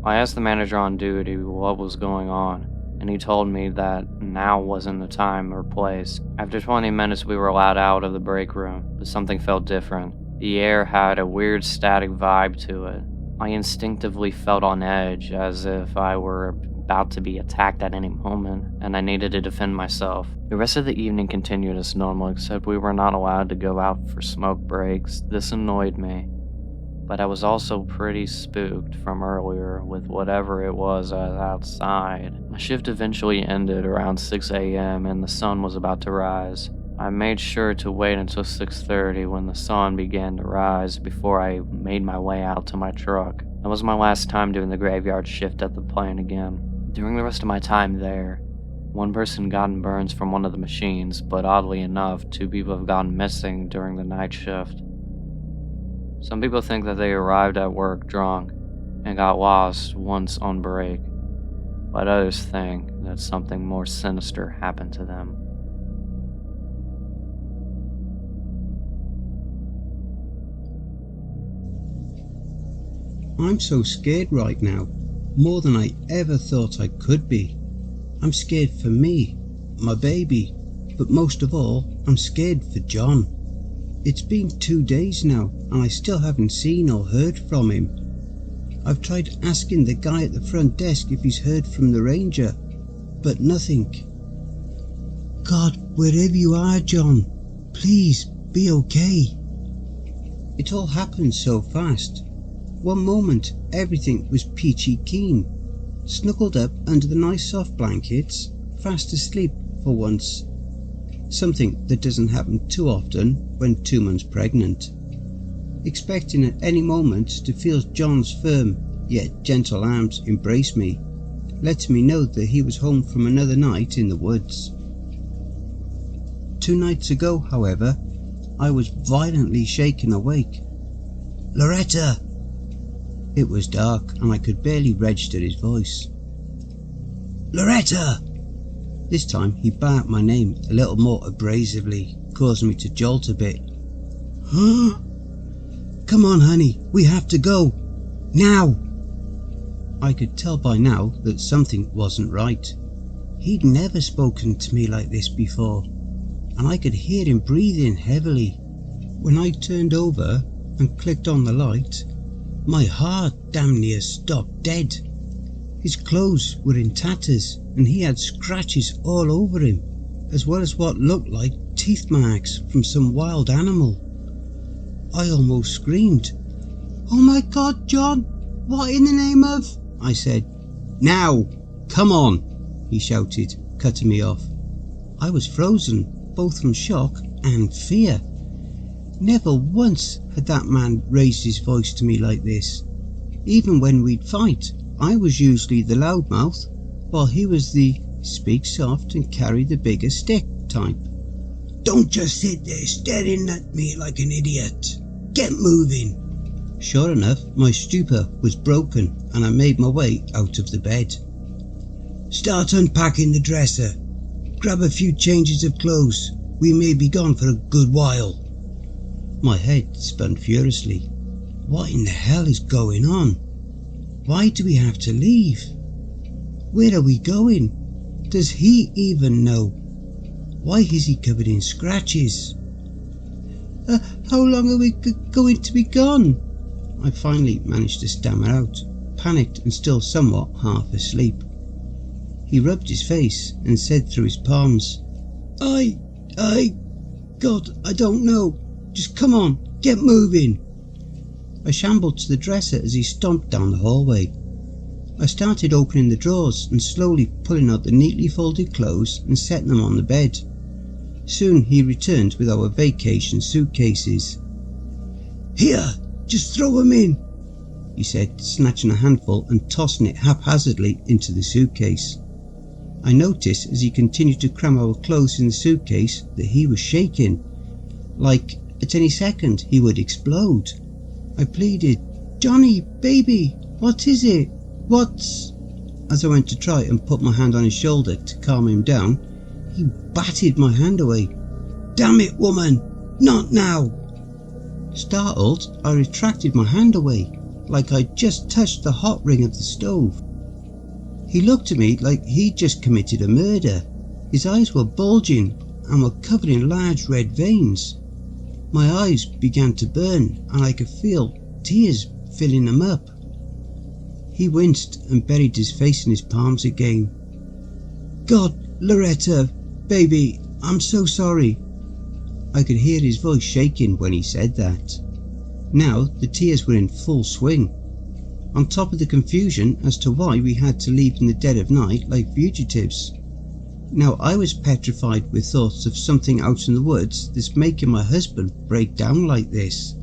I asked the manager on duty what was going on, and he told me that now wasn't the time or place. After 20 minutes, we were allowed out of the break room, but something felt different. The air had a weird static vibe to it. I instinctively felt on edge, as if I were about to be attacked at any moment, and I needed to defend myself. The rest of the evening continued as normal, except we were not allowed to go out for smoke breaks. This annoyed me, but I was also pretty spooked from earlier with whatever it was outside. My shift eventually ended around 6 a.m. and the sun was about to rise. I made sure to wait until 6:30 when the sun began to rise before I made my way out to my truck. That was my last time doing the graveyard shift at the plant again. During the rest of my time there, one person gotten burns from one of the machines, but oddly enough, 2 people have gone missing during the night shift. Some people think that they arrived at work drunk and got lost once on break, but others think that something more sinister happened to them. I'm so scared right now, more than I ever thought I could be. I'm scared for me, my baby, but most of all, I'm scared for John. It's been 2 days now, and I still haven't seen or heard from him. I've tried asking the guy at the front desk if he's heard from the ranger, but nothing. God, wherever you are, John, please be okay. It all happened so fast. One moment, everything was peachy keen, snuggled up under the nice soft blankets, fast asleep for once. Something that doesn't happen too often when 2 months pregnant. Expecting at any moment to feel John's firm yet gentle arms embrace me, letting me know that he was home from another night in the woods. 2 nights ago, however, I was violently shaken awake. "Loretta!" It was dark and I could barely register his voice. "Loretta!" This time he barked my name a little more abrasively, causing me to jolt a bit. "Huh? Come on, honey, we have to go. Now!" I could tell by now that something wasn't right. He'd never spoken to me like this before, and I could hear him breathing heavily. When I turned over and clicked on the light, my heart damn near stopped dead. His clothes were in tatters and he had scratches all over him, as well as what looked like teeth marks from some wild animal. I almost screamed. "Oh my God, John, what in the name of—" I said. "Now, come on," he shouted, cutting me off. I was frozen, both from shock and fear. Never once had that man raised his voice to me like this. Even when we'd fight, I was usually the loudmouth, while he was the speak soft and carry the bigger stick type. Don't just sit there staring at me like an idiot. Get moving. Sure enough, my stupor was broken and I made my way out of the bed. Start unpacking the dresser. Grab a few changes of clothes. We may be gone for a good while. My head spun furiously. What in the hell is going on? Why do we have to leave? Where are we going? Does he even know? Why is he covered in scratches? How long are we going to be gone? I finally managed to stammer out, panicked and still somewhat half asleep. He rubbed his face and said through his palms, God, I don't know. Just come on, get moving. I shambled to the dresser as he stomped down the hallway. I started opening the drawers and slowly pulling out the neatly folded clothes and setting them on the bed. Soon he returned with our vacation suitcases. Here, just throw them in, he said, snatching a handful and tossing it haphazardly into the suitcase. I noticed as he continued to cram our clothes in the suitcase that he was shaking, like at any second he would explode. I pleaded, Johnny, baby, what is it? What's... As I went to try and put my hand on his shoulder to calm him down, he batted my hand away. Damn it, woman, not now. Startled, I retracted my hand away, like I'd just touched the hot ring of the stove. He looked at me like he'd just committed a murder. His eyes were bulging and were covered in large red veins. My eyes began to burn and I could feel tears filling them up. He winced and buried his face in his palms again. God, Loretta, baby, I'm so sorry. I could hear his voice shaking when he said that. Now the tears were in full swing, on top of the confusion as to why we had to leave in the dead of night like fugitives. Now I was petrified with thoughts of something out in the woods that's making my husband break down like this.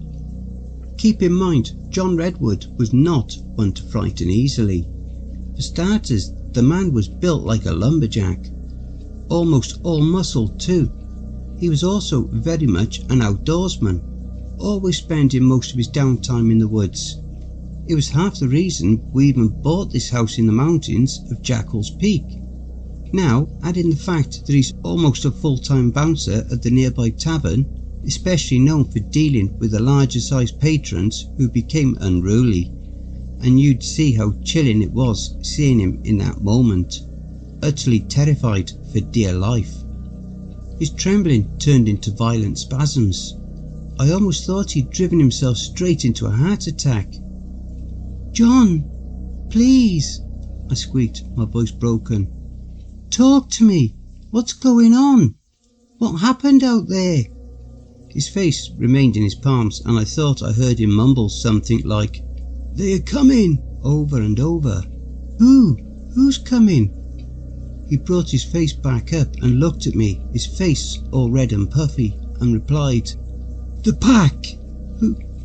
Keep in mind, John Redwood was not one to frighten easily. For starters, the man was built like a lumberjack, almost all muscle too. He was also very much an outdoorsman, always spending most of his downtime in the woods. It was half the reason we even bought this house in the mountains of Jackal's Peak. Now, add in the fact that he's almost a full-time bouncer at the nearby tavern, especially known for dealing with the larger sized patrons who became unruly, and you'd see how chilling it was seeing him in that moment, utterly terrified for dear life. His trembling turned into violent spasms. I almost thought he'd driven himself straight into a heart attack. John, please, I squeaked, my voice broken. Talk to me. What's going on? What happened out there? His face remained in his palms and I thought I heard him mumble something like, They're coming, over and over. Who's coming? He brought his face back up and looked at me, his face all red and puffy, and replied, The pack!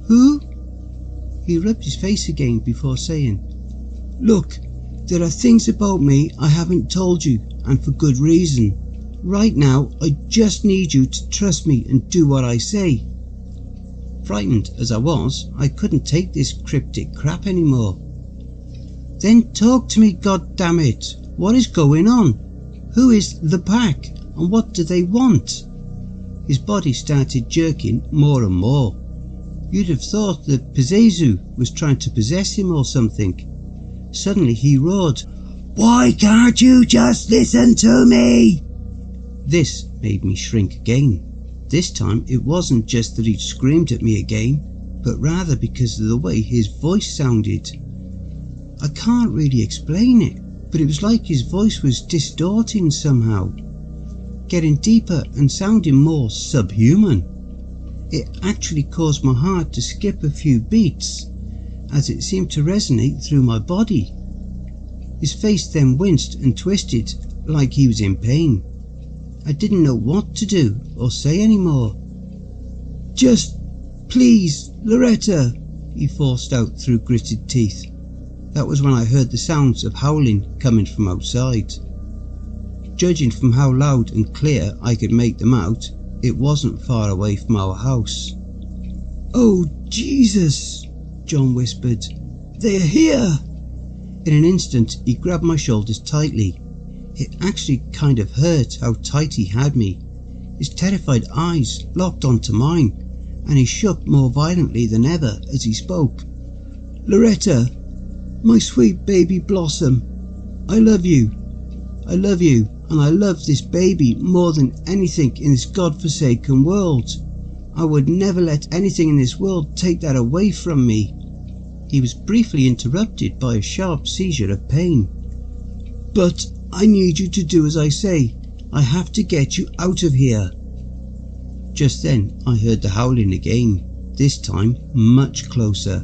Who? He rubbed his face again before saying, Look, there are things about me I haven't told you, and for good reason. Right now, I just need you to trust me and do what I say. Frightened as I was, I couldn't take this cryptic crap anymore. Then talk to me, goddammit. What is going on? Who is the pack, and what do they want? His body started jerking more and more. You'd have thought that Pizezu was trying to possess him or something. Suddenly he roared, Why can't you just listen to me? This made me shrink again. This time it wasn't just that he'd screamed at me again, but rather because of the way his voice sounded. I can't really explain it, but it was like his voice was distorting somehow, getting deeper and sounding more subhuman. It actually caused my heart to skip a few beats, as it seemed to resonate through my body. His face then winced and twisted like he was in pain. I didn't know what to do or say anymore. Just, please, Loretta, he forced out through gritted teeth. That was when I heard the sounds of howling coming from outside. judging from how loud and clear I could make them out, it wasn't far away from our house. "Oh, Jesus," John whispered. "They're here!" In an instant, he grabbed my shoulders tightly. It actually kind of hurt how tight he had me. His terrified eyes locked onto mine, and he shook more violently than ever as he spoke. "Loretta, my sweet baby blossom, I love you. I love you, and I love this baby more than anything in this godforsaken world. I would never let anything in this world take that away from me." He was briefly interrupted by a sharp seizure of pain. "But I need you to do as I say. I have to get you out of here." Just then I heard the howling again, this time much closer.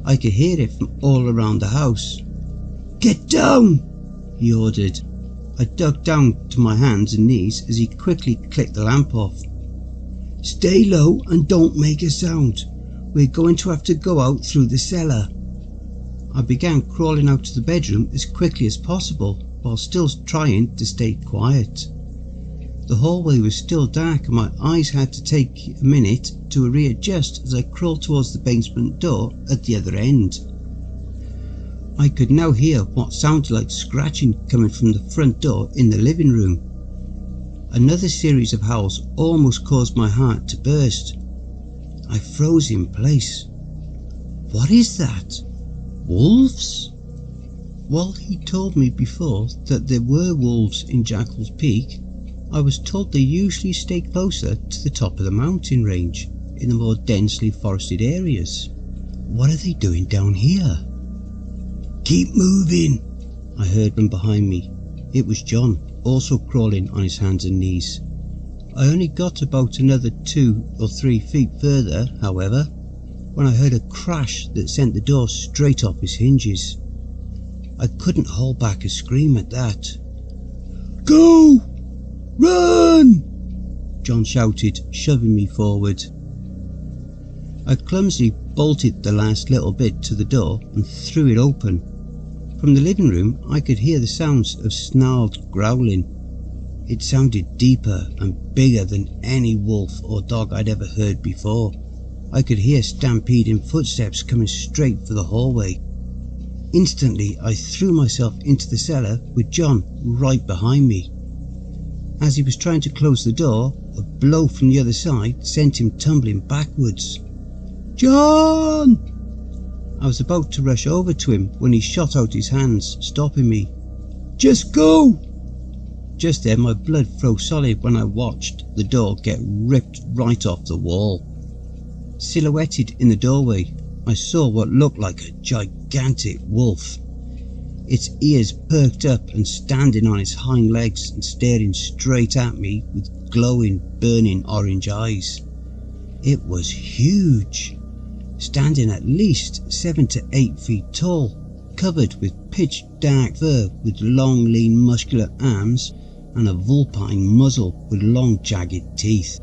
I could hear it from all around the house. "Get down!" he ordered. I ducked down to my hands and knees as he quickly clicked the lamp off. "Stay low and don't make a sound. We're going to have to go out through the cellar." I began crawling out to the bedroom as quickly as possible while still trying to stay quiet. The hallway was still dark and my eyes had to take a minute to readjust as I crawled towards the basement door at the other end. I could now hear what sounded like scratching coming from the front door in the living room. Another series of howls almost caused my heart to burst. I froze in place. What is that? Wolves? While he told me before that there were wolves in Jackal's Peak, I was told they usually stay closer to the top of the mountain range, in the more densely forested areas. What are they doing down here? "Keep moving," I heard from behind me. It was John, also crawling on his hands and knees. I only got about another 2 or 3 feet further, however, when I heard a crash that sent the door straight off its hinges. I couldn't hold back a scream at that. "Go! Run!" John shouted, shoving me forward. I clumsily bolted the last little bit to the door and threw it open. From the living room I could hear the sounds of snarled growling. It sounded deeper and bigger than any wolf or dog I'd ever heard before. I could hear stampeding footsteps coming straight for the hallway. Instantly I threw myself into the cellar with John right behind me. As he was trying to close the door, a blow from the other side sent him tumbling backwards. "John!" I was about to rush over to him when he shot out his hands, stopping me. "Just go!" Just then my blood froze solid when I watched the door get ripped right off the wall. Silhouetted in the doorway, I saw what looked like a gigantic wolf. Its ears perked up and standing on its hind legs and staring straight at me with glowing, burning orange eyes. It was huge, standing at least 7 to 8 feet tall, covered with pitch dark fur with long, lean, muscular arms and a vulpine muzzle with long, jagged teeth.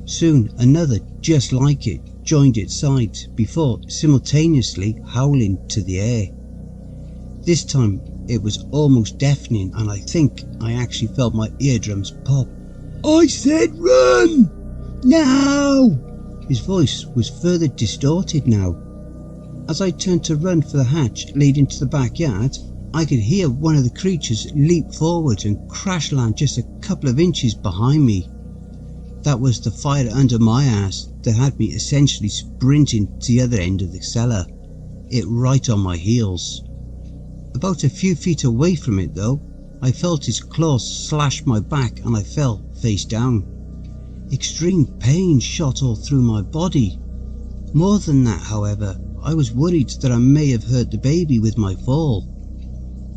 Soon another just like it joined its side before simultaneously howling to the air. This time it was almost deafening and I think I actually felt my eardrums pop. "I said run! Now!" His voice was further distorted now. As I turned to run for the hatch leading to the backyard, I could hear one of the creatures leap forward and crash land just a couple of inches behind me. That was the fire under my ass that had me essentially sprinting to the other end of the cellar, it right on my heels. About a few feet away from it though, I felt his claws slash my back and I fell face down. Extreme pain shot all through my body. More than that, however, I was worried that I may have hurt the baby with my fall.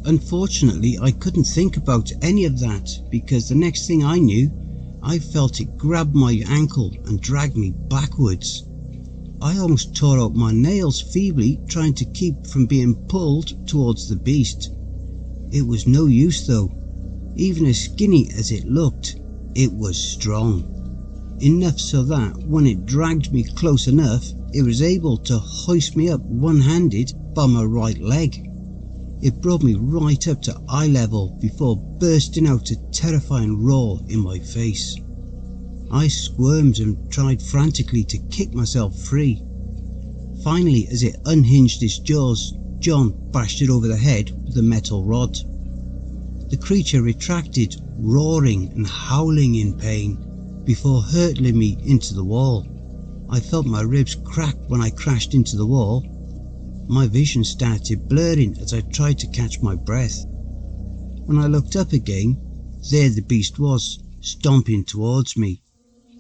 Unfortunately, I couldn't think about any of that because the next thing I knew, I felt it grab my ankle and drag me backwards. I almost tore out my nails feebly trying to keep from being pulled towards the beast. It was no use though. Even as skinny as it looked, it was strong. Enough so that when it dragged me close enough, it was able to hoist me up one-handed by my right leg. It brought me right up to eye level before bursting out a terrifying roar in my face. I squirmed and tried frantically to kick myself free. Finally, as it unhinged its jaws, John bashed it over the head with a metal rod. The creature retracted, roaring and howling in pain, before hurtling me into the wall. I felt my ribs crack when I crashed into the wall. My vision started blurring as I tried to catch my breath. When I looked up again, there the beast was, stomping towards me.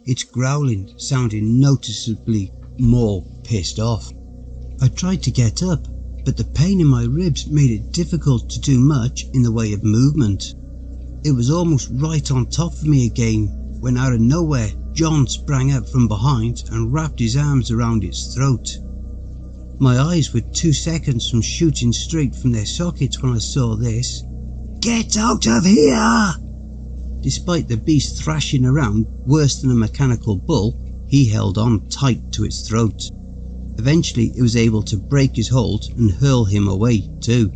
Its growling sounding noticeably more pissed off. I tried to get up, but the pain in my ribs made it difficult to do much in the way of movement. It was almost right on top of me again when out of nowhere John sprang up from behind and wrapped his arms around its throat. My eyes were 2 seconds from shooting straight from their sockets when I saw this. "Get out of here!" Despite the beast thrashing around worse than a mechanical bull, he held on tight to its throat. Eventually it was able to break his hold and hurl him away too.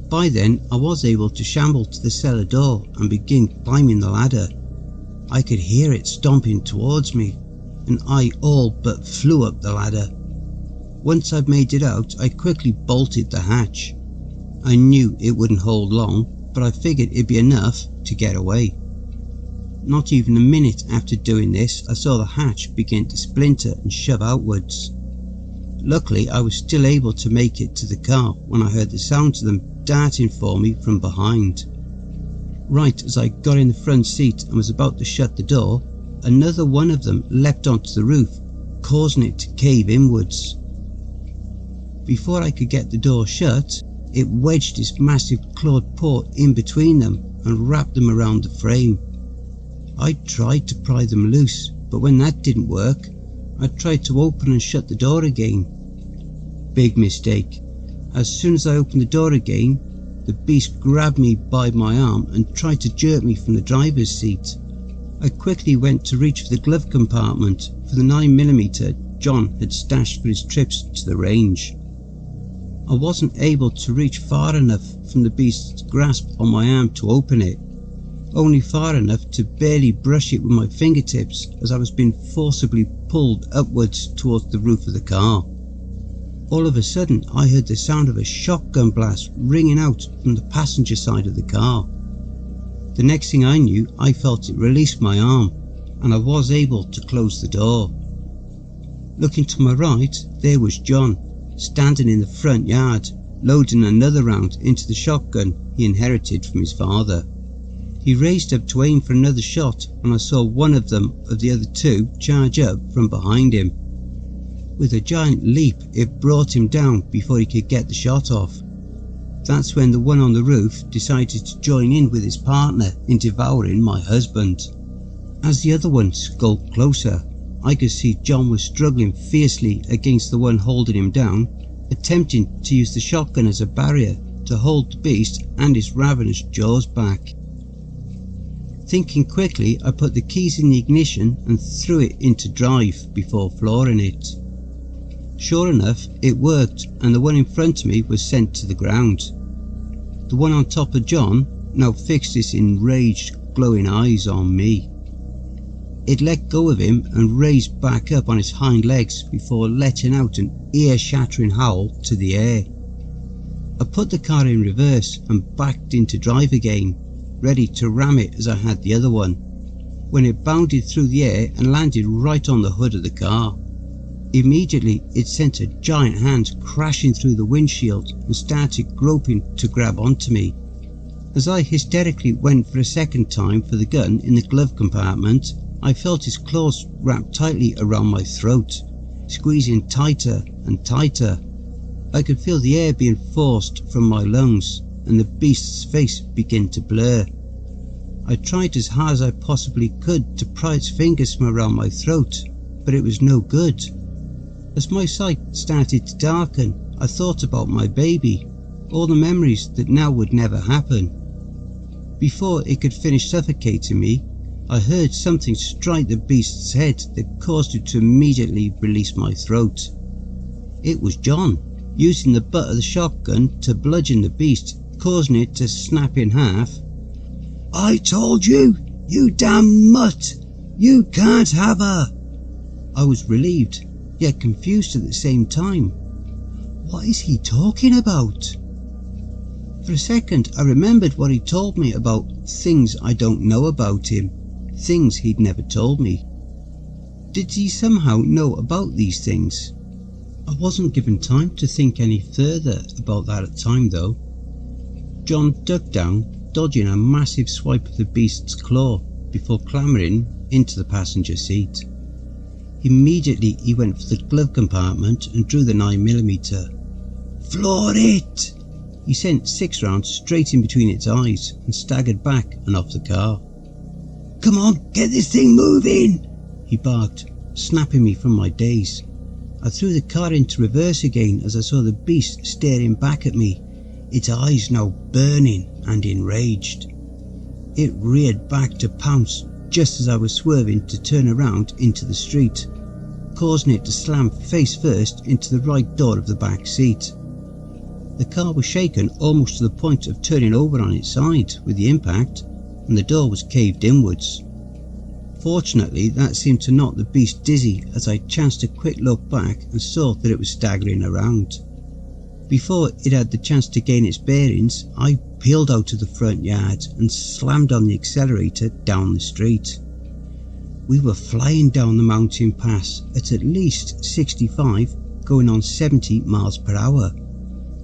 By then I was able to shamble to the cellar door and begin climbing the ladder. I could hear it stomping towards me, and I all but flew up the ladder. Once I'd made it out, I quickly bolted the hatch. I knew it wouldn't hold long, but I figured it'd be enough to get away. Not even a minute after doing this, I saw the hatch begin to splinter and shove outwards. Luckily, I was still able to make it to the car when I heard the sounds of them darting for me from behind. Right as I got in the front seat and was about to shut the door, another one of them leapt onto the roof, causing it to cave inwards. Before I could get the door shut, it wedged its massive clawed paw in between them and wrapped them around the frame. I tried to pry them loose, but when that didn't work, I tried to open and shut the door again. Big mistake. As soon as I opened the door again, the beast grabbed me by my arm and tried to jerk me from the driver's seat. I quickly went to reach for the glove compartment for the 9mm John had stashed for his trips to the range. I wasn't able to reach far enough from the beast's grasp on my arm to open it, only far enough to barely brush it with my fingertips as I was being forcibly pulled upwards towards the roof of the car. All of a sudden I heard the sound of a shotgun blast ringing out from the passenger side of the car. The next thing I knew, I felt it release my arm, and I was able to close the door. Looking to my right, there was John, standing in the front yard, loading another round into the shotgun he inherited from his father. He raised up to aim for another shot when I saw one of the other two charge up from behind him. With a giant leap, it brought him down before he could get the shot off. That's when the one on the roof decided to join in with his partner in devouring my husband. As the other one skulked closer, I could see John was struggling fiercely against the one holding him down, attempting to use the shotgun as a barrier to hold the beast and its ravenous jaws back. Thinking quickly, I put the keys in the ignition and threw it into drive before flooring it. Sure enough, it worked, and the one in front of me was sent to the ground. The one on top of John now fixed its enraged, glowing eyes on me. It let go of him and raised back up on its hind legs before letting out an ear-shattering howl to the air. I put the car in reverse and backed into drive again, ready to ram it as I had the other one, when it bounded through the air and landed right on the hood of the car. Immediately it sent a giant hand crashing through the windshield and started groping to grab onto me. As I hysterically went for a second time for the gun in the glove compartment, I felt his claws wrapped tightly around my throat, squeezing tighter and tighter. I could feel the air being forced from my lungs, and the beast's face began to blur. I tried as hard as I possibly could to pry its fingers from around my throat, but it was no good. As my sight started to darken, I thought about my baby, all the memories that now would never happen. Before it could finish suffocating me, I heard something strike the beast's head that caused it to immediately release my throat. It was John, using the butt of the shotgun to bludgeon the beast, causing it to snap in half. "I told you, you damn mutt! You can't have her!" I was relieved, yet confused at the same time. What is he talking about? For a second I remembered what he told me about things I don't know about him, things he'd never told me. Did he somehow know about these things? I wasn't given time to think any further about that at the time though. John ducked down, dodging a massive swipe of the beast's claw before clambering into the passenger seat. Immediately he went for the glove compartment and drew the 9mm. "Floor it!" He sent 6 rounds straight in between its eyes and staggered back and off the car. "Come on, get this thing moving!" he barked, snapping me from my daze. I threw the car into reverse again as I saw the beast staring back at me, its eyes now burning and enraged. It reared back to pounce just as I was swerving to turn around into the street, causing it to slam face first into the right door of the back seat. The car was shaken almost to the point of turning over on its side with the impact, and the door was caved inwards. Fortunately, that seemed to knock the beast dizzy as I chanced a quick look back and saw that it was staggering around. Before it had the chance to gain its bearings, I peeled out of the front yard and slammed on the accelerator down the street. We were flying down the mountain pass at least 65, going on 70 miles per hour.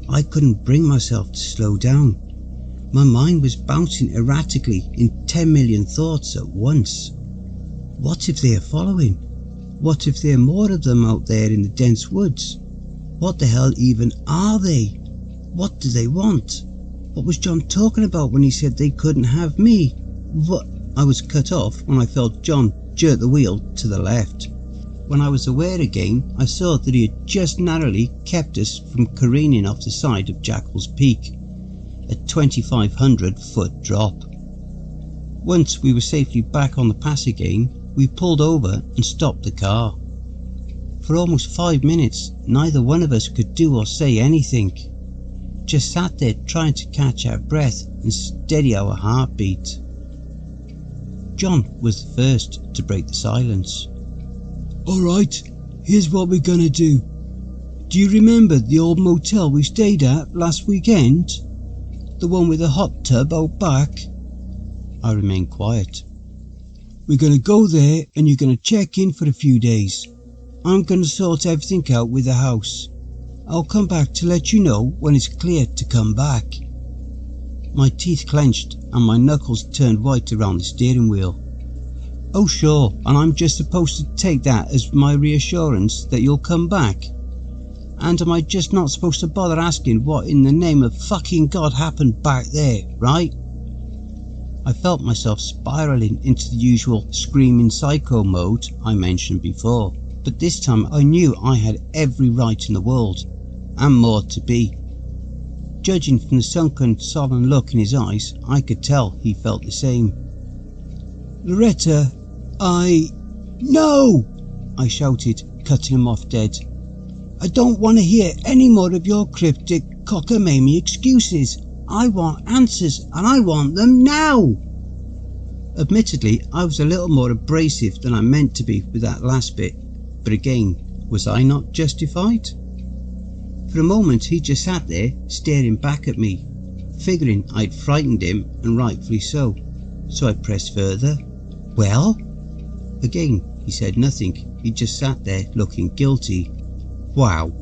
I couldn't bring myself to slow down. My mind was bouncing erratically in 10 million thoughts at once. What if they are following? What if there are more of them out there in the dense woods? What the hell even are they? What do they want? What was John talking about when he said they couldn't have me? What? I was cut off when I felt John jerk the wheel to the left. When I was aware again, I saw that he had just narrowly kept us from careening off the side of Jackal's Peak, a 2,500 foot drop. Once we were safely back on the pass again, we pulled over and stopped the car. For almost 5 minutes, neither one of us could do or say anything. Just sat there trying to catch our breath and steady our heartbeat. John was the first to break the silence. "Alright, here's what we're gonna do. Do you remember the old motel we stayed at last weekend? The one with the hot tub out back?" I remained quiet. "We're gonna go there and you're gonna check in for a few days. I'm gonna sort everything out with the house. I'll come back to let you know when it's clear to come back." My teeth clenched and my knuckles turned white around the steering wheel. "Oh sure, and I'm just supposed to take that as my reassurance that you'll come back? And am I just not supposed to bother asking what in the name of fucking God happened back there, right?" I felt myself spiralling into the usual screaming psycho mode I mentioned before, but this time I knew I had every right in the world, and more to be. Judging from the sunken, solemn look in his eyes, I could tell he felt the same. "Loretta, No!" I shouted, cutting him off dead. "I don't want to hear any more of your cryptic cockamamie excuses. I want answers, and I want them now!" Admittedly, I was a little more abrasive than I meant to be with that last bit, but again, was I not justified? For a moment he just sat there, staring back at me, figuring I'd frightened him, and rightfully so I pressed further. "Well?" Again, he said nothing. He just sat there, looking guilty. "Wow,"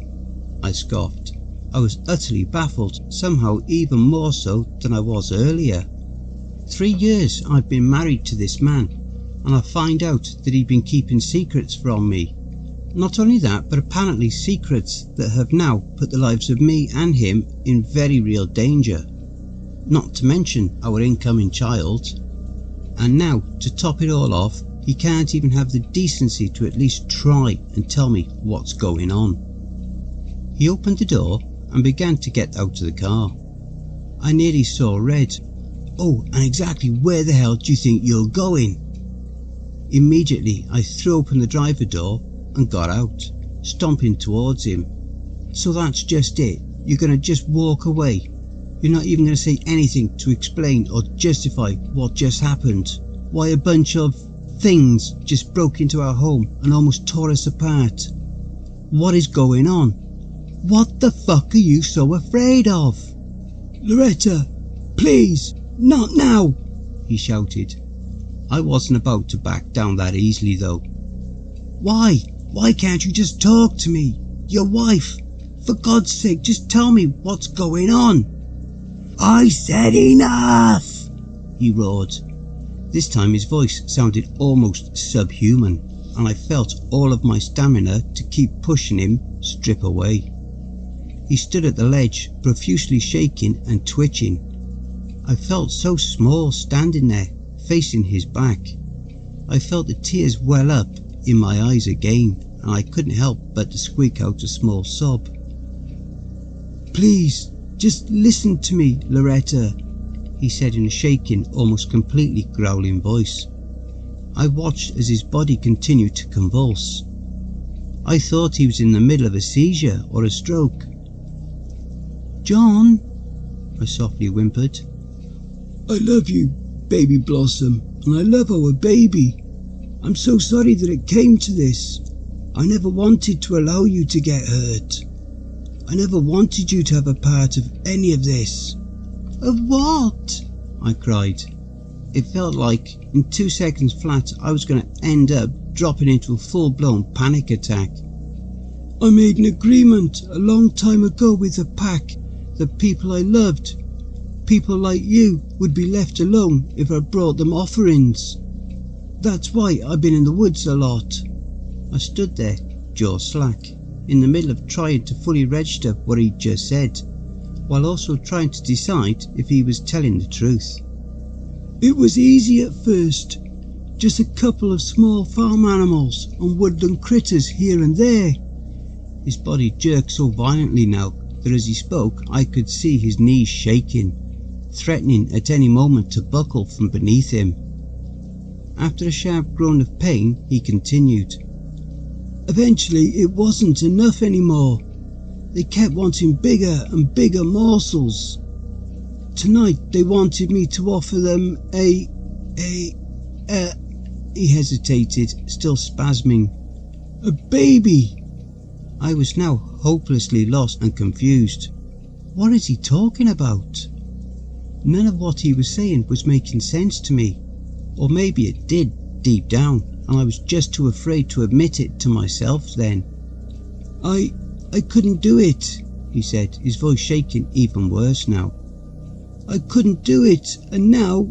I scoffed. I was utterly baffled, somehow even more so than I was earlier. 3 years I'd been married to this man, and I find out that he'd been keeping secrets from me. Not only that, but apparently secrets that have now put the lives of me and him in very real danger. Not to mention our incoming child. And now, to top it all off, he can't even have the decency to at least try and tell me what's going on. He opened the door and began to get out of the car. I nearly saw red. "Oh, and exactly where the hell do you think you're going?" Immediately I threw open the driver door and got out, stomping towards him. So that's just it. You're gonna just walk away. You're not even gonna say anything to explain or justify what just happened. Why a bunch of things just broke into our home and almost tore us apart. What is going on? What the fuck are you so afraid of? Loretta, please, not now, he shouted. I wasn't about to back down that easily though. Why? Why can't you just talk to me? Your wife? For God's sake, just tell me what's going on. I said enough, he roared. This time his voice sounded almost subhuman, and I felt all of my stamina to keep pushing him strip away. He stood at the ledge, profusely shaking and twitching. I felt so small standing there, facing his back. I felt the tears well up in my eyes again, and I couldn't help but to squeak out a small sob. Please, just listen to me, Loretta, he said in a shaking, almost completely growling voice. I watched as his body continued to convulse. I thought he was in the middle of a seizure or a stroke. John, I softly whimpered. I love you, baby Blossom, and I love our baby. I'm so sorry that it came to this. I never wanted to allow you to get hurt. I never wanted you to have a part of any of this. Of what? I cried. It felt like in 2 seconds flat I was going to end up dropping into a full-blown panic attack. I made an agreement a long time ago with the pack that people I loved, people like you, would be left alone if I brought them offerings. That's why I've been in the woods a lot. I stood there, jaw slack, in the middle of trying to fully register what he'd just said, while also trying to decide if he was telling the truth. It was easy at first, just a couple of small farm animals and woodland critters here and there. His body jerked so violently now that as he spoke I could see his knees shaking, threatening at any moment to buckle from beneath him. After a sharp groan of pain, he continued. Eventually it wasn't enough anymore. They kept wanting bigger and bigger morsels. Tonight they wanted me to offer them he hesitated, still spasming. A baby. I was now hopelessly lost and confused. What is he talking about? None of what he was saying was making sense to me. Or maybe it did, deep down, and I was just too afraid to admit it to myself then. I couldn't do it, he said, his voice shaking even worse now. I couldn't do it, and now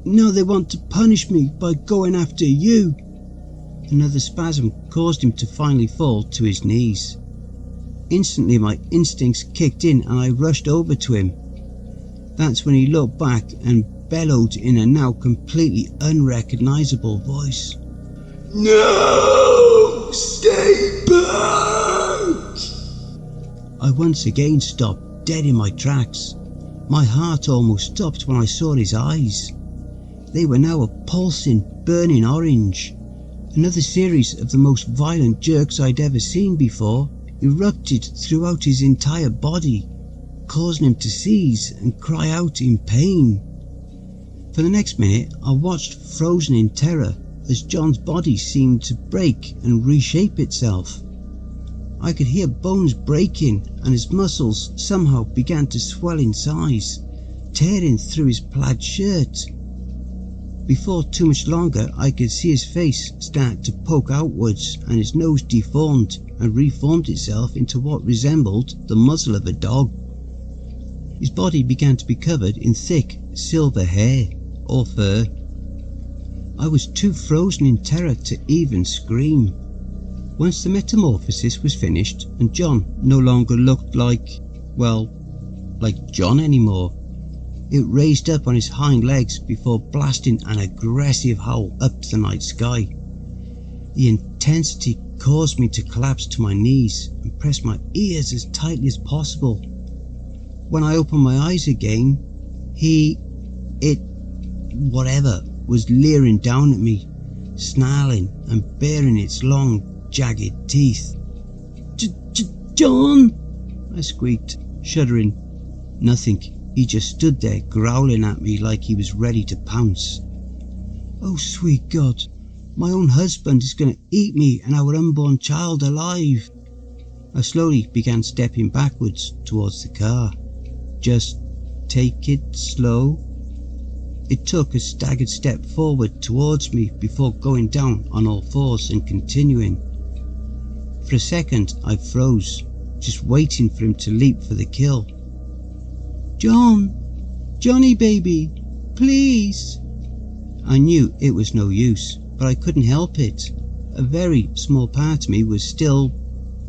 they want to punish me by going after you. Another spasm caused him to finally fall to his knees. Instantly my instincts kicked in and I rushed over to him. That's when he looked back and bellowed in a now completely unrecognisable voice. No! Stay back! I once again stopped dead in my tracks. My heart almost stopped when I saw his eyes. They were now a pulsing, burning orange. Another series of the most violent jerks I'd ever seen before erupted throughout his entire body, causing him to seize and cry out in pain. For the next minute I watched frozen in terror as John's body seemed to break and reshape itself. I could hear bones breaking and his muscles somehow began to swell in size, tearing through his plaid shirt. Before too much longer I could see his face start to poke outwards and his nose deformed and reformed itself into what resembled the muzzle of a dog. His body began to be covered in thick silver hair, or fur. I was too frozen in terror to even scream. Once the metamorphosis was finished and John no longer looked like John anymore, it raised up on his hind legs before blasting an aggressive howl up to the night sky. The intensity caused me to collapse to my knees and press my ears as tightly as possible. When I opened my eyes again, whatever, was leering down at me, snarling and baring its long, jagged teeth. John, I squeaked, shuddering. Nothing. He just stood there growling at me like he was ready to pounce. Oh sweet God, my own husband is going to eat me and our unborn child alive. I slowly began stepping backwards towards the car. Just take it slow. It took a staggered step forward towards me before going down on all fours and continuing. For a second I froze, just waiting for him to leap for the kill. Johnny baby, please. I knew it was no use, but I couldn't help it. A very small part of me was still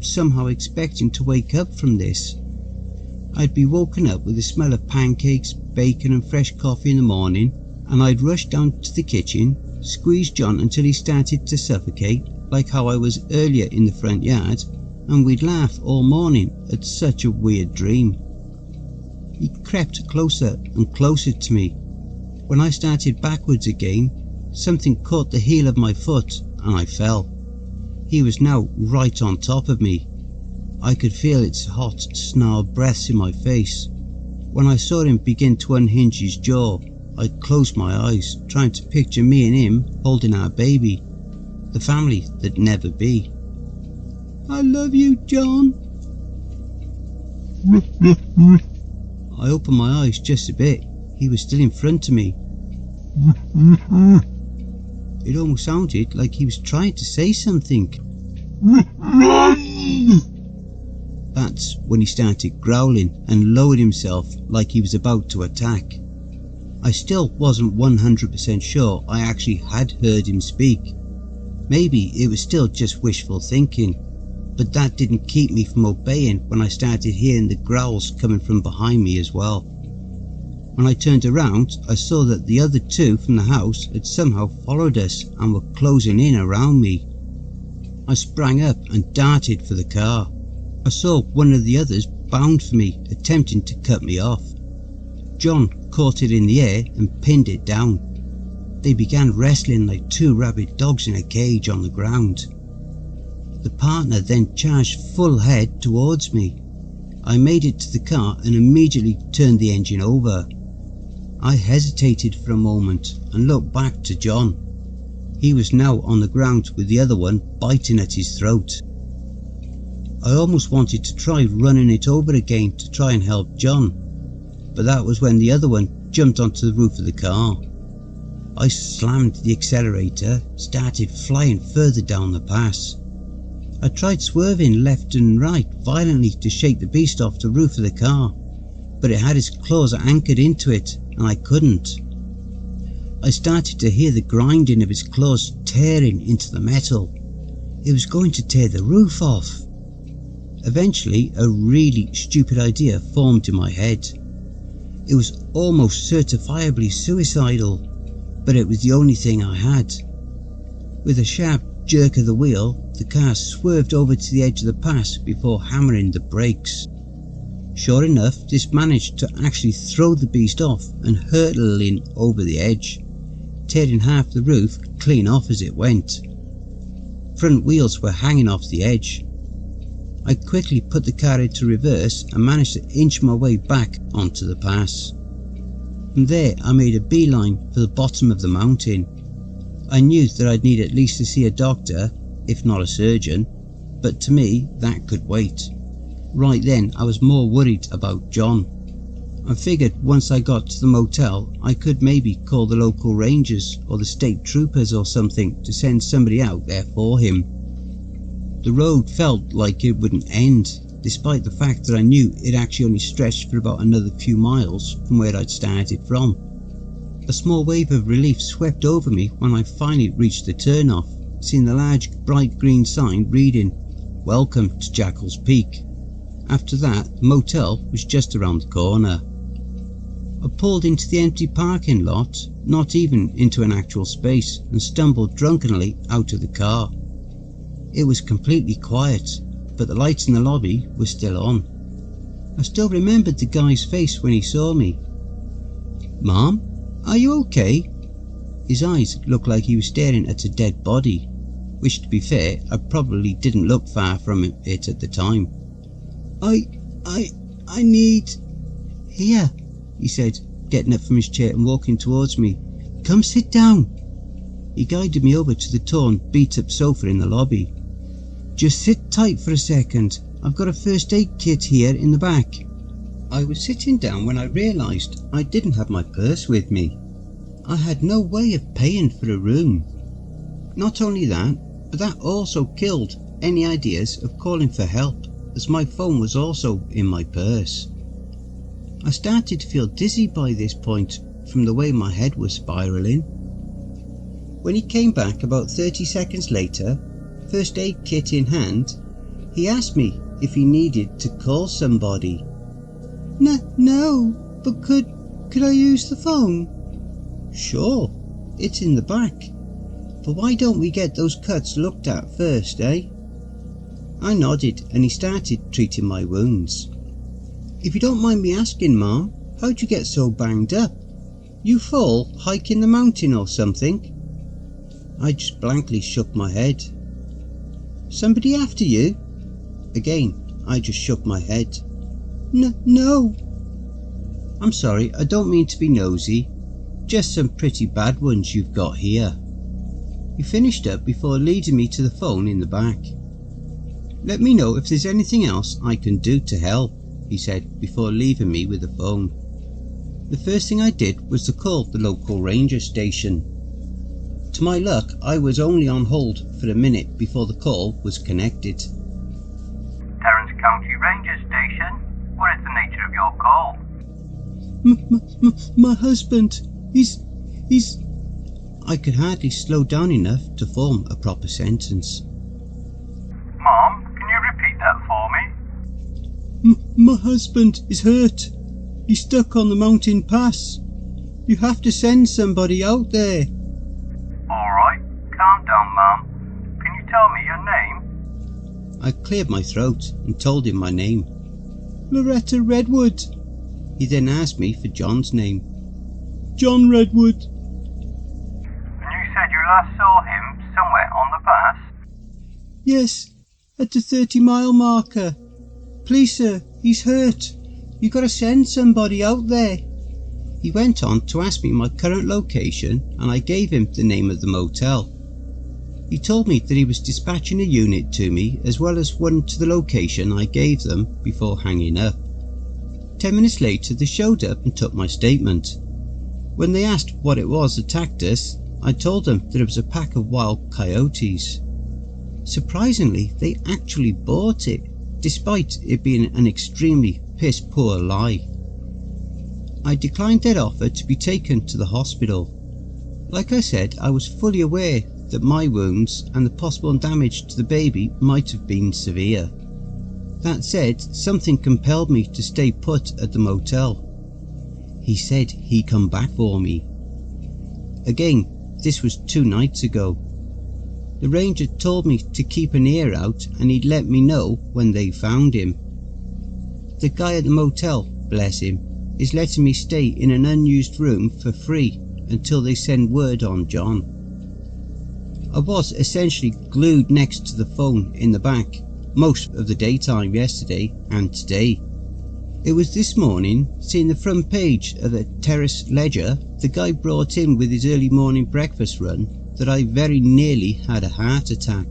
somehow expecting to wake up from this. I'd be woken up with the smell of pancakes, bacon and fresh coffee in the morning, and I'd rush down to the kitchen, squeeze John until he started to suffocate, like how I was earlier in the front yard, and we'd laugh all morning at such a weird dream. He crept closer and closer to me. When I started backwards again, something caught the heel of my foot and I fell. He was now right on top of me. I could feel its hot, snarled breaths in my face. When I saw him begin to unhinge his jaw, I closed my eyes, trying to picture me and him holding our baby, the family that'd never be. I love you, John. I opened my eyes just a bit. He was still in front of me. It almost sounded like he was trying to say something. That's when he started growling and lowered himself like he was about to attack. I still wasn't 100% sure I actually had heard him speak. Maybe it was still just wishful thinking, but that didn't keep me from obeying when I started hearing the growls coming from behind me as well. When I turned around, I saw that the other two from the house had somehow followed us and were closing in around me. I sprang up and darted for the car. I saw one of the others bound for me, attempting to cut me off. John caught it in the air and pinned it down. They began wrestling like two rabid dogs in a cage on the ground. The partner then charged full head towards me. I made it to the car and immediately turned the engine over. I hesitated for a moment and looked back to John. He was now on the ground with the other one biting at his throat. I almost wanted to try running it over again to try and help John, but that was when the other one jumped onto the roof of the car. I slammed the accelerator, started flying further down the pass. I tried swerving left and right violently to shake the beast off the roof of the car, but it had its claws anchored into it and I couldn't. I started to hear the grinding of its claws tearing into the metal. It was going to tear the roof off. Eventually, a really stupid idea formed in my head. It was almost certifiably suicidal, but it was the only thing I had. With a sharp jerk of the wheel, the car swerved over to the edge of the pass before hammering the brakes. Sure enough, this managed to actually throw the beast off and hurtle in over the edge, tearing half the roof clean off as it went. Front wheels were hanging off the edge. I quickly put the car into reverse and managed to inch my way back onto the pass. From there I made a beeline for the bottom of the mountain. I knew that I'd need at least to see a doctor, if not a surgeon, but to me that could wait. Right then I was more worried about John. I figured once I got to the motel I could maybe call the local rangers or the state troopers or something to send somebody out there for him. The road felt like it wouldn't end, despite the fact that I knew it actually only stretched for about another few miles from where I'd started from. A small wave of relief swept over me when I finally reached the turnoff, seeing the large bright green sign reading, "Welcome to Jackal's Peak." After that, the motel was just around the corner. I pulled into the empty parking lot, not even into an actual space, and stumbled drunkenly out of the car. It was completely quiet, but the lights in the lobby were still on. I still remembered the guy's face when he saw me. "Mom, are you okay?" His eyes looked like he was staring at a dead body, which to be fair, I probably didn't look far from it at the time. I need... Here, he said, getting up from his chair and walking towards me. Come sit down. He guided me over to the torn, beat-up sofa in the lobby. Just sit tight for a second. I've got a first aid kit here in the back. I was sitting down when I realised I didn't have my purse with me. I had no way of paying for a room. Not only that, but that also killed any ideas of calling for help, as my phone was also in my purse. I started to feel dizzy by this point from the way my head was spiralling. When he came back about 30 seconds later, first aid kit in hand, he asked me if he needed to call somebody. No, but could I use the phone? Sure, it's in the back. But why don't we get those cuts looked at first, eh? I nodded and he started treating my wounds. If you don't mind me asking, Mom, how'd you get so banged up? You fall hiking the mountain or something? I just blankly shook my head. Somebody after you? Again, I just shook my head. No. I'm sorry, I don't mean to be nosy. Just some pretty bad ones you've got here. He finished up before leading me to the phone in the back. Let me know if there's anything else I can do to help, he said before leaving me with the phone. The first thing I did was to call the local ranger station. To my luck, I was only on hold for a minute before the call was connected. Terrance County Ranger Station, what is the nature of your call? My husband, he's... I could hardly slow down enough to form a proper sentence. Mom, can you repeat that for me? My husband is hurt. He's stuck on the mountain pass. You have to send somebody out there. Alright, calm down, Mom. Can you tell me your name? I cleared my throat and told him my name. Loretta Redwood. He then asked me for John's name. John Redwood. And you said you last saw him somewhere on the pass? Yes, at the 30-mile marker. Please, sir, he's hurt. You gotta send somebody out there. He went on to ask me my current location and I gave him the name of the motel. He told me that he was dispatching a unit to me as well as one to the location I gave them before hanging up. 10 minutes later they showed up and took my statement. When they asked what it was that attacked us, I told them that it was a pack of wild coyotes. Surprisingly, they actually bought it, despite it being an extremely piss-poor lie. I declined their offer to be taken to the hospital. Like I said, I was fully aware that my wounds and the possible damage to the baby might have been severe. That said, something compelled me to stay put at the motel. He said he'd come back for me. Again, this was 2 nights ago. The ranger told me to keep an ear out and he'd let me know when they found him. The guy at the motel, bless him, is letting me stay in an unused room for free until they send word on John. I was essentially glued next to the phone in the back most of the daytime yesterday and today. It was this morning, seeing the front page of the Terrace Ledger the guy brought in with his early morning breakfast run, that I very nearly had a heart attack.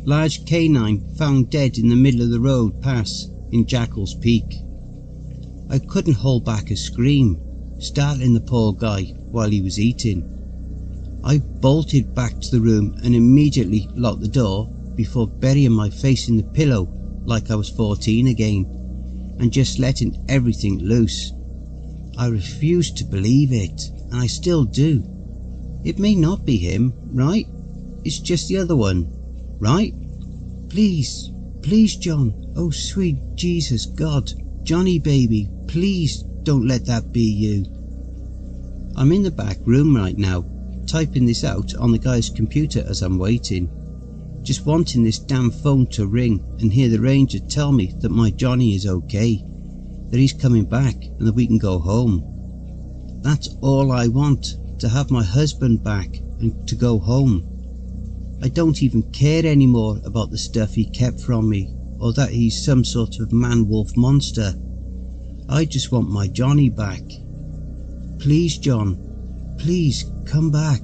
Large canine found dead in the middle of the road pass in Jackal's Peak. I couldn't hold back a scream, startling the poor guy while he was eating. I bolted back to the room and immediately locked the door before burying my face in the pillow like I was 14 again and just letting everything loose. I refused to believe it, and I still do. It may not be him, right? It's just the other one, right? Please, John. Oh, sweet Jesus God. Johnny baby, please don't let that be you. I'm in the back room right now, typing this out on the guy's computer as I'm waiting. Just wanting this damn phone to ring and hear the ranger tell me that my Johnny is okay, that he's coming back and that we can go home. That's all I want, to have my husband back and to go home. I don't even care anymore about the stuff he kept from me, or that he's some sort of man-wolf monster. I just want my Johnny back. Please, John, please come back.